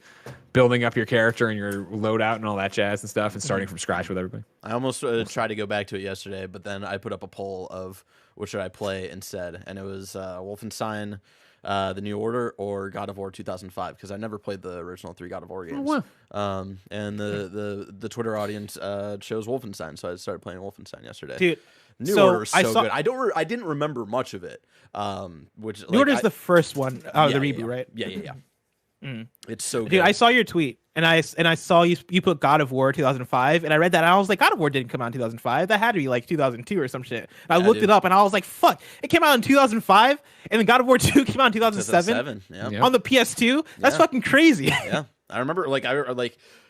building up your character and your loadout and all that jazz and stuff, and starting from scratch with everything. I almost tried to go back to it yesterday, but then I put up a poll of what should I play instead, and it was Wolfenstein, The New Order, or God of War 2005, because I never played the original 3 God of War games. Oh, wow. And the Twitter audience chose Wolfenstein, so I started playing Wolfenstein yesterday. Dude, New Order is so good. I didn't remember much of it. Which New Order is the first one, the reboot, yeah. right? Yeah. It's so good. Dude, I saw your tweet, and I saw you put God of War 2005, and I read that, and I was like, God of War didn't come out in 2005. That had to be like 2002 or some shit. And I looked it up, and I was like, fuck, it came out in 2005, and then God of War 2 came out in 2007 on the PS2. That's fucking crazy. Yeah, I remember.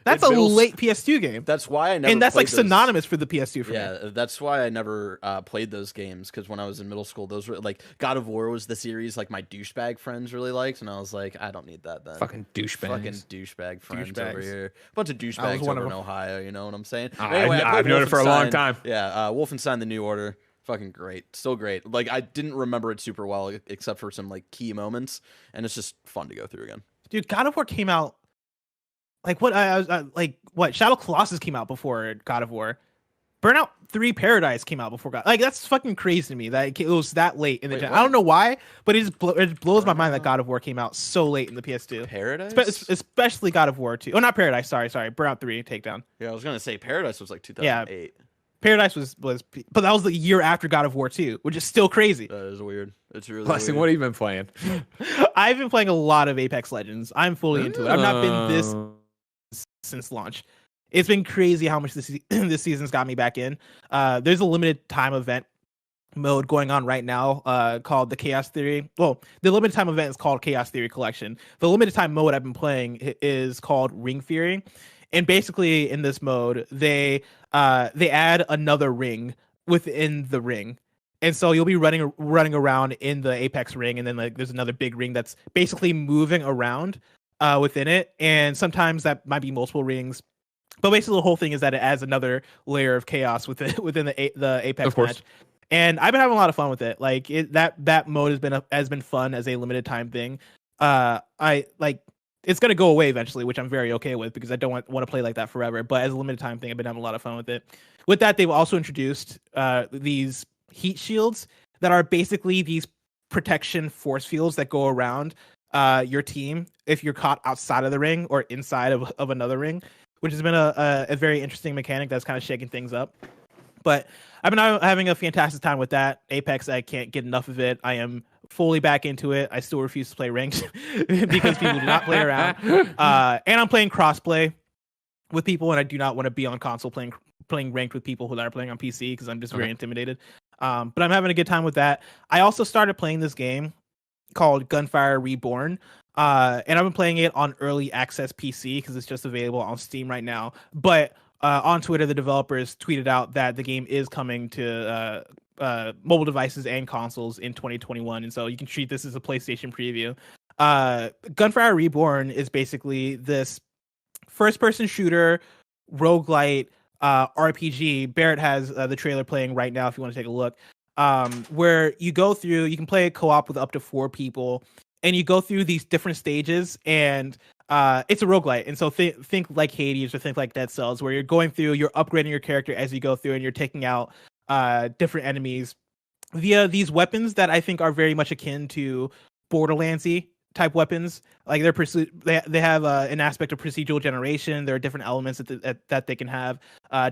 That's a late PS2 game. That's why I never. And that's played like synonymous for the PS2 for me. Yeah, that's why I never played those games, because when I was in middle school, those were like God of War was the series like my douchebag friends really liked, and I was like, I don't need that then. Fucking douchebags. Fucking douchebag friends over here. A bunch of douchebags over in Ohio. You know what I'm saying? Anyway, I've known it for a long time. Yeah, Wolfenstein: The New Order. Fucking great, still great. Like I didn't remember it super well except for some like key moments, and it's just fun to go through again. Dude, God of War came out. Like what? What? Shadow Colossus came out before God of War. Burnout 3 Paradise came out before God. Like that's fucking crazy to me that it was that late in the gen. I don't know why, but it blows my mind that God of War came out so late in the PS2. Paradise, especially God of War 2. Oh, not Paradise. Sorry. Burnout 3 Takedown. Yeah, I was gonna say Paradise was like 2008. Yeah. Paradise was, but that was the year after God of War 2, which is still crazy. That is weird. It's really Blessing, weird. what have you been playing? I've been playing a lot of Apex Legends. I'm fully into it. I've not been this since launch. It's been crazy how much this season's got me back in. There's a limited time event mode going on right now called the Chaos Theory. Well, the limited time event is called Chaos Theory Collection. The limited time mode I've been playing is called Ring Theory. And basically in this mode, they add another ring within the ring. And so you'll be running around in the Apex ring, and then like there's another big ring that's basically moving around within it. And sometimes that might be multiple rings. But basically the whole thing is that it adds another layer of chaos within the Apex match. And I've been having a lot of fun with it. Like that mode has been fun as a limited time thing. It's going to go away eventually, which I'm very okay with because I don't want to play like that forever. But as a limited time thing, I've been having a lot of fun with it. With that, they've also introduced these heat shields that are basically these protection force fields that go around your team if you're caught outside of the ring or inside of another ring, which has been a very interesting mechanic that's kind of shaking things up. But I've been having a fantastic time with that. Apex, I can't get enough of it. I am fully back into it. I still refuse to play ranked because people do not play around. And I'm playing crossplay with people, and I do not want to be on console playing ranked with people who are playing on PC because I'm just very intimidated. But I'm having a good time with that. I also started playing this game called Gunfire Reborn. And I've been playing it on early access PC because it's just available on Steam right now. But on Twitter, the developers tweeted out that the game is coming to mobile devices and consoles in 2021. And so you can treat this as a PlayStation preview. Gunfire Reborn is basically this first-person shooter, roguelite, RPG. Barrett has the trailer playing right now if you want to take a look. Where you go through, you can play a co-op with up to 4 people. And you go through these different stages, and it's a roguelite. And so think like Hades or think like Dead Cells, where you're going through, you're upgrading your character as you go through, and you're taking out different enemies via these weapons that I think are very much akin to Borderlands-y type weapons. Like they have an aspect of procedural generation. There are different elements that they can have.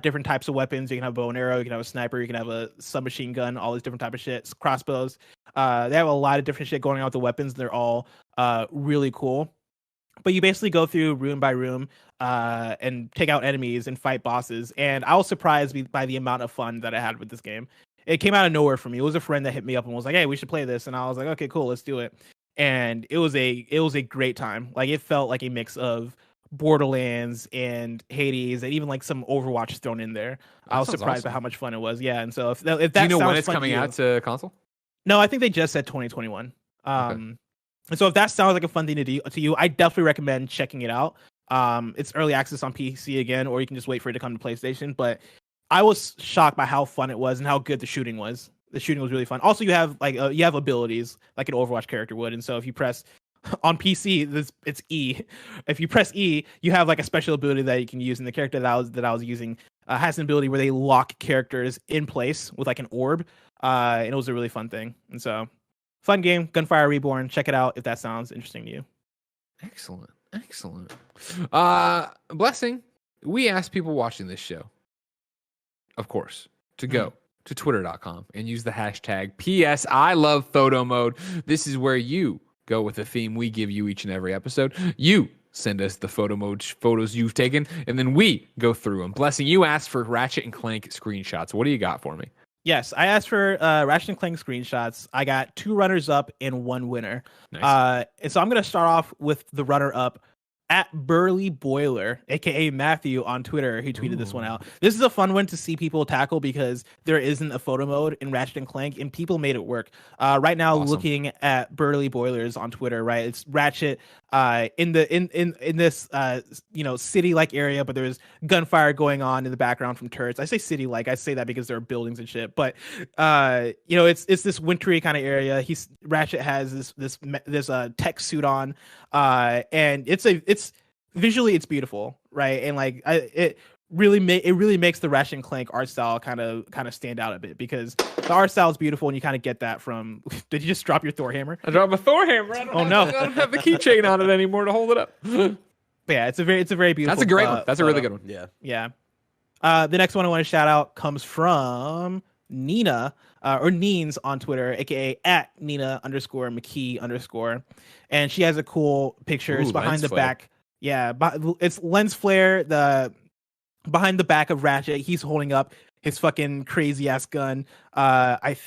Different types of weapons. You can have a bow and arrow. You can have a sniper. You can have a submachine gun. All these different type of shit. Crossbows. They have a lot of different shit going on with the weapons. They're all really cool. But you basically go through room by room and take out enemies and fight bosses. And I was surprised by the amount of fun that I had with this game. It came out of nowhere for me. It was a friend that hit me up and was like, "Hey, we should play this." And I was like, "Okay, cool, let's do it." And it was a great time. Like it felt like a mix of Borderlands and Hades and even like some Overwatch thrown in there. I was surprised by how much fun it was. Yeah, and so if that do you know when it's coming out to console? No, I think they just said 2021. And so if that sounds like a fun thing to you, I definitely recommend checking it out. It's early access on PC again, or you can just wait for it to come to PlayStation. But I was shocked by how fun it was and how good the shooting was. The shooting was really fun. Also, you have you have abilities like an Overwatch character would, and so if you press on PC, it's E. If you press E, you have like a special ability that you can use. And the character that I was using has an ability where they lock characters in place with like an orb, and it was a really fun thing. And so, fun game, Gunfire Reborn. Check it out if that sounds interesting to you. Excellent. Blessing, we asked people watching this show, of course, to go to twitter.com and use the hashtag PSILOVEPHOTOMODE. This is where you go with the theme we give you each and every episode. You send us the photo mode photos you've taken, and then we go through them. Blessing, you asked for Ratchet and Clank screenshots. What do you got for me? Yes, I asked for Ratchet and Clank screenshots. I got 2 runners-up and 1 winner. Nice. And so I'm going to start off with the runner-up at Burly Boiler, aka Matthew on Twitter. He tweeted this one out. This is a fun one to see people tackle because there isn't a photo mode in Ratchet and Clank, and people made it work. Right now, Awesome. Looking at Burly Boilers on Twitter, right? It's Ratchet in this city-like area, but there's gunfire going on in the background from turrets. I say city-like. I say that because there are buildings and shit. But it's this wintry kind of area. Ratchet has this tech suit on, and it's visually it's beautiful, right? And like it really makes the Ratchet and Clank art style kind of stand out a bit because the art style is beautiful, and you kind of get that from. Did you just drop your Thor hammer? I dropped a Thor hammer. I don't have the keychain on it anymore to hold it up. But yeah, it's a very beautiful. That's a great one. That's a really good one. Yeah. The next one I want to shout out comes from Nina or Neens on Twitter, aka at Nina_McKee_, and she has a cool picture. It's behind the back. Yeah, it's lens flare. Behind the back of Ratchet, he's holding up his fucking crazy ass gun. I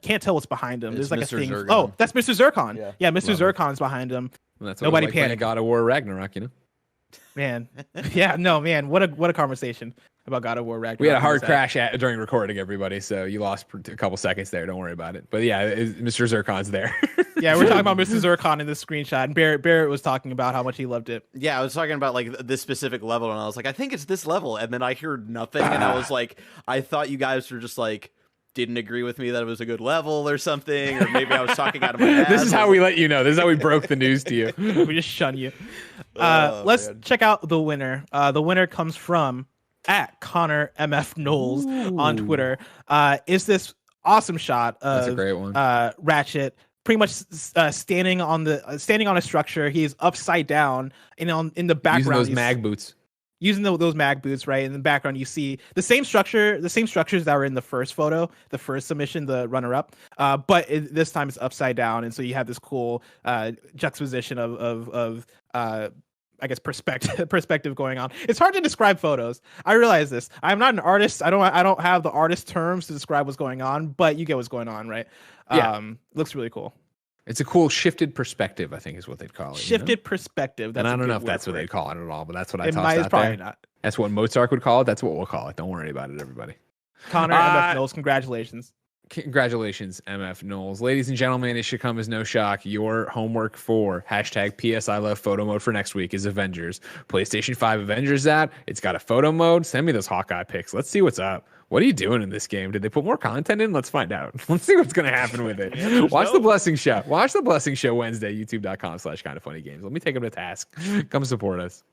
can't tell what's behind him. There's like Mr. a thing. Zurkon. Oh, that's Mr. Zurkon. Yeah, Mr. Love it. Zurkon's behind him. And that's Nobody what playing panic. God of War Ragnarok, you know? Man, yeah, no, man, what a conversation about God of War Ragnarok. We had a hard crash during recording, everybody, so you lost a couple seconds there. Don't worry about it. But yeah, Mr. Zurkon's there. Yeah, we're talking about Mr. Zurkon in this screenshot, and Barrett was talking about how much he loved it. Yeah, I was talking about like this specific level, and I was like, I think it's this level, and then I heard nothing, and I was like, I thought you guys were just like didn't agree with me that it was a good level or something, or maybe I was talking out of my ass. This is how we let you know. This is how we broke the news to you. We just shun you. Let's check out the winner. The winner comes from at Connor MF Knowles on Twitter. Is this awesome shot of That's a great one. Ratchet pretty much standing on a structure. He's upside down and in the background Using those mag boots. Using those mag boots, right? In the background, you see the same structures that were in the first photo, the first submission, the runner-up. But this time it's upside down, and so you have this cool juxtaposition of I guess perspective going on. It's hard to describe photos. I realize this. I'm not an artist. I don't have the artist terms to describe what's going on, but you get what's going on, right? Yeah. Looks really cool. It's a cool shifted perspective, I think is what they'd call it. Shifted perspective. And I don't know if that's what they'd call it at all, but that's what I tossed It's out probably there. not. That's what Mozart would call it. That's what we'll call it. Don't worry about it, everybody. Connor MF Knowles, congratulations. Congratulations, MF Knowles. Ladies and gentlemen, it should come as no shock. Your homework for hashtag PSILOVEPHOTOMODE for next week is Avengers. PlayStation 5 Avengers that. It's got a photo mode. Send me those Hawkeye pics. Let's see what's up. What are you doing in this game? Did they put more content in? Let's find out. Let's see what's going to happen with it. Watch the Blessing Show. Watch the Blessing Show Wednesday, youtube.com/kindoffunnygames. Let me take them to task. Come support us.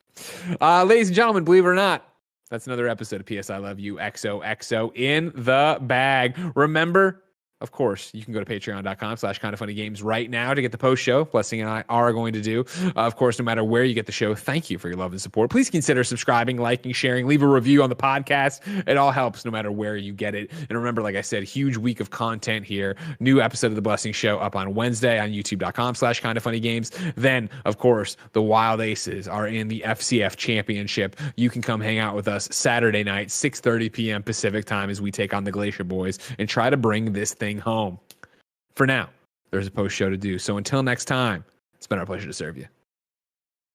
Ladies and gentlemen, believe it or not, that's another episode of PS I Love You XOXO in the bag. Remember, of course, you can go to patreon.com/kindoffunnygames right now to get the post show. Blessing and I are going to do. Of course, no matter where you get the show, thank you for your love and support. Please consider subscribing, liking, sharing, leave a review on the podcast. It all helps no matter where you get it. And remember, like I said, huge week of content here. New episode of The Blessing Show up on Wednesday on youtube.com/kindoffunnygames. Then, of course, the Wild Aces are in the FCF Championship. You can come hang out with us Saturday night, 6:30 p.m. Pacific time as we take on the Glacier Boys and try to bring this thing home. For now, there's a post show to do. So until next time, it's been our pleasure to serve you.